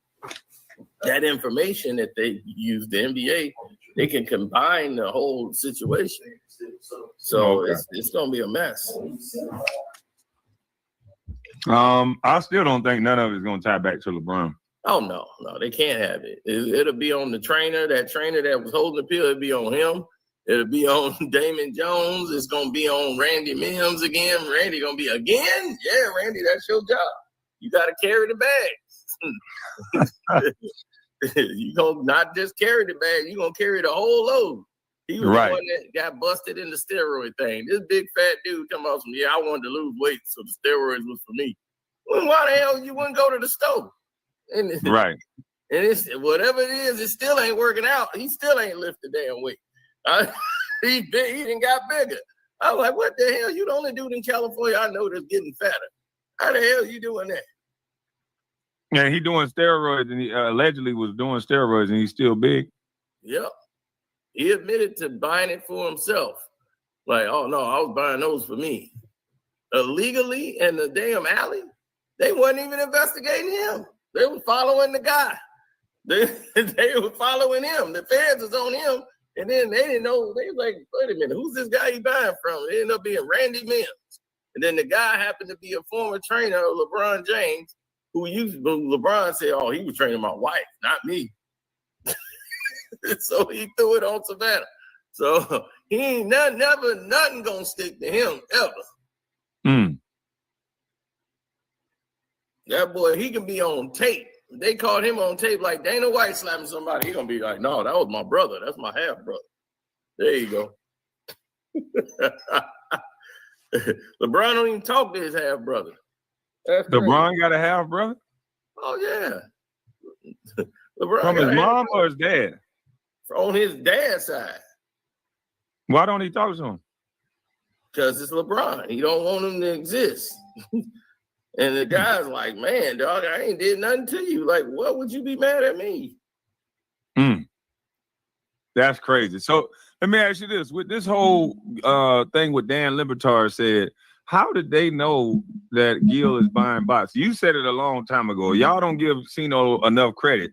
That information that they use, the NBA, they can combine the whole situation. So it's going to be a mess. I still don't think none of it is going to tie back to LeBron. Oh, no, they can't have it. It'll be on the trainer. That trainer that was holding the pill, it'll be on him. It'll be on Damon Jones. It's going to be on Randy Mims again. Randy going to be again? Yeah, Randy, that's your job. You got to carry the bag. You going to not just carry the bag. You're going to carry the whole load. He was the one that got busted in the steroid thing. This big fat dude come out from, I wanted to lose weight, so the steroids was for me. Well, why the hell you wouldn't go to the store? And right. And it's whatever it is, it still ain't working out. He still ain't lifted damn weight. He done got bigger. I was like, what the hell? You the only dude in California I know that's getting fatter. How the hell you doing that? Yeah, he doing steroids, and he allegedly was doing steroids, and he's still big. Yep. He admitted to buying it for himself. Like, oh, no, I was buying those for me. Illegally in the damn alley, they wasn't even investigating him. They were following the guy. They were following him. The feds was on him. And then they didn't know. They was like, wait a minute, who's this guy he buying from? It ended up being Randy Mims. And then the guy happened to be a former trainer of LeBron James, who LeBron said, oh, he was training my wife, not me. So he threw it on Savannah. So he ain't nothing gonna stick to him ever. That boy, he can be on tape. They caught him on tape like Dana White slapping somebody. He gonna be like, no, that was my brother. That's my half brother. There you go. LeBron don't even talk to his half brother. LeBron got a half brother? Oh yeah. LeBron from his mom or his dad? On his dad's side. Why don't he talk to him? Because it's LeBron. He don't want him to exist. And the guy's like, man, dog, I ain't did nothing to you. Like, what would you be mad at me? That's crazy. So let me ask you this. With this whole thing with Dan Le Batard said, how did they know that Gil is buying bots? You said it a long time ago. Y'all don't give Cino enough credit.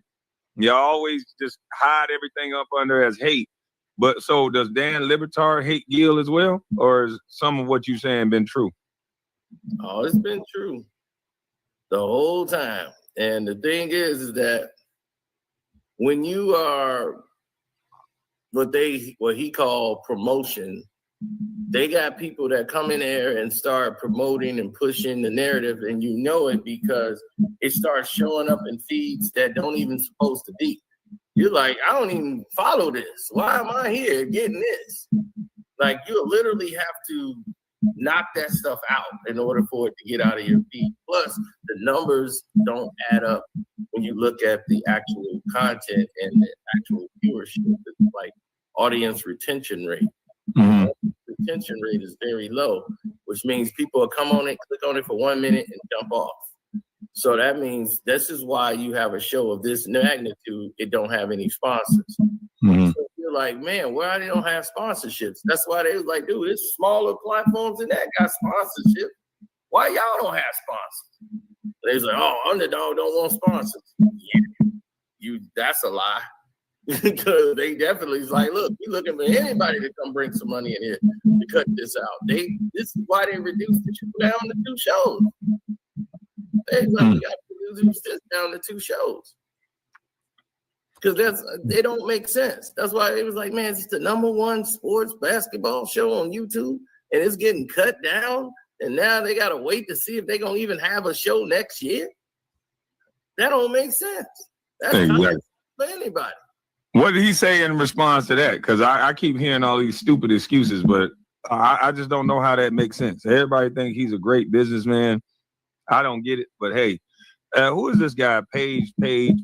Y'all always just hide everything up under as hate. But so does Dan Le Batard hate Gil as well? Or is some of what you're saying been true? Oh, it's been true the whole time. And the thing is that when you are what he called promotion, they got people that come in there and start promoting and pushing the narrative, and you know it because it starts showing up in feeds that don't even supposed to be. You're like, I don't even follow this. Why am I here getting this? Like, you literally have to knock that stuff out in order for it to get out of your feed. Plus, the numbers don't add up when you look at the actual content and the actual viewership. It's like audience retention rate. Retention rate is very low, which means people will come on it, click on it for 1 minute, and jump off. So that means this is why you have a show of this magnitude, it don't have any sponsors. So you're like, man, why they don't have sponsorships? That's why they was like, dude, it's smaller platforms than that got sponsorship. Why y'all don't have sponsors? They was like, oh, Underdog don't want sponsors. Yeah, that's a lie. Because they definitely is like, look, we looking for anybody to come bring some money in here to cut this out. This is why they reduced the show down to 2 shows. They like, we got to reduce this down to 2 shows. Because they don't make sense. That's why it was like, man, it's the #1 sports basketball show on YouTube, and it's getting cut down, and now they gotta wait to see if they're gonna even have a show next year. That don't make sense. That's exactly for anybody. What did he say in response to that? Because I keep hearing all these stupid excuses, but I just don't know how that makes sense. Everybody think he's a great businessman. I don't get it, but hey, who is this guy? Page, talking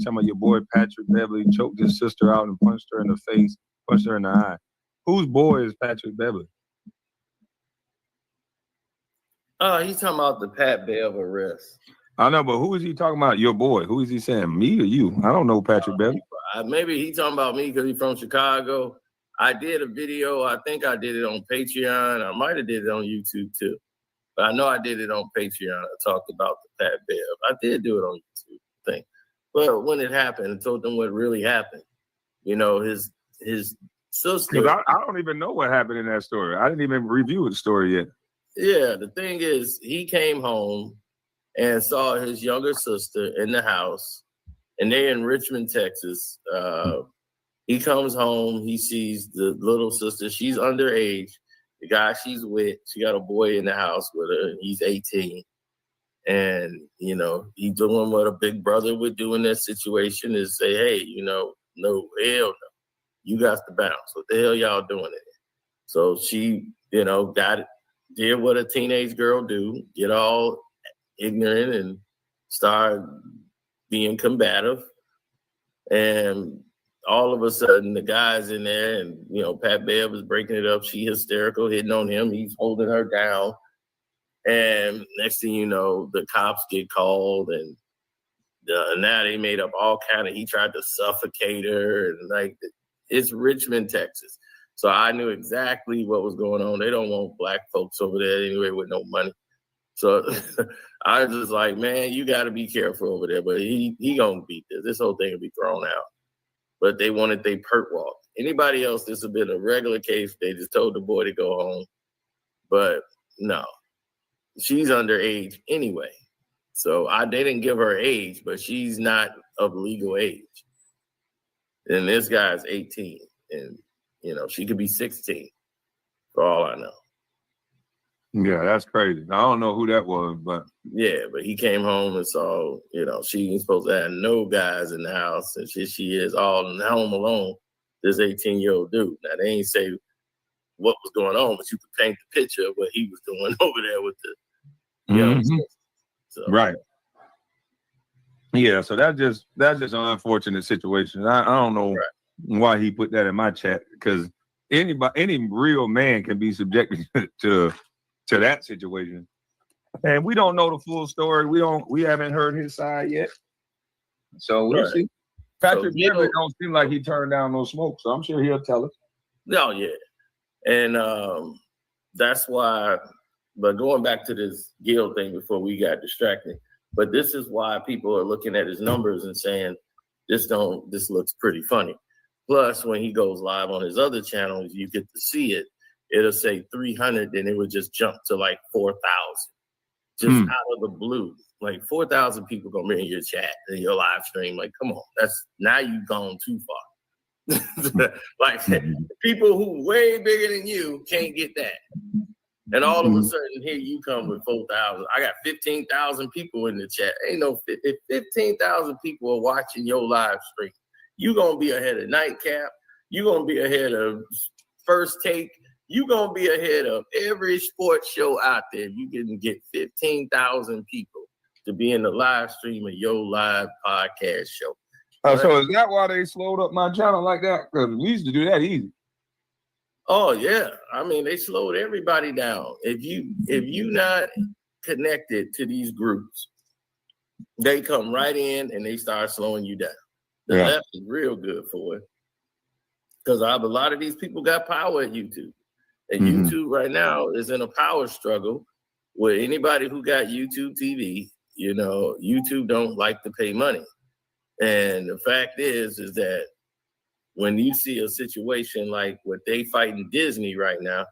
about your boy Patrick Beverly choked his sister out and punched her in the face, punched her in the eye. Whose boy is Patrick Beverly? He's talking about the Pat Bev arrest. I know, but who is he talking about? Your boy. Who is he saying? Me or you? I don't know Patrick Beverly. Maybe he's talking about me because he's from Chicago. I did a video. I think I did it on Patreon. I might have did it on YouTube too. But I know I did it on Patreon. I talked about the Pat Bev. I did do it on YouTube, I think. But when it happened, I told them what really happened. You know, his sister. I don't even know what happened in that story. I didn't even review the story yet. Yeah, the thing is, he came home and saw his younger sister in the house, and they're in Richmond, Texas. He comes home, he sees the little sister. She's underage. The guy she's with, she got a boy in the house with her. He's 18. And, you know, he's doing what a big brother would do in that situation is say, hey, you know, no, hell no. You got to bounce. What the hell y'all doing it? So she, you know, did what a teenage girl do, get all ignorant and start being combative. And all of a sudden, the guy's in there, and you know, Pat Bev is breaking it up. She hysterical, hitting on him. He's holding her down. And next thing you know, the cops get called, and now they made up all kind of. He tried to suffocate her, and like it's Richmond, Texas. So I knew exactly what was going on. They don't want black folks over there anyway with no money. So I was just like, man, you got to be careful over there. But he gonna beat this. This whole thing will be thrown out. But they wanted they perk walk. Anybody else, this would have been a regular case. They just told the boy to go home. But no, she's underage anyway. So they didn't give her age, but she's not of legal age. And this guy's 18. And, you know, she could be 16 for all I know. Yeah, that's crazy. I don't know who that was, but yeah, but he came home and saw, you know, she ain't supposed to have no guys in the house, and she is all in the home alone. This 18-year-old dude. Now they ain't say what was going on, but you could paint the picture of what he was doing over there with the, you know. So. Right. Yeah, so that's just an unfortunate situation. I don't know why he put that in my chat, because any real man can be subjected to that situation. And we don't know the full story. We haven't heard his side yet. So we'll see. Patrick Beverly don't seem like he turned down no smoke, so I'm sure he'll tell us. No, yeah. And that's why, but going back to this Gil thing before we got distracted, but this is why people are looking at his numbers and saying, this looks pretty funny. Plus, when he goes live on his other channels, you get to see it. It'll say 300, then it would just jump to like 4,000, just out of the blue. like 4,000 people gonna be in your chat in your live stream. Like, come on, that's now you've gone too far. Like people who way bigger than you can't get that. And all of a sudden, here you come with 4,000. I got 15,000 people in the chat. Ain't no, if 15,000 people are watching your live stream, you're going to be ahead of Nightcap. You're going to be ahead of First Take. You're going to be ahead of every sports show out there. You can get 15,000 people to be in the live stream of your live podcast show. So is that why they slowed up my channel like that? Because we used to do that easy. Oh yeah, I mean they slowed everybody down. If you not connected to these groups, they come right in and they start slowing you down. The left is real good for it because a lot of these people got power at YouTube, and YouTube right now is in a power struggle with anybody who got YouTube TV. You know, YouTube don't like to pay money, and the fact is that when you see a situation like what they fighting Disney right now,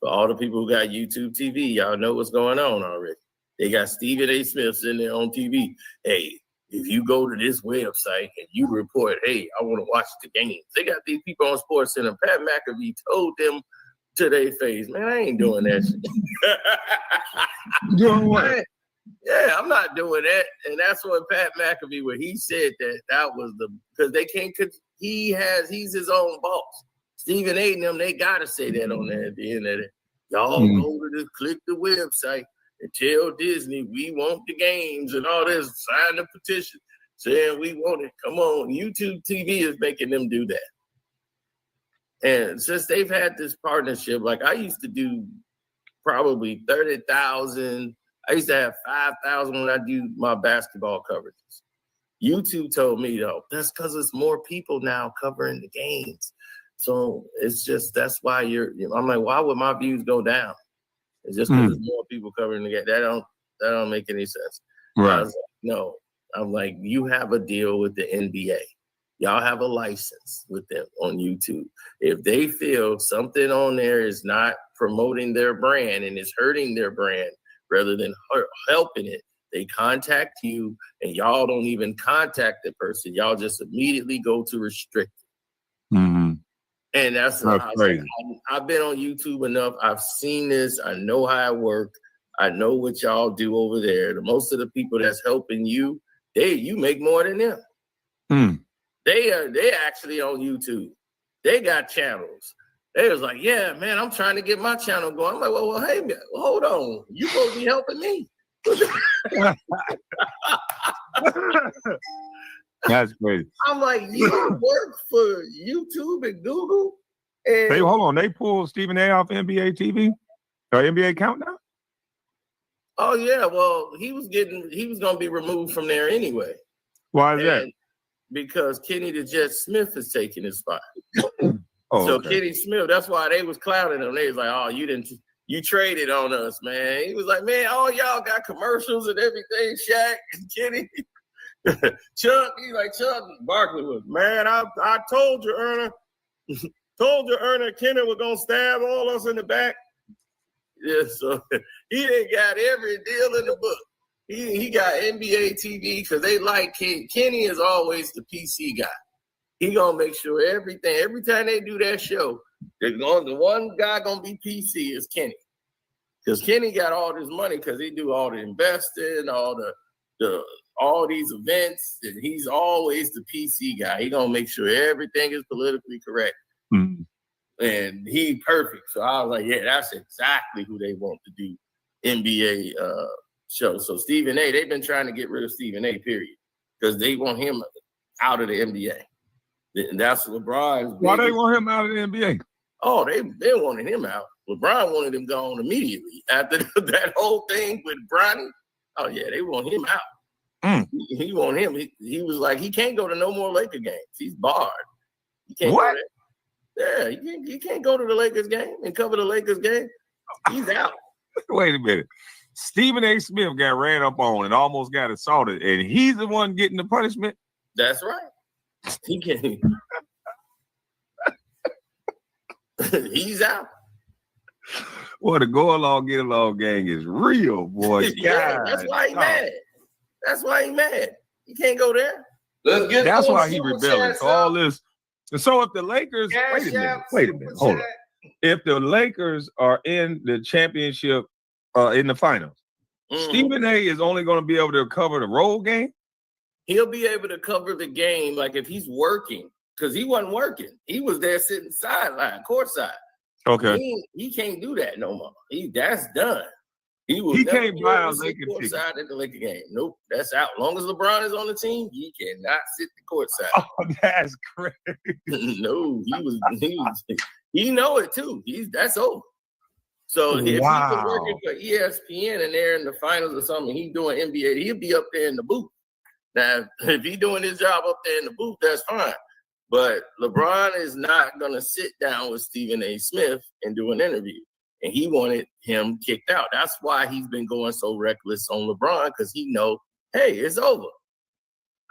for all the people who got YouTube TV, y'all know what's going on already. They got Stephen A. Smith sitting there on TV. Hey, if you go to this website and you report, hey, I want to watch the games. They got these people on Sports Center. Pat McAfee told them to their face, man, I ain't doing that shit. Doing what? Yeah, I'm not doing that. And that's what Pat McAfee, where he said that was because they can't, he's his own boss. Stephen A. and them, they got to say that on there at the end of it. Y'all go to click the website and tell Disney we want the games and all this, sign the petition saying we want it. Come on, YouTube TV is making them do that. And since they've had this partnership, like I used to do probably 30,000. I used to have 5,000 when I do my basketball coverages. YouTube told me, though, that's because it's more people now covering the games. So it's just, that's why I'm like, why would my views go down? It's just because there's more people covering the game. That don't make any sense. Right. I was like, no, I'm like, you have a deal with the NBA. Y'all have a license with them on YouTube. If they feel something on there is not promoting their brand and is hurting their brand, rather than helping it, they contact you and y'all don't even contact the person. Y'all just immediately go to restrict it. And that's crazy. I've been on YouTube enough. I've seen this. I know how it works. I know what y'all do over there. Most of the people that's helping you, you make more than them. They actually on YouTube. They got channels. They was like, yeah, man, I'm trying to get my channel going. I'm like, well, hey, man, hold on. You supposed to be helping me. That's crazy. I'm like, you work for YouTube and Google? And hold on. They pulled Stephen A. off NBA TV? Or NBA Countdown? Oh, yeah. Well, he was going to be removed from there anyway. Why is that? Because Kenny the Jet Smith is taking his spot. Okay. Kenny Smith, that's why they was clouting him. They was like, oh, you traded on us, man. He was like, man, all y'all got commercials and everything, Shaq and Kenny. Chuck Barkley was, man, I told you, Erner, Kenny was going to stab all us in the back. Yeah, so he done got every deal in the book. He got NBA TV because they like Kenny. Kenny is always the PC guy. He gonna make sure every time they do that show, the one guy gonna be PC is Kenny, because Kenny got all this money because he do all the investing, all these events, and he's always the PC guy. He gonna make sure everything is politically correct, and he perfect. So I was like, yeah, that's exactly who they want to do NBA show. So Stephen A. They've been trying to get rid of Stephen A. period, because they want him out of the NBA. And that's LeBron's. Why they want him out of the NBA? Oh, they wanted him out. LeBron wanted him gone immediately after that whole thing with Bronny. Oh yeah, they want him out. He want him. He was like, he can't go to no more Laker games. He's barred. He can't what? Yeah, he can't go to the Lakers game and cover the Lakers game. He's out. Wait a minute. Stephen A. Smith got ran up on and almost got assaulted, and he's the one getting the punishment? That's right. He can't. He's out. Boy, the go along, get along gang is real, boy. Yeah, that's why he's mad. That's why he mad. He can't go there. Let's get That's those why he super rebelling. chats So all up. this. And so if the Lakers, Cash wait a minute, hold on. If the Lakers are in the championship, in the finals, Stephen A is only going to be able to cover the road game. He'll be able to cover the game like if he's working, because he wasn't working. He was there sitting sideline, courtside. Okay. He can't do that no more. That's done. He can't buy a Laker ticket courtside at the Laker game. Nope, that's out. As long as LeBron is on the team, he cannot sit the courtside. Oh, that's crazy. No, he know it too. That's over. So if he was working for ESPN and they're in the finals or something, he's doing NBA, he'll be up there in the booth. Now, if he's doing his job up there in the booth, that's fine. But LeBron is not going to sit down with Stephen A. Smith and do an interview. And he wanted him kicked out. That's why he's been going so reckless on LeBron, because he know, hey, it's over.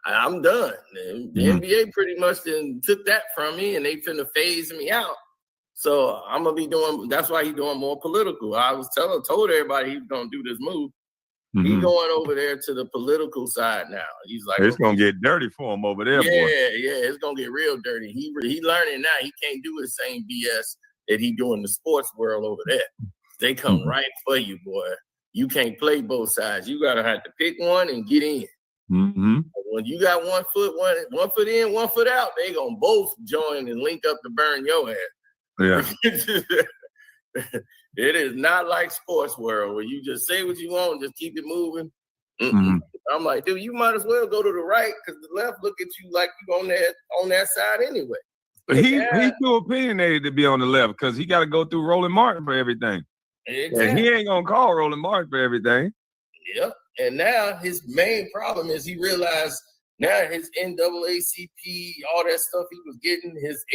I'm done. And the NBA pretty much then took that from me, and they finna phase me out. So I'm gonna be doing. That's why he's doing more political. I was told everybody he's gonna do this move. He's going over there to the political side now. He's like, it's gonna get dirty for him over there, boy. Yeah, it's gonna get real dirty. He learning now. He can't do the same BS that he do in the sports world over there. They come right for you, boy. You can't play both sides. You gotta have to pick one and get in. When you got one foot in, one foot out, they gonna both join and link up to burn your ass. Yeah. It is not like sports world where you just say what you want, just keep it moving. I'm like, dude, you might as well go to the right, because the left look at you like you on that side anyway. But he's too opinionated to be on the left, because he got to go through Roland Martin for everything. Exactly. And he ain't gonna call Roland Martin for everything. Yep. And now his main problem is he realized now his NAACP, all that stuff he was getting, his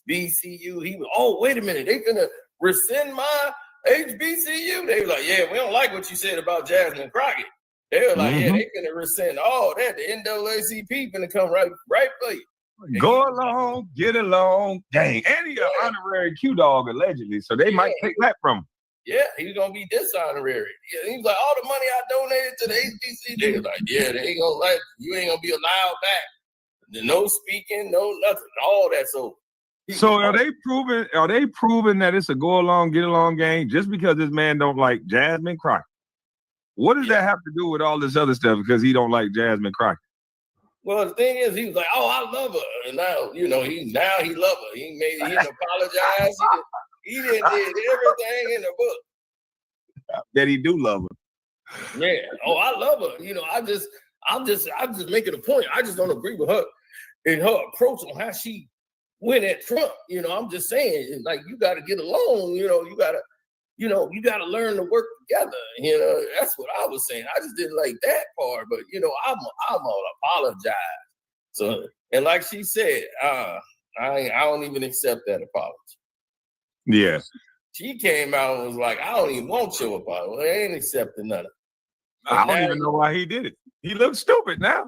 HBCU, he was, wait a minute, they gonna rescind my HBCU. They were like, yeah, we don't like what you said about Jasmine Crockett. They were like, yeah, they gonna rescind all that. The NAACP gonna come right for you. Go along, get along. Dang. And he's an honorary Q-Dog, allegedly. So they might take that from him. Yeah, he's gonna be dishonorary. Yeah, he was like, all the money I donated to the HBCU, they was like, yeah, they ain't gonna let you ain't gonna be allowed back. No speaking, no nothing. All that's over. So are they proving that it's a go along, get along game just because this man don't like Jasmine Crockett? What does that have to do with all this other stuff because he don't like Jasmine Crockett? Well, the thing is, he was like, "Oh, I love her," and now he love her. He didn't apologize. He did everything in the book that he do love her. Yeah. Oh, I love her. I'm just making a point. I just don't agree with her in her approach on how she went at Trump. I'm just saying, like, you got to get along. You got to learn to work together. That's what I was saying. I just didn't like that part, but I'm gonna apologize. So, and like she said, I don't even accept that apology. Yeah. She came out and was like, I don't even want your apology. I ain't accepting none of it. I don't even know why he did it. He looks stupid now.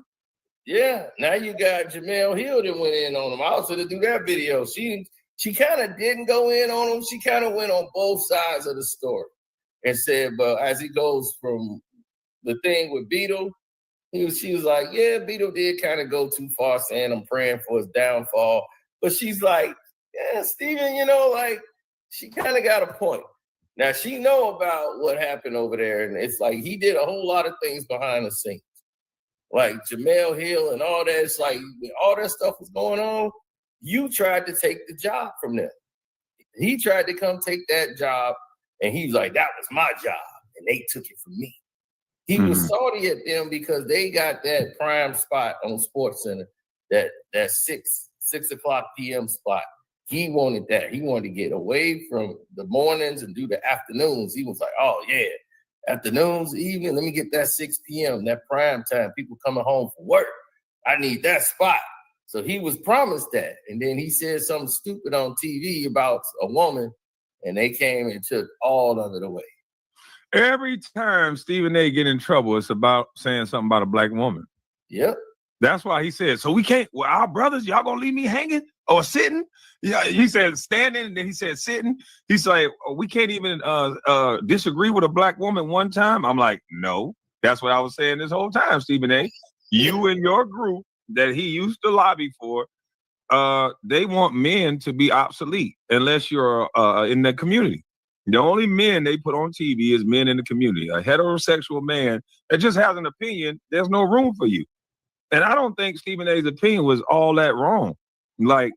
Yeah. Now you got Jamel Hill that went in on him. I also to do that video. She kind of didn't go in on him. She kind of went on both sides of the story and said, but as he goes from the thing with Beetle, she was like, yeah, Beetle did kind of go too far, saying I'm praying for his downfall. But she's like, yeah, Steven, like, she kind of got a point. Now, she know about what happened over there, and it's like he did a whole lot of things behind the scenes. Like Jamel Hill and all that. It's like all that stuff was going on. You tried to take the job from them. He tried to come take that job, and he was like, that was my job, and they took it from me. He was salty at them because they got that prime spot on SportsCenter, that 6 o'clock p.m. spot. He wanted that. He wanted to get away from the mornings and do the afternoons. He was like, oh, yeah, afternoons, evening, let me get that 6 p.m., that prime time, people coming home from work. I need that spot. So he was promised that. And then he said something stupid on TV about a woman, and they came and took all of it away. Every time Stephen A. get in trouble, it's about saying something about a black woman. Yep. That's why he said, so we can't, our brothers, y'all gonna leave me hanging or sitting? Yeah, he said standing, and then he said sitting. He's like, we can't even disagree with a black woman one time. I'm like, no. That's what I was saying this whole time, Stephen A. You and your group that he used to lobby for, they want men to be obsolete unless you're in the community. The only men they put on TV is men in the community. A heterosexual man that just has an opinion, there's no room for you. And I don't think Stephen A's opinion was all that wrong. Like,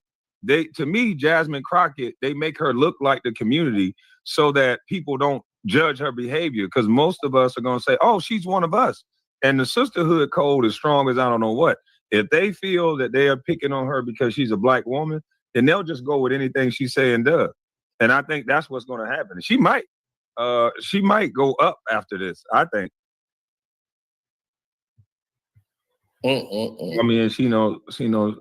to me, Jasmine Crockett, they make her look like the community so that people don't judge her behavior, because most of us are going to say, oh, she's one of us. And the sisterhood code is strong as I don't know what. If they feel that they are picking on her because she's a black woman, then they'll just go with anything she say and does. And I think that's what's going to happen. She might go up after this, I think. I mean, she knows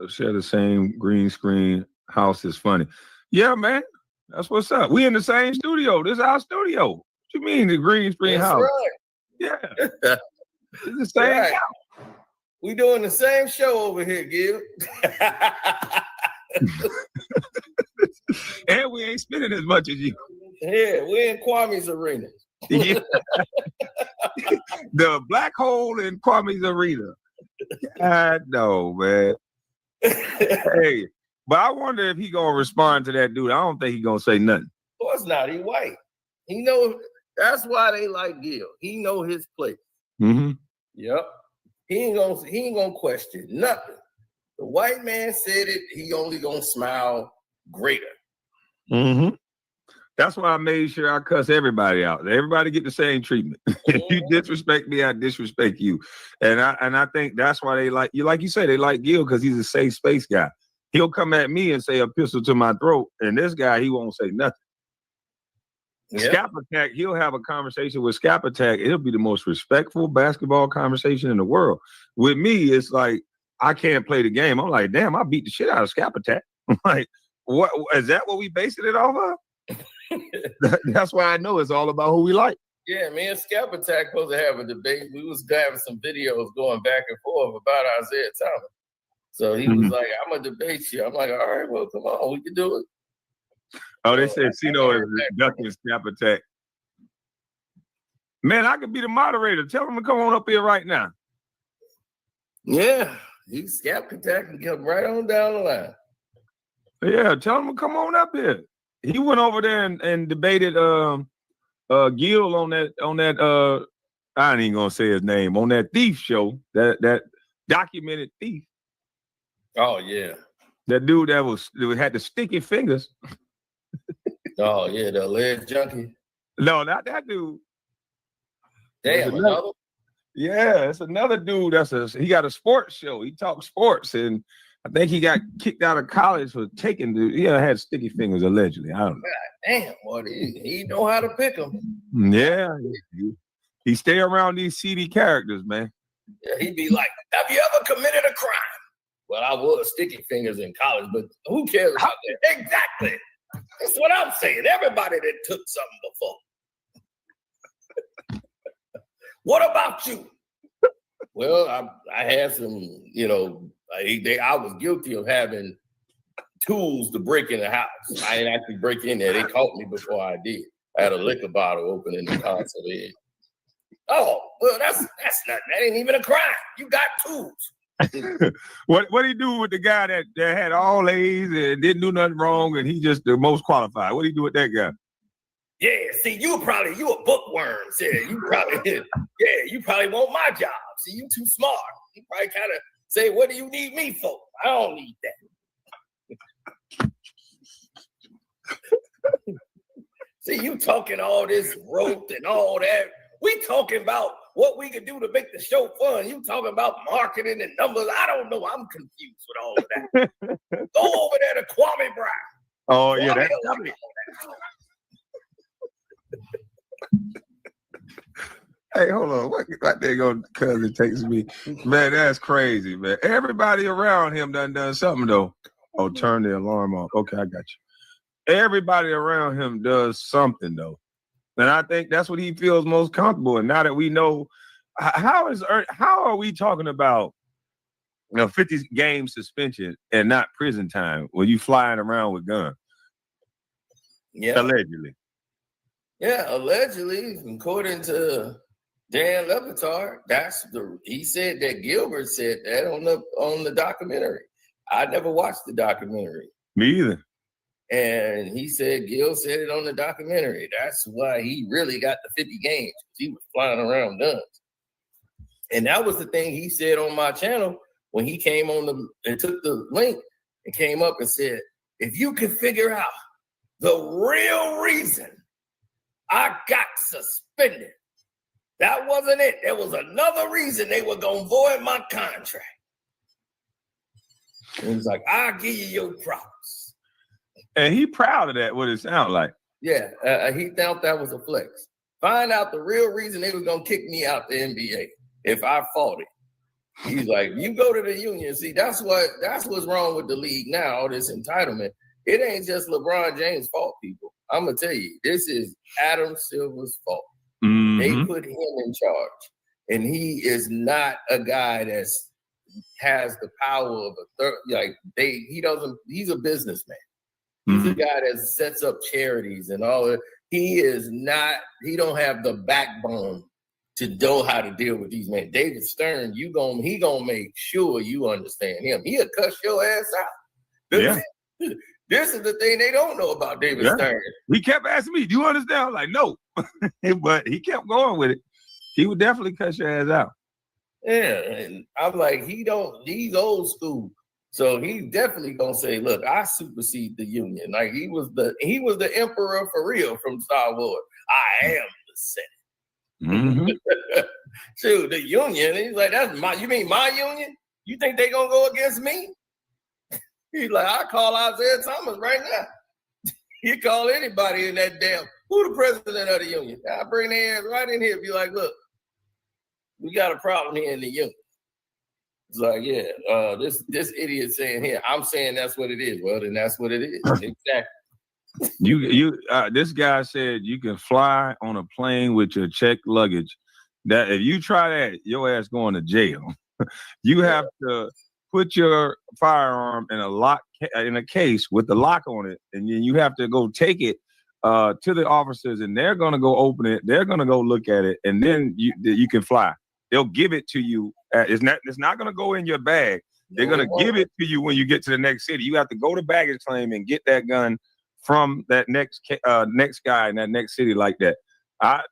share the same green screen house is funny. Yeah, man, that's what's up. We in the same studio. This is our studio. What you mean the green screen house? Right. Yeah, it's the same right. house. We doing the same show over here, Gil. And we ain't spending as much as you. Yeah, we're in Kwame's arena. Yeah. The black hole in Kwame's arena. I know, man. Hey, but I wonder if he gonna respond to that dude. I don't think he gonna say nothing. Of course not. He white. He know that's why they like Gil. He know his place. Mm-hmm. Yep. He ain't gonna question nothing. The white man said it. He only gonna smile greater. Mm-hmm. That's why I made sure I cuss everybody out. Everybody get the same treatment. If you disrespect me, I disrespect you. And I think that's why they like you. Like you say, they like Gil because he's a safe space guy. He'll come at me and say a pistol to my throat, and this guy, he won't say nothing. Yep. Scap Attack, he'll have a conversation with Scap Attack. It'll be the most respectful basketball conversation in the world. With me, it's like I can't play the game. I'm like, damn, I beat the shit out of Scap Attack. I'm like, what is that? What we basing it off of? That's why I know it's all about who we like. Yeah, me and Scap Attack supposed to have a debate. We was having some videos going back and forth about Isaiah Thomas. So he was like, I'm gonna debate you. I'm like, all right, well, come on, we can do it. Oh, they said Cino is ducking Scap Attack. Man, I could be the moderator. Tell him to come on up here right now. Yeah, he's Scap Attack and come right on down the line. Yeah, tell him to come on up here. He went over there and debated Gil on that I ain't even gonna say his name, on that thief show, that documented thief. Oh yeah. That dude that had the sticky fingers. Oh yeah, the alleged junkie. No, not that dude. Damn, another? Yeah, it's another dude he got a sports show. He talks sports, and I think he got kicked out of college for taking had sticky fingers allegedly. I don't know. God damn, boy, he know how to pick them. Yeah, he stay around these seedy characters, man. Yeah, he'd be like, "Have you ever committed a crime?" Well, I was sticky fingers in college, but who cares about that? Exactly. That's what I'm saying. Everybody that took something before. What about you? Well, I had some, I was guilty of having tools to break in the house. I didn't actually break in there. They caught me before I did. I had a liquor bottle open in the console. Oh, well, that's not. That ain't even a crime. You got tools. What he do with the guy that had all A's and didn't do nothing wrong and he just the most qualified? What do you do with that guy? Yeah, see, you a bookworm. You probably want my job. See, you too smart. You probably kind of say, what do you need me for? I don't need that. See, you talking all this rote and all that. We talking about what we can do to make the show fun. You talking about marketing and numbers. I don't know. I'm confused with all of that. Go over there to Kwame Bryant. Oh, yeah. That's Hey, hold on. What there go cousin takes me? Man, that's crazy, man. Everybody around him done something, though. Oh, turn the alarm off. Okay, I got you. Everybody around him does something, though. And I think that's what he feels most comfortable. And now that we know, how are we talking about 50 game suspension and not prison time when you flying around with guns? Yeah. Allegedly. Yeah, allegedly, according to Dan Le Batard, he said that Gilbert said that on the documentary. I never watched the documentary. Me either. And he said Gil said it on the documentary. That's why he really got the 50 games. He was flying around guns. And that was the thing he said on my channel when he came on and took the link and came up and said, if you can figure out the real reason I got suspended, that wasn't it. There was another reason they were going to void my contract. And he's like, I'll give you your props. And he proud of that, what it sounds like. Yeah, he thought that was a flex. Find out the real reason they were going to kick me out the NBA if I fought it. He's like, you go to the union. See, that's what's wrong with the league now, all this entitlement. It ain't just LeBron James' fault, people. I'm going to tell you, this is Adam Silver's fault. Mm-hmm. They put him in charge. And he is not a guy that has the power of he's a businessman. He's a guy that sets up charities and all that. He don't have the backbone to know how to deal with these men. David Stern, he gonna make sure you understand him. He'll cuss your ass out. Yeah. This is the thing they don't know about David Stern. He kept asking me, do you understand? I was like, no. But he kept going with it. He would definitely cuss your ass out. Yeah, and I'm like, he's old school. So he's definitely gonna say, look, I supersede the union. Like he was the emperor for real from Star Wars. I am the Senate. Mm-hmm. Shoot, the union. He's like, you mean my union? You think they gonna go against me? He's like, I call Isaiah Thomas right now. You call anybody in that who the president of the union? I bring their ass right in here. Be like, look, we got a problem here in the union. It's like, yeah, this idiot saying here, I'm saying that's what it is. Well, then that's what it is. Exactly. This guy said you can fly on a plane with your checked luggage. That if you try that, your ass going to jail. You have to put your firearm in a case with the lock on it, and then you have to go take it to the officers, and they're gonna go open it. They're gonna go look at it, and then you can fly. They'll give it to you. It's not gonna go in your bag. They're gonna give it to you when you get to the next city. You have to go to baggage claim and get that gun from that next guy in that next city like that. I've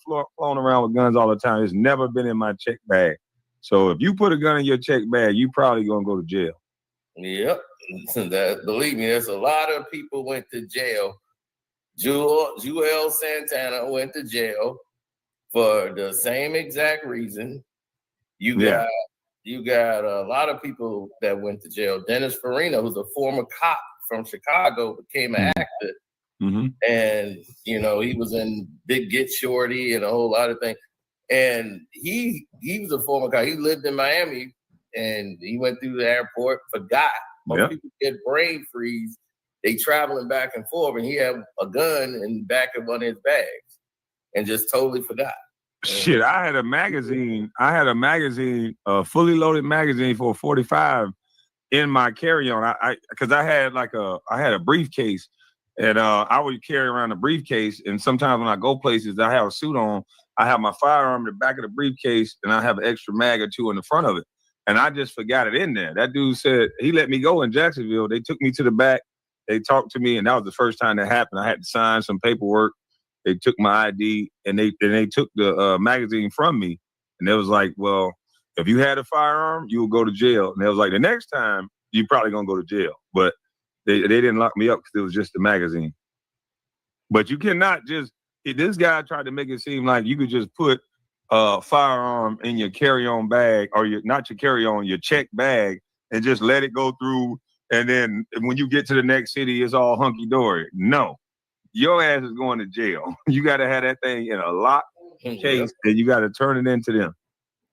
flown around with guns all the time. It's never been in my check bag. So if you put a gun in your check bag, you probably gonna go to jail. Yep. Believe me, there's a lot of people went to jail. Joel Santana went to jail for the same exact reason. You got a lot of people that went to jail. Dennis Farina, who's a former cop from Chicago, became an actor. Mm-hmm. And, he was in Big Get Shorty and a whole lot of things. And he was a former cop. He lived in Miami, and he went through the airport, forgot. Most people get brain freeze. They traveling back and forth, and he had a gun in the back of one of his bags and just totally forgot. Shit, I had a magazine, a fully loaded magazine for a 45 in my carry-on. Because I had a briefcase, and I would carry around a briefcase. And sometimes when I go places, I have a suit on. I have my firearm in the back of the briefcase, and I have an extra mag or two in the front of it. And I just forgot it in there. That dude said he let me go in Jacksonville. They took me to the back. They talked to me, and that was the first time that happened. I had to sign some paperwork. They took my ID, and they took the magazine from me. And it was like, well, if you had a firearm, you would go to jail. And it was like, the next time, you're probably going to go to jail. But they didn't lock me up because it was just the magazine. But you cannot this guy tried to make it seem like you could just put a firearm in your carry-on bag, or not your carry-on, your check bag, and just let it go through. And then when you get to the next city, it's all hunky-dory. No. Your ass is going to jail. You got to have that thing in a locked case, and you got to turn it into them.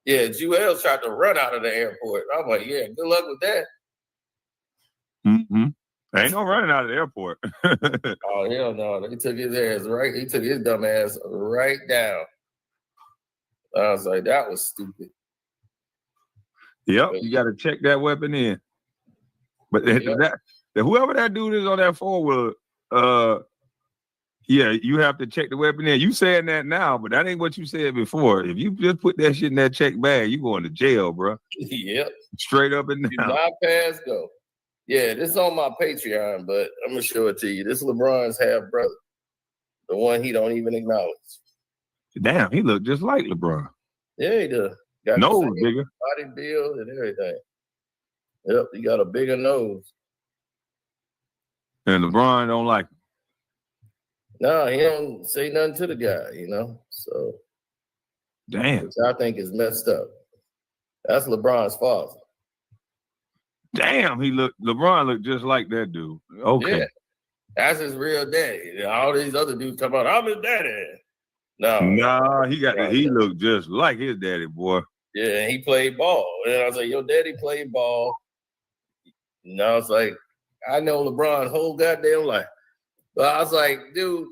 Yeah, Joel tried to run out of the airport. I'm like, yeah, good luck with that. Mm-hmm. Ain't no running out of the airport. Oh, hell no. He took his ass right. He took his dumb ass right down. I was like, that was stupid. Yep, you got to check that weapon in. But whoever that dude is on that 4-wheeler, Yeah, you have to check the weapon in. You saying that now, but that ain't what you said before. If you just put that shit in that check bag, you going to jail, bro. Yep. Straight up and Do down. not pass go. Yeah, this is on my Patreon, but I'm gonna show it to you. This is LeBron's half brother, the one he don't even acknowledge. Damn, he looked just like LeBron. Yeah, he does. Got Nose the same bigger. body build and everything. Yep, he got a bigger nose. And LeBron don't like him. No, he don't say nothing to the guy, you know. So, damn, which I think is messed up. That's LeBron's father. Damn, LeBron looked just like that dude. Okay. Yeah, that's his real daddy. All these other dudes talk about, I'm his daddy. Nah, he looked just like his daddy, boy. Yeah, and he played ball. And I was like, your daddy played ball. And I was like, I know LeBron's whole goddamn life. But I was like, dude,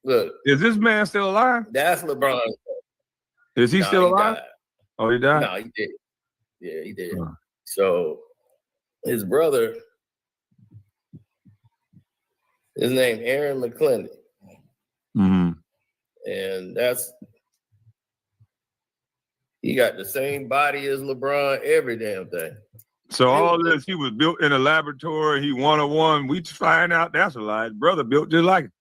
look. Is this man still alive? That's LeBron. Is he still alive? Died. Oh, he died? No, he did. Yeah, he did. So his brother, his name Aaron McClendon. Mm-hmm. And he got the same body as LeBron, every damn thing. So all this, he was built in a laboratory. He 101. We find out that's a lie. His brother built just like him.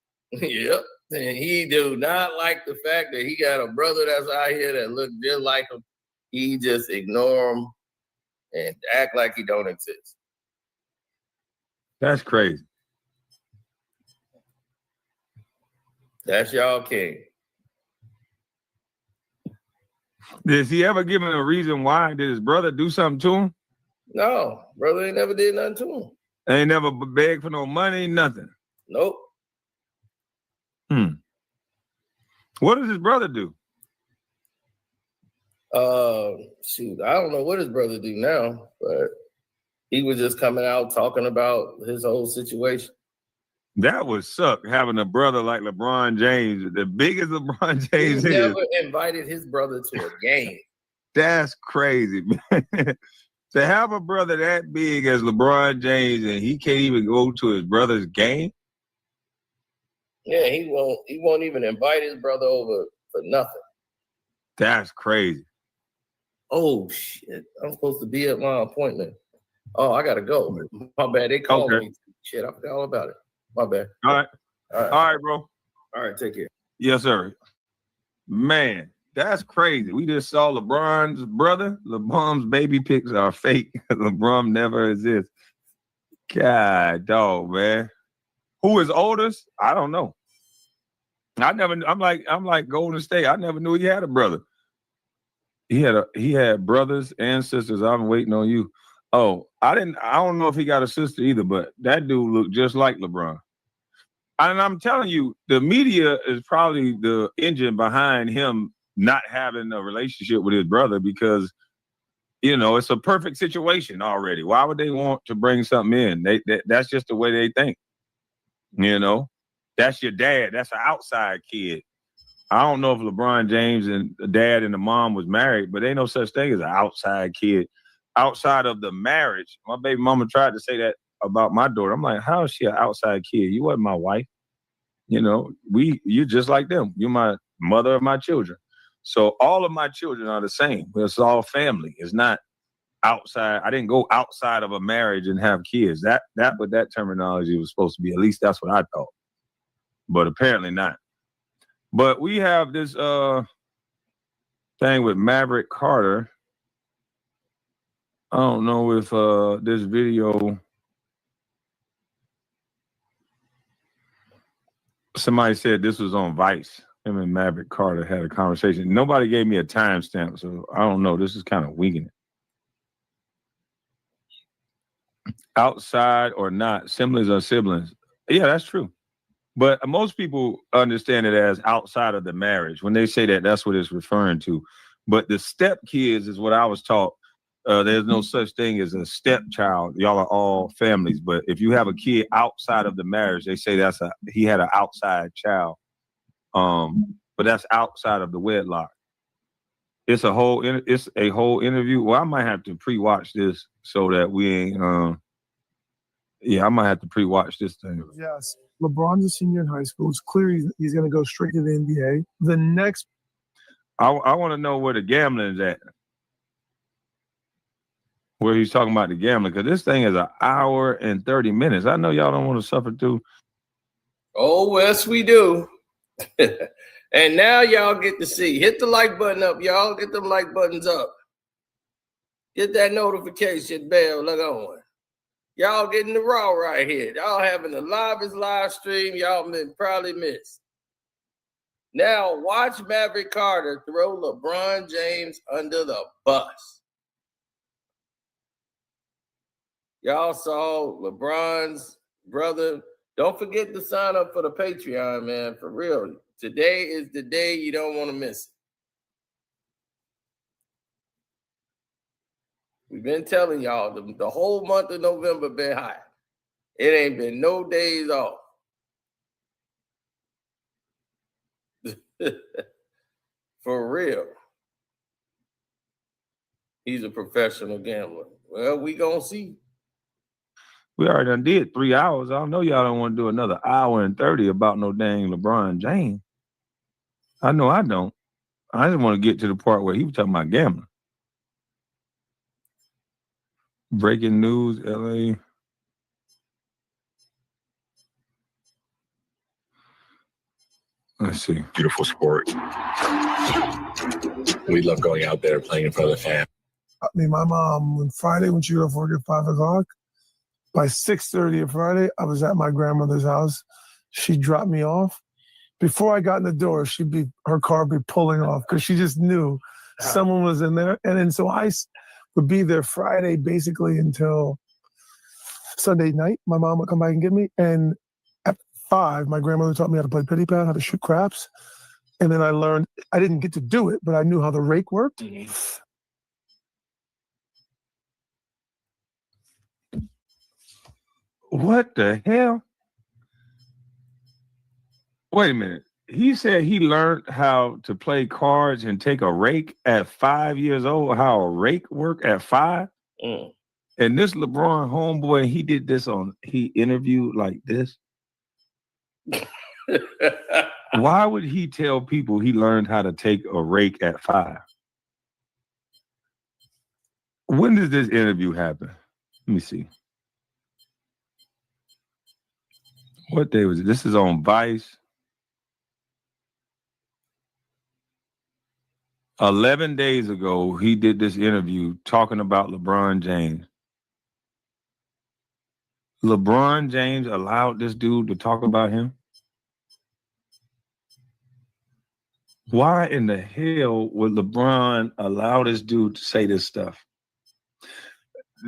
Yep. And he do not like the fact that he got a brother that's out here that look just like him. He just ignore him and act like he don't exist. That's crazy. That's y'all king. Did he ever give him a reason why? Did his brother do something to him? No, brother ain't never did nothing to him. Ain't never begged for no money, nothing. Nope. What does his brother do? Shoot, I don't know what his brother do now, but he was just coming out talking about his whole situation. That would suck, having a brother like LeBron James, the biggest LeBron James He is. never invited his brother to a game. That's crazy, man. To have a brother that big as LeBron James and he can't even go to his brother's game? Yeah, he won't even invite his brother over for nothing. That's crazy. Oh shit. I'm supposed to be at my appointment. Oh, I gotta go. My bad. They called me. Shit, I forgot all about it. My bad. All right, bro. All right, take care. Yes, sir. Man, that's crazy. We just saw LeBron's brother. LeBron's baby pics are fake. LeBron never exists. God, dog, man. Who is oldest? I don't know. I'm like Golden State. I never knew he had a brother. He had brothers and sisters. I'm waiting on you. Oh, I don't know if he got a sister either, but that dude looked just like LeBron. And I'm telling you, the media is probably the engine behind him not having a relationship with his brother because, you know, it's a perfect situation already. Why would they want to bring something in? That's just the way they think. You know, that's your dad. That's an outside kid. I don't know if LeBron James and the dad and the mom was married, but ain't no such thing as an outside kid. Outside of the marriage, my baby mama tried to say that about my daughter. I'm like, how is she an outside kid? You wasn't my wife. You know, you're just like them. You're my mother of my children. So all of my children are the same. It's all family. It's not outside. I didn't go outside of a marriage and have kids. That what that terminology was supposed to be. At least that's what I thought. But apparently not. But we have this thing with Maverick Carter. I don't know if this video, somebody said this was on Vice. Him and Maverick Carter had a conversation. Nobody gave me a timestamp, so I don't know. This is kind of winging it. Outside or not, siblings are siblings. Yeah, that's true. But most people understand it as outside of the marriage. When they say that, that's what it's referring to. But the stepkids is what I was taught. There's no such thing as a stepchild. Y'all are all families. But if you have a kid outside of the marriage, they say he had an outside child. But that's outside of the wedlock. It's a whole interview. Well, I might have to pre-watch this so that we ain't. I might have to pre-watch this thing. Yes. LeBron's a senior in high school. It's clear he's going to go straight to the NBA. The next, I want to know where the gambling is at. Where he's talking about the gambling, because this thing is an hour and 30 minutes. I know y'all don't want to suffer through. Oh, yes, we do. And now y'all get to see. Hit the like button up, y'all. Get them like buttons up. Get that notification bell on. Y'all getting the raw right here. Y'all having the livest live stream y'all probably missed. Now watch Maverick Carter throw LeBron James under the bus. Y'all saw LeBron's brother. Don't forget to sign up for the Patreon, man, for real. Today is the day you don't want to miss it. We've been telling y'all the whole month of November been hot. It ain't been no days off. For real. He's a professional gambler. Well, we gonna see. We already done did 3 hours. I know y'all don't want to do another hour and 30 about no dang LeBron James. I know I don't. I just want to get to the part where he was talking about gambling. Breaking news, LA. Let's see. Beautiful sport. We love going out there playing in front of the fans. I mean, my mom, on Friday, when she got off work at 5 o'clock, by 6:30 on Friday, I was at my grandmother's house. She dropped me off. Before I got in the door, her car would be pulling off because she just knew someone was in there. And then so I would be there Friday basically until Sunday night. My mom would come back and get me. And at 5, my grandmother taught me how to play pity pat, how to shoot craps. And then I learned, I didn't get to do it, but I knew how the rake worked. What the hell? Wait a minute. He said he learned how to play cards and take a rake at 5 years old, how a rake work at 5. And this LeBron homeboy, he interviewed like this. Why would he tell people he learned how to take a rake at 5? When did this interview happen? Let me see. What day was it? This is on Vice. 11 days ago, he did this interview talking about LeBron James. LeBron James allowed this dude to talk about him? Why in the hell would LeBron allow this dude to say this stuff?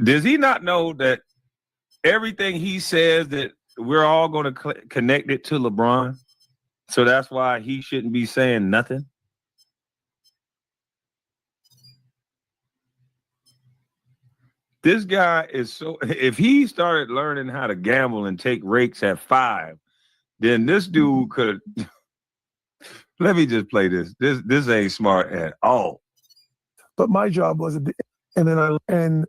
Does he not know that everything he says that we're all going to connect it to LeBron? So that's why he shouldn't be saying nothing? This guy is so, if he started learning how to gamble and take rakes at 5, then this dude could, let me just play this. This ain't smart at all. But my job was, and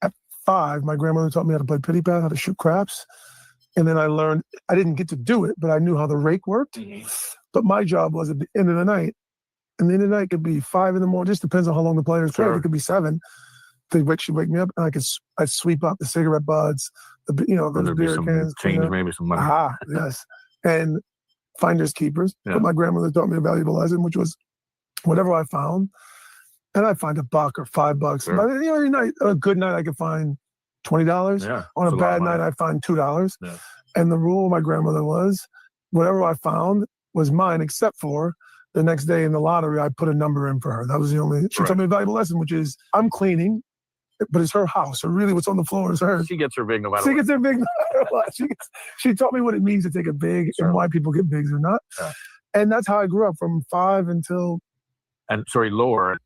at 5, my grandmother taught me how to play pity pat, how to shoot craps. And then I learned, I didn't get to do it, but I knew how the rake worked. But my job was at the end of the night. And the end of the night could be 5 in the morning, just depends on how long the players play. It could be 7. She'd wake me up, and I'd sweep up the cigarette butts, the beer cans, change, maybe some money. Yes, and finders keepers. Yeah. But my grandmother taught me a valuable lesson, which was whatever I found, and I'd find $1 or $5. Sure. But every night, a good night, I could find $20. Yeah, on a bad night, I'd find $2. Yeah. And the rule of my grandmother was, whatever I found was mine, except for the next day in the lottery, I put a number in for her. That was the only. She taught me a valuable lesson, which is I'm cleaning. But it's her house. So really what's on the floor is hers. She gets her big no matter what. She gets her big no matter what. She taught me what it means to take a big and why people get bigs or not. Yeah. And that's how I grew up from 5 until... lower.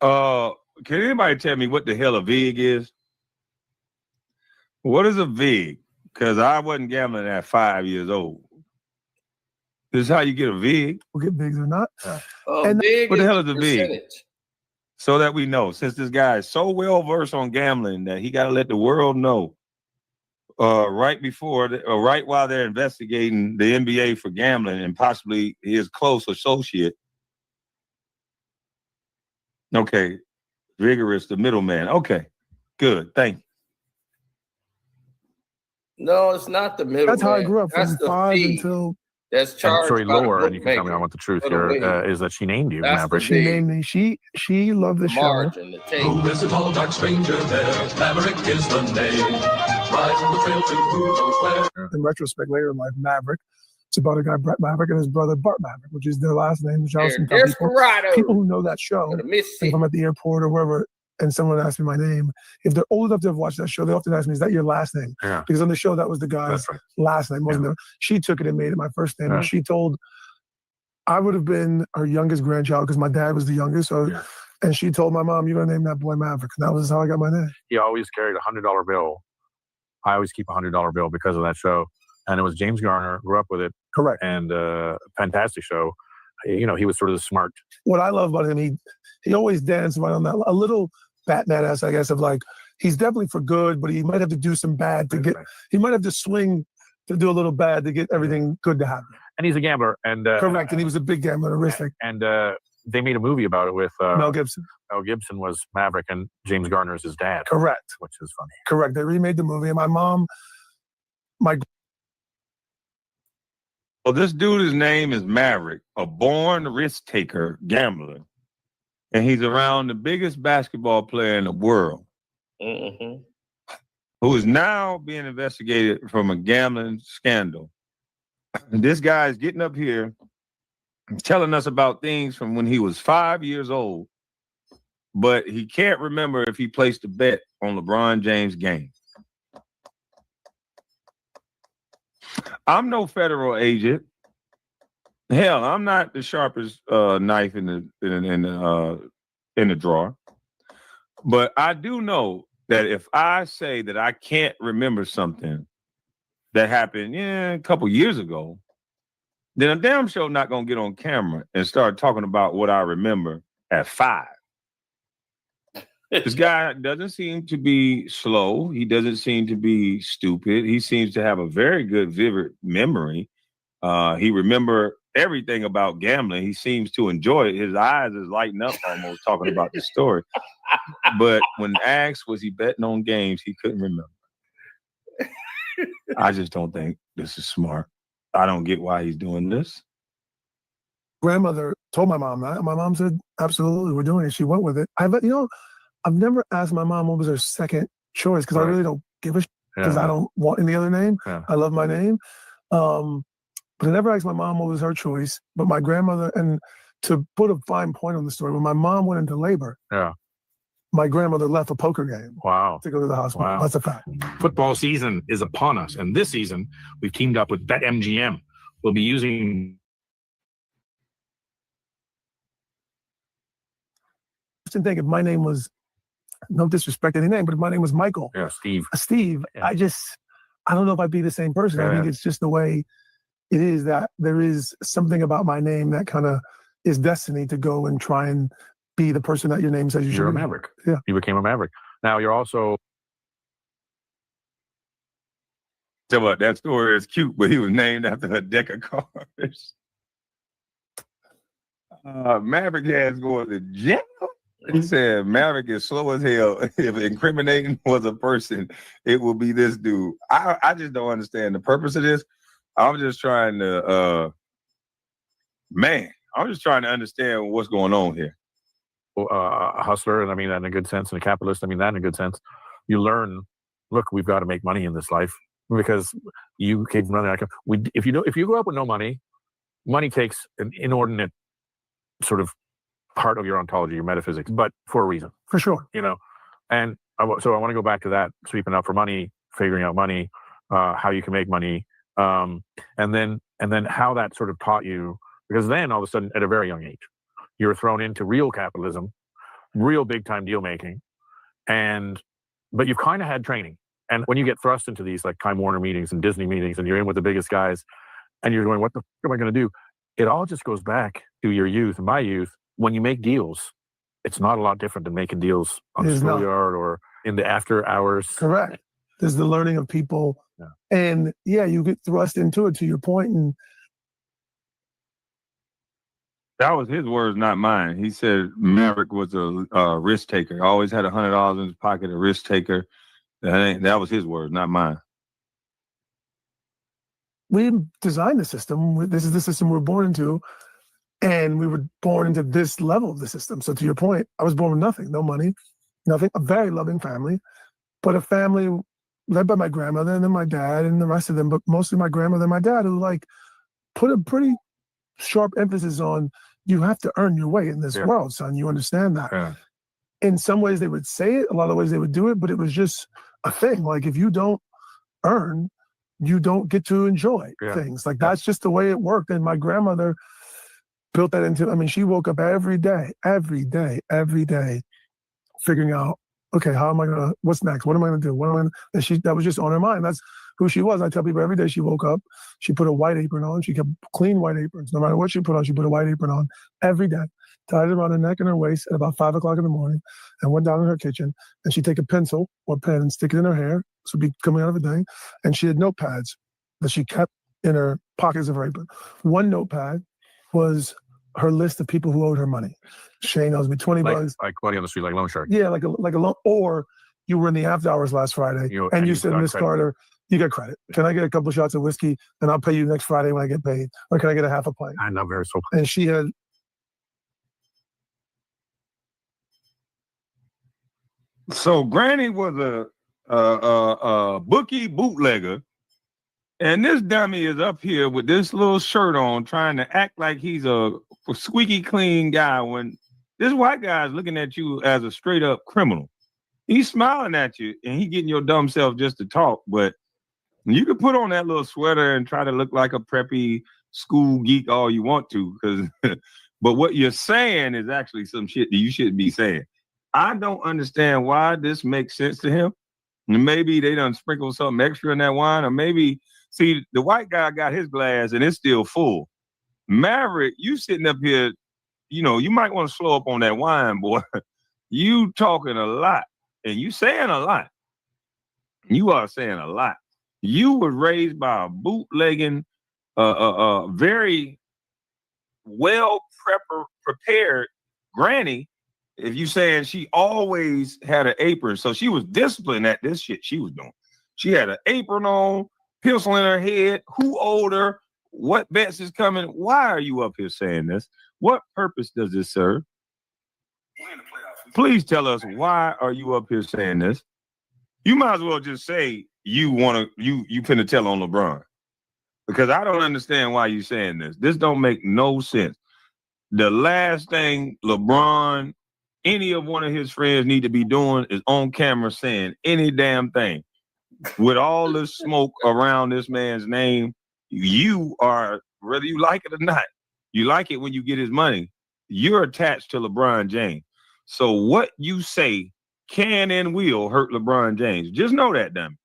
Can anybody tell me what the hell a VIG is? What is a VIG? Because I wasn't gambling at 5 years old. This is how you get a VIG? People get bigs or not. Yeah. What the hell is a VIG? So that we know, since this guy is so well versed on gambling that he got to let the world know right before, right while they're investigating the NBA for gambling and possibly his close associate. Okay, Vigorous, the middleman. Okay, good. Thank you. No, it's not the middle. That's how I grew up That's from the 5 fee until. that's And charged sorry, by the Laura, and you can tell me I bookmaker want the truth for the here, win. is that she named you That's Maverick. the She named me. She loved the show. margin, the take. Who is the tall, dark stranger there? Maverick is the name. Rise on the trail to who knows where. In retrospect, later in life, Maverick. It's about a guy, Brett Maverick, and his brother, Bart Maverick, which is their last name. Which I often tell people who know that show, if I'm at the airport or wherever, and someone asks me my name, if they're old enough to have watched that show, they often ask me, is that your last name? Yeah. Because on the show, that was the guy's last name, wasn't it? She took it and made it my first name. And she told, I would have been her youngest grandchild because my dad was the youngest. So, and she told my mom, you're going to name that boy Maverick. And that was how I got my name. He always carried $100 bill. I always keep a $100 bill because of that show. And it was James Garner, grew up with it. Correct. And fantastic show. You know, he was sort of the smart. What I love about him, he always danced right on that, a little Batman-esque, I guess, of like, he's definitely for good, but he might have to do some bad to get, he might have to swing to do a little bad to get everything good to happen. And he's a gambler. And correct. And he was a big gambler, horrific. And they made a movie about it with Mel Gibson. Mel Gibson was Maverick, and James Garner is his dad. Correct. Which is funny. Correct. They remade the movie, and Well, this dude's name is Maverick, a born risk taker, gambler, and he's around the biggest basketball player in the world, who is now being investigated from a gambling scandal. And this guy is getting up here and telling us about things from when he was 5 years old, but he can't remember if he placed a bet on LeBron James' game. I'm no federal agent. Hell, I'm not the sharpest knife in the drawer. But I do know that if I say that I can't remember something that happened a couple years ago, then I'm damn sure not gonna get on camera and start talking about what I remember at 5. This guy doesn't seem to be slow. He doesn't seem to be stupid. He seems to have a very good, vivid memory. He remember everything about gambling. He seems to enjoy it. His eyes is lighting up almost talking about the story. But when asked, was he betting on games, he couldn't remember. I just don't think this is smart. I don't get why he's doing this. Grandmother told my mom that. My mom said, absolutely, we're doing it. She went with it. I've never asked my mom what was her second choice because I really don't give a shit because I don't want any other name. I love my name. But I never asked my mom what was her choice. But my grandmother, and to put a fine point on the story, when my mom went into labor, my grandmother left a poker game to go to the hospital. Wow. That's a fact. Football season is upon us. And this season, we've teamed up with BetMGM. We'll be using... I think if my name was, no disrespect to any name, but if my name was Michael. Yeah, Steve. Steve, I don't know if I'd be the same person. I think it's just the way it is that there is something about my name that kind of is destiny to go and try and be the person that your name says you should be. You're a Maverick. Yeah. You became a Maverick. Now you're also... Tell what, that story is cute, but he was named after a deck of cards. Maverick has going to jail. He said Maverick is slow as hell. If incriminating was a person, it will be this dude. I just don't understand the purpose of this. I'm just trying to, I'm just trying to understand what's going on here. A hustler, and I mean that in a good sense, and a capitalist, I mean that in a good sense. You learn, look, we've got to make money in this life because you came from nothing. If you grow up with no money, money takes an inordinate sort of part of your ontology, your metaphysics, but for a reason. For sure. And so I want to go back to that, sweeping up for money, figuring out money, how you can make money, and then how that sort of taught you, because then all of a sudden at a very young age, you were thrown into real capitalism, real big time deal making, but you've kind of had training. And when you get thrust into these like Time Warner meetings and Disney meetings, and you're in with the biggest guys, and you're going, what the fuck am I going to do? It all just goes back to your youth and my youth. When you make deals, it's not a lot different than making deals on the schoolyard or in the after hours. Correct. There's the learning of people. Yeah. And yeah, you get thrust into it, to your point. And that was his words, not mine. He said Maverick was a risk taker. Always had $100 in his pocket, a risk taker. That was his words, not mine. we designed the system. This is the system we're born into. And we were born into this level of the system. So to your point, I was born with nothing, no money, nothing, a very loving family, but a family led by my grandmother and then my dad and the rest of them, but mostly my grandmother and my dad, who like put a pretty sharp emphasis on, you have to earn your way in this world, son. You understand that? Yeah. In some ways they would say it, a lot of ways they would do it, but it was just a thing. Like if you don't earn, you don't get to enjoy things. Like that's just the way it worked. And my grandmother built that into, I mean, she woke up every day, figuring out, okay, how am I gonna, what's next? What am I gonna do? What am I gonna, that was just on her mind. That's who she was. I tell people every day she woke up, she put a white apron on, she kept clean white aprons. No matter what she put on, she put a white apron on every day, tied it around her neck and her waist at about 5 o'clock in the morning, and went down in her kitchen, and she'd take a pencil or pen and stick it in her hair, so it'd be coming out of a thing, and she had notepads that she kept in her pockets of her apron. One notepad was her list of people who owed her money. Shane owes me 20 bucks. Like money on the street, like loan shark. Yeah, like a loan. Or you were in the after hours last Friday, and you said, Miss Carter, you got credit. Can I get a couple of shots of whiskey, and I'll pay you next Friday when I get paid? Or can I get a half a pint? I know, very so. And she had. So Granny was a bookie bootlegger. And this dummy is up here with this little shirt on, trying to act like he's a squeaky clean guy when this white guy is looking at you as a straight up criminal. He's smiling at you and he getting your dumb self just to talk. But you could put on that little sweater and try to look like a preppy school geek all you want to, because but what you're saying is actually some shit that you shouldn't be saying. I don't understand why this makes sense to him. Maybe they done sprinkle something extra in that wine, or maybe. See, the white guy got his glass and it's still full. Maverick, you sitting up here, you know, you might want to slow up on that wine, boy. You talking a lot and you saying a lot. You are saying a lot. You were raised by a bootlegging, very well prepared granny. If you saying she always had an apron, so she was disciplined at this shit she was doing. She had an apron on, pistol in her head. Who owed her? What bets is coming? Why are you up here saying this? What purpose does this serve? Please tell us, why are you up here saying this? You might as well just say you finna tell on LeBron, because I don't understand why you saying this. This don't make no sense. The last thing LeBron, any of one of his friends need to be doing is on camera saying any damn thing. With all this smoke around this man's name, you are, whether you like it or not, you like it when you get his money, you're attached to LeBron James. So what you say can and will hurt LeBron James. Just know that, damn,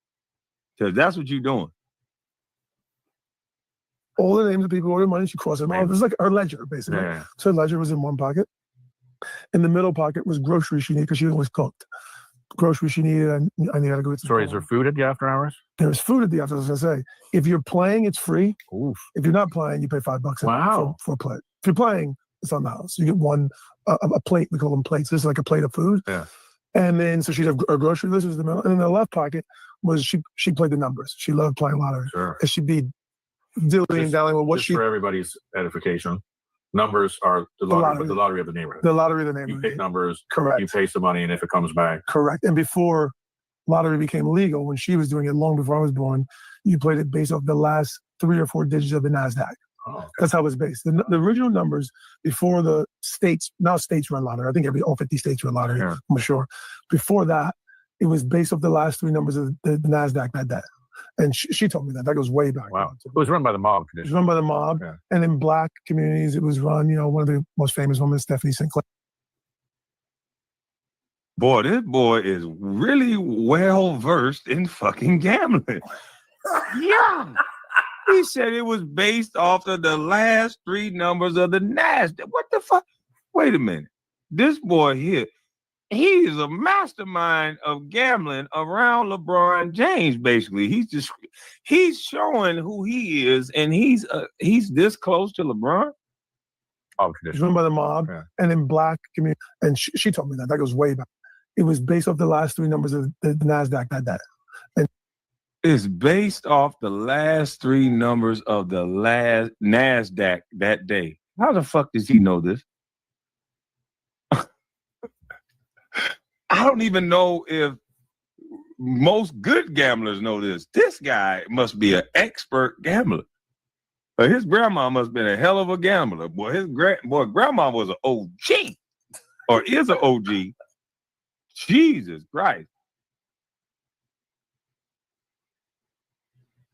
because that's what you're doing. All the names of people who owed her money, she crossed them off. It was like her ledger, basically. Yeah. So her ledger was in one pocket. In the middle pocket was groceries she needed, because she always cooked. Groceries she needed, and I needed to go get some. Sorry, is there food at the after hours? There's food at the after hours. I was gonna say, if you're playing, it's free. Oof. If you're not playing, you pay $5 wow. for a plate. If you're playing, it's on the house. You get one a plate. We call them plates. This is like a plate of food. Yeah. And then so she'd have her grocery list was in the middle, and in the left pocket was she played the numbers. She loved playing lottery. Sure. And she'd be dilly and dallying with what she. For everybody's edification, numbers are the lottery of the neighborhood. The lottery of the neighborhood. You pick numbers. Correct. You pay some money, and if it comes back. Correct. And before lottery became legal, when she was doing it long before I was born, you played it based off the last 3 or 4 digits of the NASDAQ. Oh, okay. That's how it was based. The original numbers before the states, now states run lottery. I think all 50 states run lottery, yeah. I'm sure. Before that, it was based off the last 3 numbers of the NASDAQ that day. And she told me that. That goes way back. Wow. It was run by the mob. It was run by the mob. Yeah. And in black communities, it was run, one of the most famous women, Stephanie Sinclair. Boy, this boy is really well versed in fucking gambling. Yeah. He said it was based off of the last 3 numbers of the NASDAQ. What the fuck? Wait a minute. This boy here, he is a mastermind of gambling around LeBron James. Basically, he's showing who he is, and he's this close to LeBron. He's run by the mob, and in black community. And she told me that goes way back. It was based off the last 3 numbers of the NASDAQ that day. And it's based off the last 3 numbers of the last NASDAQ that day. How the fuck does he know this? I don't even know if most good gamblers know this. This guy must be an expert gambler. But his grandma must have been a hell of a gambler. Boy, grandma was an OG or is an OG. Jesus Christ.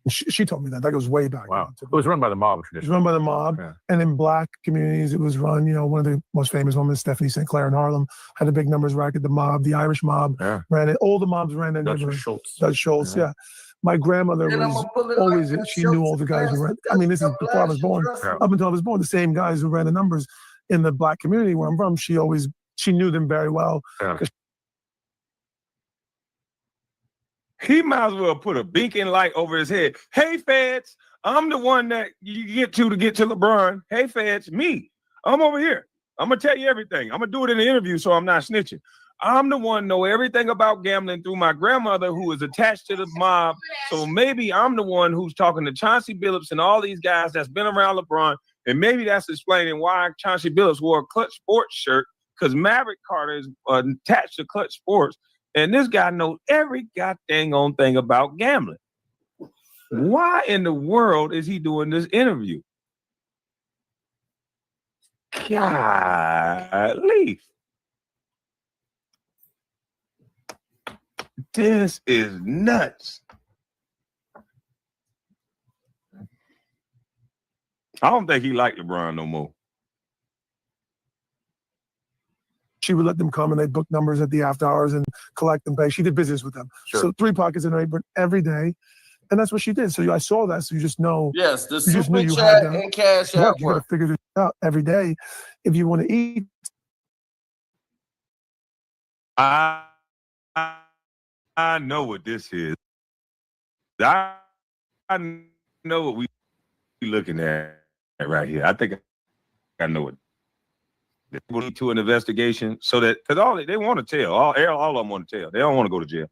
She told me that goes way back. Wow. It was run by the mob. It was run by the mob. Yeah. And in black communities, it was run, one of the most famous women, Stephanie St. Clair in Harlem, had a big numbers racket. The mob, the Irish mob ran it. All the mobs ran it. Dutch Schultz, yeah. My grandmother was always, she knew all the guys who ran. I mean, this is before I was born. Up until I was born, the same guys who ran the numbers in the black community where I'm from, she knew them very well. Yeah. He might as well put a beacon light over his head. Hey, feds, I'm the one that you get to LeBron. Hey, feds, me. I'm over here. I'm going to tell you everything. I'm going to do it in the interview so I'm not snitching. I'm the one know everything about gambling through my grandmother who is attached to the mob. So maybe I'm the one who's talking to Chauncey Billups and all these guys that's been around LeBron. And maybe that's explaining why Chauncey Billups wore a Clutch Sports shirt because Maverick Carter is attached to Clutch Sports. And this guy knows every goddamn on thing about gambling. Why in the world is he doing this interview? Golly. This is nuts. I don't think he liked LeBron no more. She would let them come and they'd book numbers at the after hours and collect and pay. She did business with them. Sure. So 3 pockets in her apron every day. And that's what she did. So I saw that. So you just know. Yes, the super chat and cash app You got to figure this out every day if you want to eat. I know what this is. I know what we looking at right here. I think I know it. They will lead to an investigation so that because all they want to tell, all of them want to tell. They don't want to go to jail.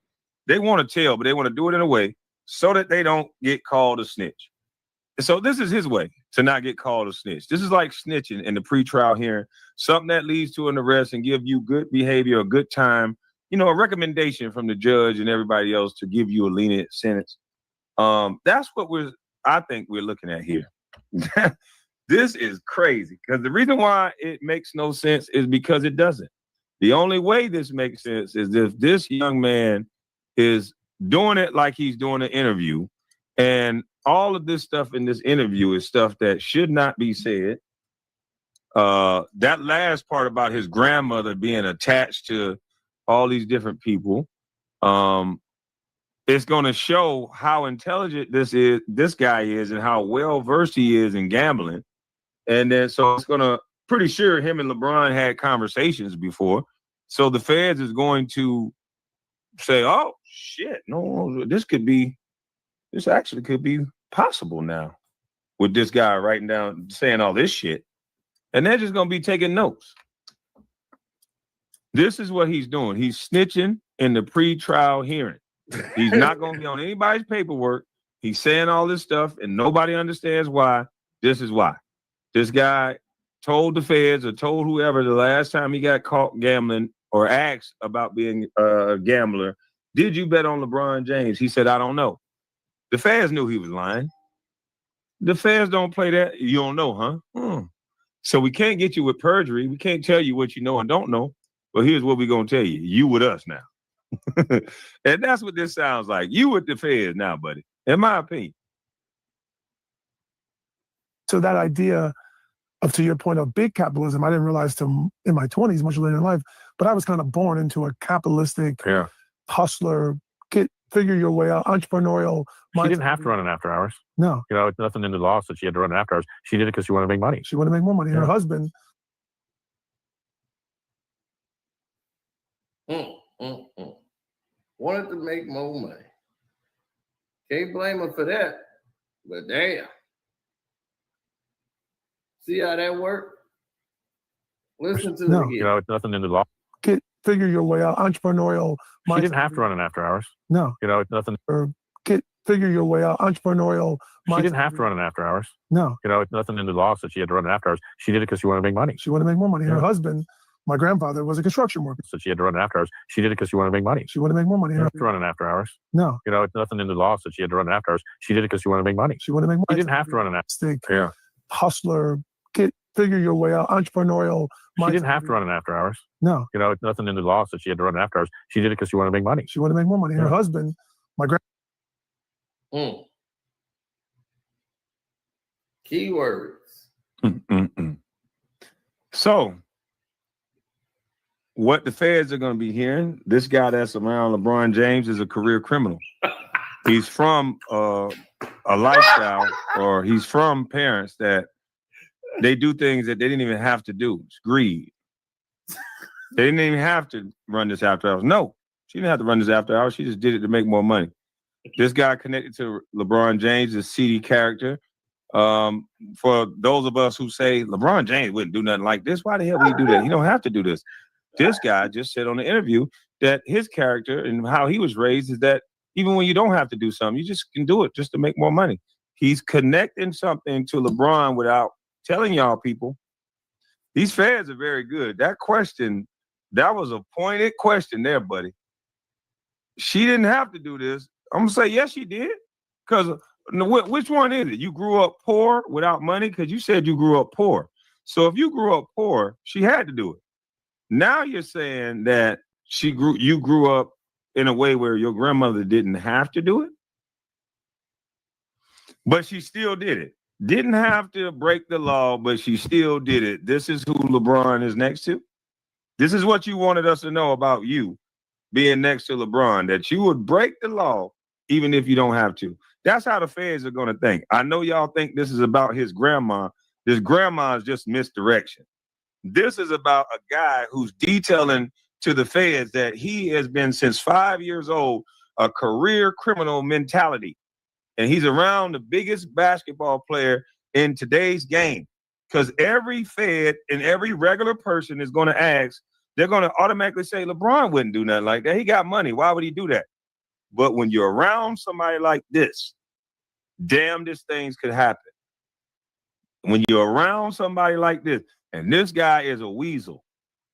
They want to tell, but they want to do it in a way so that they don't get called a snitch. So this is his way to not get called a snitch. This is like snitching in the pretrial hearing, something that leads to an arrest and give you good behavior, a good time, a recommendation from the judge and everybody else to give you a lenient sentence. That's what I think we're looking at here. This is crazy because the reason why it makes no sense is because it doesn't. The only way this makes sense is if this young man is doing it like he's doing an interview, and all of this stuff in this interview is stuff that should not be said. That last part about his grandmother being attached to all these different people, it's going to show how intelligent this guy is and how well versed he is in gambling. And then so it's going to pretty sure him and LeBron had conversations before. So the feds is going to say, oh shit, no, this actually could be possible now with this guy writing down, saying all this shit. And they're just going to be taking notes. This is what he's doing. He's snitching in the pre-trial hearing. He's not going to be on anybody's paperwork. He's saying all this stuff and nobody understands why. This is why. This guy told the feds or told whoever the last time he got caught gambling or asked about being a gambler, did you bet on LeBron James? He said, I don't know. The feds knew he was lying. The feds don't play that. You don't know, huh? So we can't get you with perjury. We can't tell you what you know and don't know. Well, here's what we're going to tell you. You with us now. And that's what this sounds like. You with the feds now, buddy, in my opinion. So that idea of, to your point of big capitalism, I didn't realize till in my 20s, much later in life, but I was kind of born into a capitalistic hustler, figure your way out, entrepreneurial. She didn't have to run it after hours. No. It's nothing in the law that she had to run it after hours. She did it because she wanted to make money. She wanted to make more money. Her husband Wanted to make more money. Can't blame him for that. But damn. See how that worked? Listen to it again. You know, it's nothing in the law. Figure your way out. Entrepreneurial. She didn't have to run an after hours. No. You know, it's nothing. Figure your way out. Entrepreneurial. She didn't have to run an after hours. No. You know, it's nothing in the law that she had to run an after hours. She did it because she wanted to make money. She wanted to make more money. Her husband, my grandfather, was a construction worker. So she had to run an after hours. She did it because she wanted to make money. She wanted to make more money. She didn't have to run an after hours. No. You know, it's nothing in the law that she had to run an after hours. She did it because she wanted to make money. She wanted to make money. She didn't have to run an after hours. Hustler. Figure your way out. Entrepreneurial. She didn't have to run an after hours. No. You know, it's nothing in the law that she had to run an after hours. She did it because she wanted to make money. She wanted to make more money. Her husband, my Keywords. So, what the feds are going to be hearing, this guy that's around LeBron James is a career criminal. He's from a lifestyle, or he's from parents that they do things that they didn't even have to do. It's greed. They didn't even have to run this after hours. No, she didn't have to run this after hours. She just did it to make more money. This guy connected to LeBron James, a seedy character. For those of us who say LeBron James wouldn't do nothing like this, why the hell would he do that? He don't have to do this. This guy just said on the interview that his character and how he was raised is that even when you don't have to do something, you just can do it just to make more money. He's connecting something to LeBron without telling y'all people. These feds are very good. That question, that was a pointed question there, buddy. She didn't have to do this. I'm going to say, yes, she did. Because which one is it? You grew up poor without money? Because you said you grew up poor. So if you grew up poor, she had to do it. Now you're saying that you grew up in a way where your grandmother didn't have to do it, but she still did it. Didn't have to break the law, but she still did it. This is who LeBron is next to. This is what you wanted us to know about you being next to LeBron, that you would break the law even if you don't have to. That's how the feds are going to think. I know y'all think this is about his grandma. This grandma is just misdirection. This is about a guy who's detailing to the feds that he has been since 5 years old, a career criminal mentality. And he's around the biggest basketball player in today's game. Because every fed and every regular person is going to ask, they're going to automatically say, LeBron wouldn't do nothing like that. He got money. Why would he do that? But when you're around somebody like this, damnedest things could happen. When you're around somebody like this, and this guy is a weasel.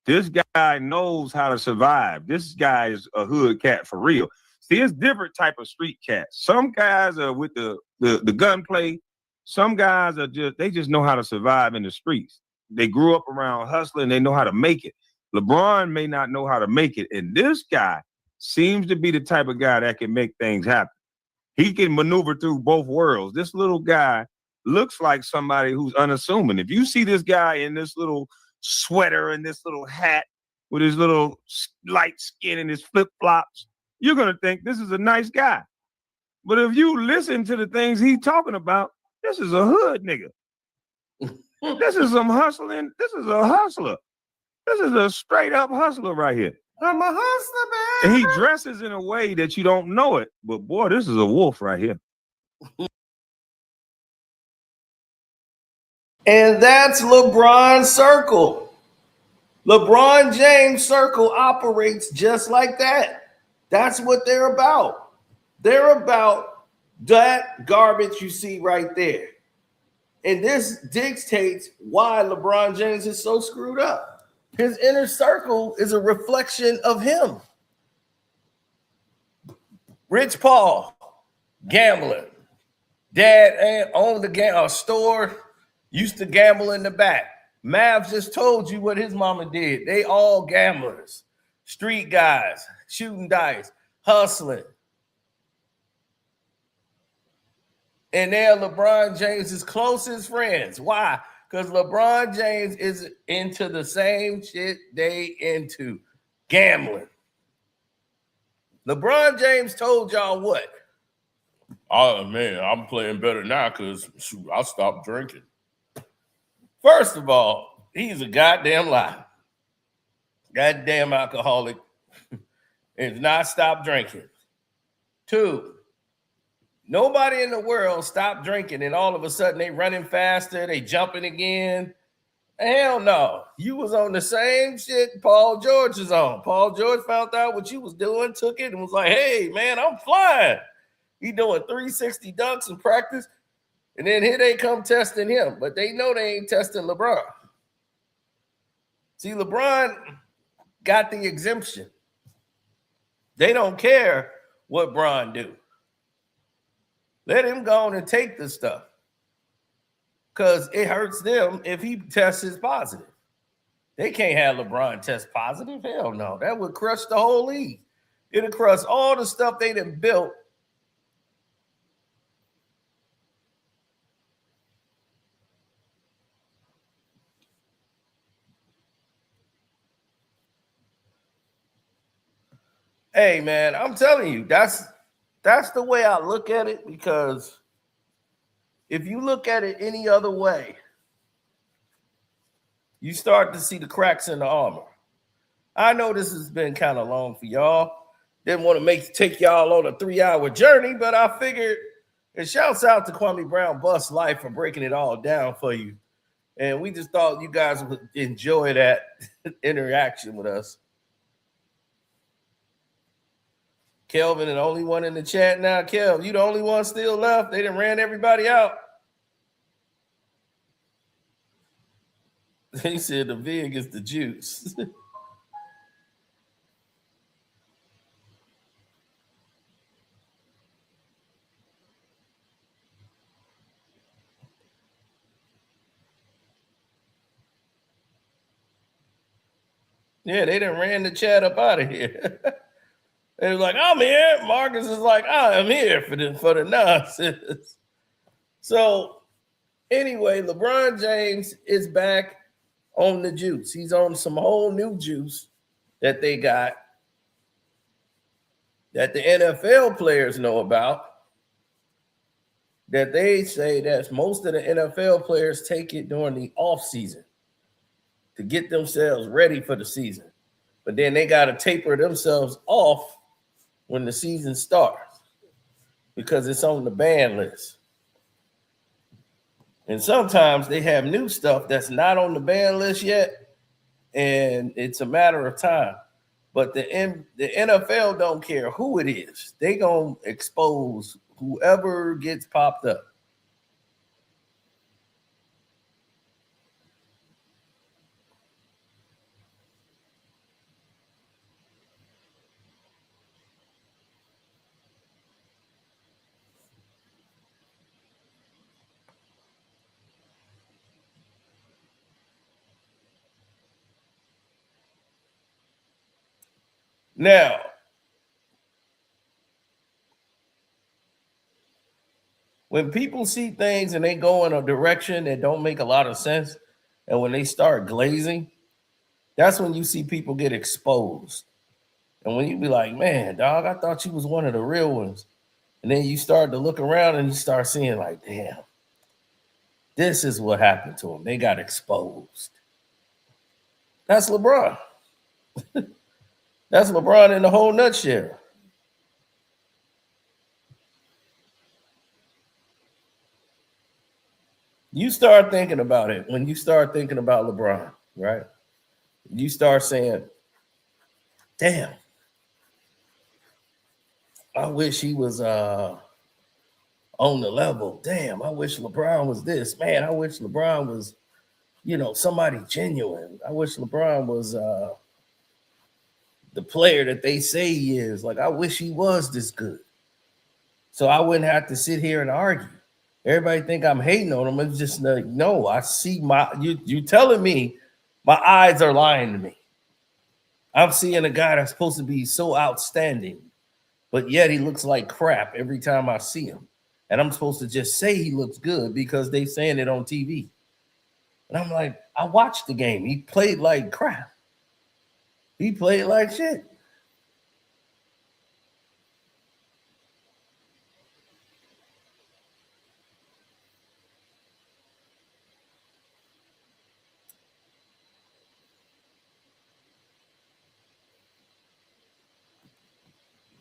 This guy knows how to survive. This guy is a hood cat for real. See, it's different type of street cats. Some guys are with the gunplay. Some guys are they just know how to survive in the streets. They grew up around hustling. They know how to make it. LeBron may not know how to make it. And this guy seems to be the type of guy that can make things happen. He can maneuver through both worlds. This little guy looks like somebody who's unassuming. If you see this guy in this little sweater and this little hat with his little light skin and his flip-flops, you're going to think this is a nice guy. But if you listen to the things he's talking about, this is a hood nigga. This is some hustling. This is a hustler. This is a straight up hustler right here. I'm a hustler, man. And he dresses in a way that you don't know it. But boy, this is a wolf right here. And that's LeBron's circle. LeBron James' circle operates just like that. That's what they're about. They're about that garbage you see right there. And this dictates why LeBron James is so screwed up. His inner circle is a reflection of him. Rich Paul, gambling. Dad owned a store, used to gamble in the back. Mav just told you what his mama did. They all gamblers, street guys, shooting dice, hustling. And they're LeBron James's closest friends. Why? Because LeBron James is into the same shit they into, gambling. LeBron James told y'all what? Oh, man, I'm playing better now because I stopped drinking. First of all, he's a goddamn lie. Goddamn alcoholic. and not stop drinking. 2, nobody in the world stopped drinking and all of a sudden they running faster, they jumping again. Hell no. You was on the same shit Paul George is on. Paul George found out what you was doing, took it, and was like, hey, man, I'm flying. He doing 360 dunks in practice, and then here they come testing him. But they know they ain't testing LeBron. See, LeBron got the exemption. They don't care what Bron do. Let him go on and take the stuff. Because it hurts them if he tests positive. They can't have LeBron test positive. Hell no. That would crush the whole league. It'll crush all the stuff they done built. Hey, man, I'm telling you, that's the way I look at it, because if you look at it any other way, you start to see the cracks in the armor. I know this has been kind of long for y'all. Didn't want to take y'all on a 3-hour journey, but I figured, and shouts out to Kwame Brown Bus Life for breaking it all down for you. And we just thought you guys would enjoy that interaction with us. Kelvin, the only one in the chat now. Kel, you the only one still left. They done ran everybody out. He said the vig is the juice. Yeah, they done ran the chat up out of here. They was like, I'm here. Marcus is like, I am here for the nonsense. So anyway, LeBron James is back on the juice. He's on some whole new juice that they got that the NFL players know about, that they say that most of the NFL players take it during the off season to get themselves ready for the season. But then they got to taper themselves off when the season starts because it's on the ban list. And sometimes they have new stuff that's not on the ban list yet, and it's a matter of time. But the NFL don't care who it is. They gonna expose whoever gets popped up. Now, when people see things and they go in a direction that don't make a lot of sense, and when they start glazing, that's when you see people get exposed. And when you be like, man, dog, I thought you was one of the real ones. And then you start to look around and you start seeing like, damn, this is what happened to them. They got exposed. That's LeBron. That's LeBron in the whole nutshell. You start thinking about it when you start thinking about LeBron, right? You start saying, damn, I wish he was on the level. Damn, I wish LeBron was this. Man, I wish LeBron was, somebody genuine. I wish LeBron was the player that they say he is. Like, I wish he was this good. So I wouldn't have to sit here and argue. Everybody think I'm hating on him. It's just like, no, I see you telling me my eyes are lying to me. I'm seeing a guy that's supposed to be so outstanding, but yet he looks like crap every time I see him. And I'm supposed to just say he looks good because they saying it on TV. And I'm like, I watched the game. He played like crap. He played like shit.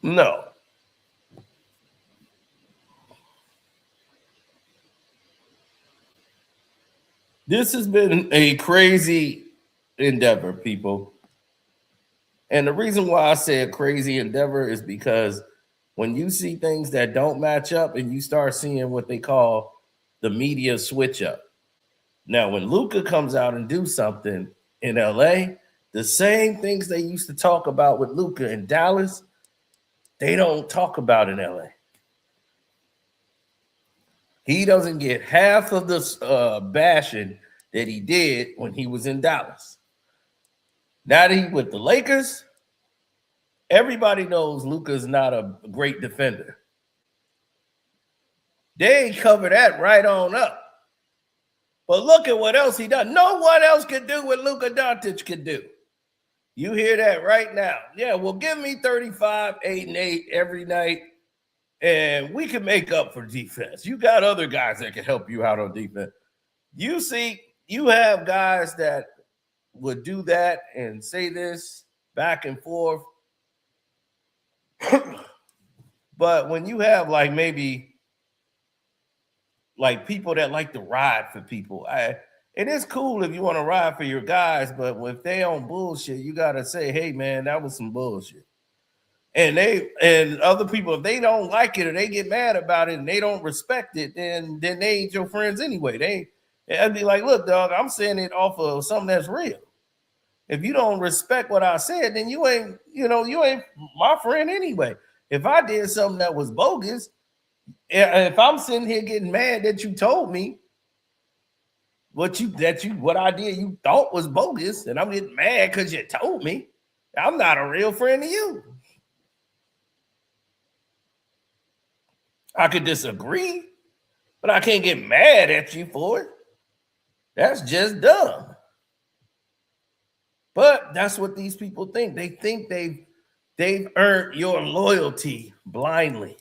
No. This has been a crazy endeavor, people. And the reason why I say a crazy endeavor is because when you see things that don't match up and you start seeing what they call the media switch up. Now, when Luka comes out and do something in LA, the same things they used to talk about with Luka in Dallas, they don't talk about in LA. He doesn't get half of the bashing that he did when he was in Dallas. Now that he's with the Lakers, everybody knows Luka's not a great defender. They cover that right on up. But look at what else he done. No one else can do what Luka Doncic can do. You hear that right now. Yeah, well, give me 35, 8, and 8 every night, and we can make up for defense. You got other guys that can help you out on defense. You see, you have guys that would do that and say this back and forth. But when you have like maybe like people that like to ride for people, it is cool if you want to ride for your guys, but if they on bullshit, you gotta say, hey man, that was some bullshit. And other people, if they don't like it or they get mad about it and they don't respect it, then they ain't your friends anyway. I'd be like, look, dog, I'm saying it off of something that's real. If you don't respect what I said, then you ain't my friend anyway. If I did something that was bogus, if I'm sitting here getting mad that you told me what I did you thought was bogus, and I'm getting mad because you told me, I'm not a real friend to you. I could disagree, but I can't get mad at you for it. That's just dumb. But that's what these people think. They think they've earned your loyalty blindly.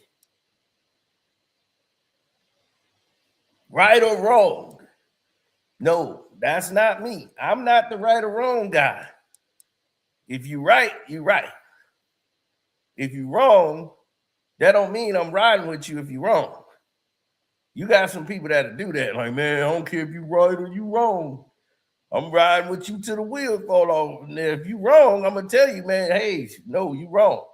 Right or wrong? No, that's not me. I'm not the right or wrong guy. If you right, you right. If you wrong, that don't mean I'm riding with you if you wrong. You got some people that do that. Like, man, I don't care if you right or you wrong. I'm riding with you till the wheels fall off. And if you wrong, I'm going to tell you, man, hey, no, you wrong.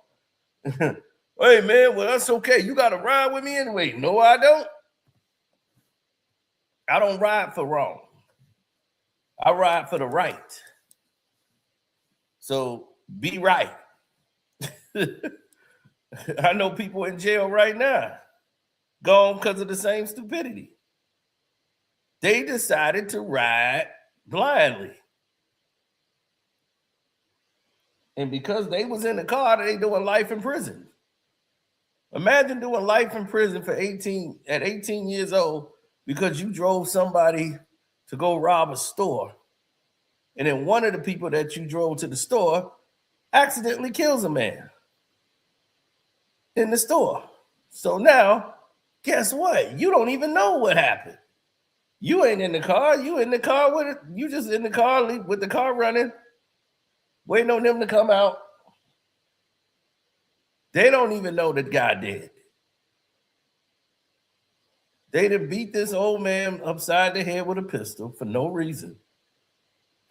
Hey, man, well, that's okay. You got to ride with me anyway. No, I don't. I don't ride for wrong. I ride for the right. So be right. I know people in jail right now gone because of the same stupidity. They decided to ride blindly. And because they was in the car, they doing life in prison. Imagine doing life in prison at 18 years old because you drove somebody to go rob a store. And then one of the people that you drove to the store accidentally kills a man in the store. So now, guess what? You don't even know what happened. You ain't in the car. You in the car with it. You just in the car with the car running, waiting on them to come out. They don't even know that guy did. They done beat this old man upside the head with a pistol for no reason.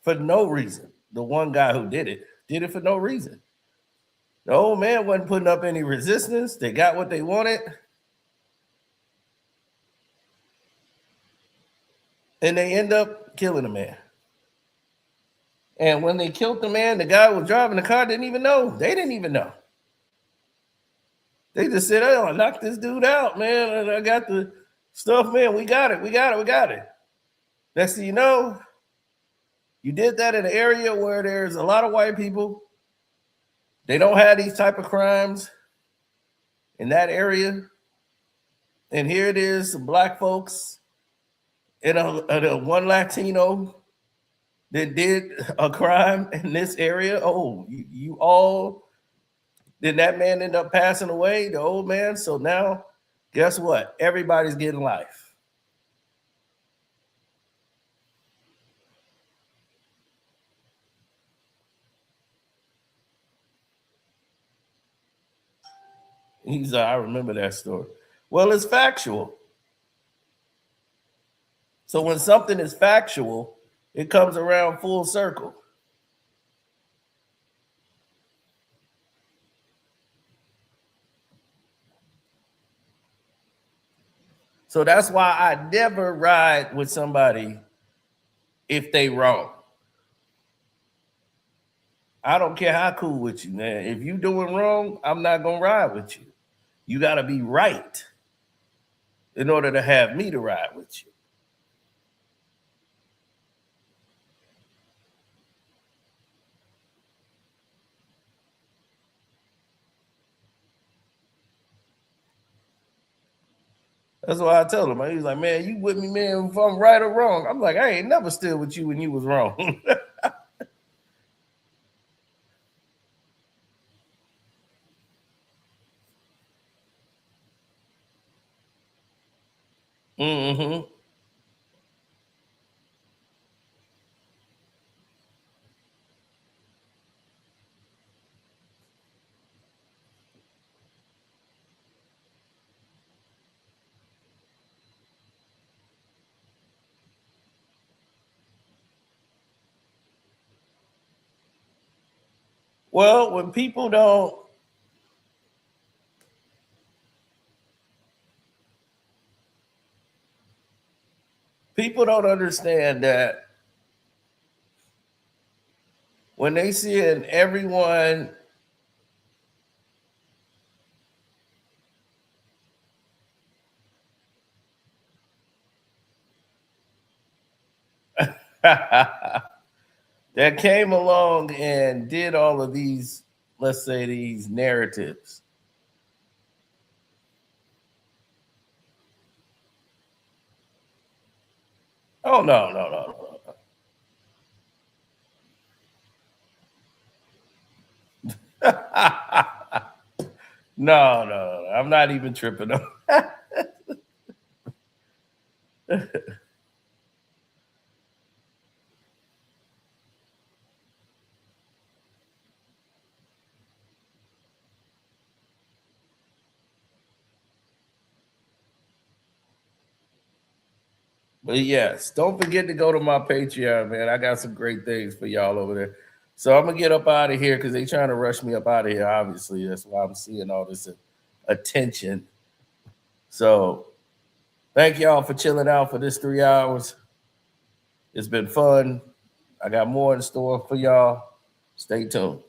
For no reason. The one guy who did it for no reason. The old man wasn't putting up any resistance. They got what they wanted. And they end up killing the man. And when they killed the man, the guy who was driving the car didn't even know. They didn't even know. They just said, oh, I knocked this dude out, man. I got the stuff, man. We got it. Next thing you know, you did that in an area where there's a lot of white people. They don't have these type of crimes in that area. And here it is, some black folks and a one Latino that did a crime in this area. Oh, you all... Then that man ended up passing away, the old man. So now, guess what? Everybody's getting life. He's like, I remember that story. Well, it's factual. So when something is factual, it comes around full circle. So that's why I never ride with somebody if they wrong. I don't care how cool with you, man. If you doing wrong, I'm not gonna ride with you. You gotta be right in order to have me to ride with you. That's why I tell him. He's like, man, you with me, man, if I'm right or wrong. I'm like, I ain't never stood with you when you was wrong. Mm-hmm. Well, when people don't understand that when they see it, everyone that came along and did all of these, let's say, these narratives. Oh, no. No. I'm not even tripping on But yes, don't forget to go to my Patreon, man. I got some great things for y'all over there. So I'm gonna get up out of here because they trying to rush me up out of here. Obviously, that's why I'm seeing all this attention. So thank y'all for chilling out for this 3 hours. It's been fun. I got more in store for y'all. Stay tuned.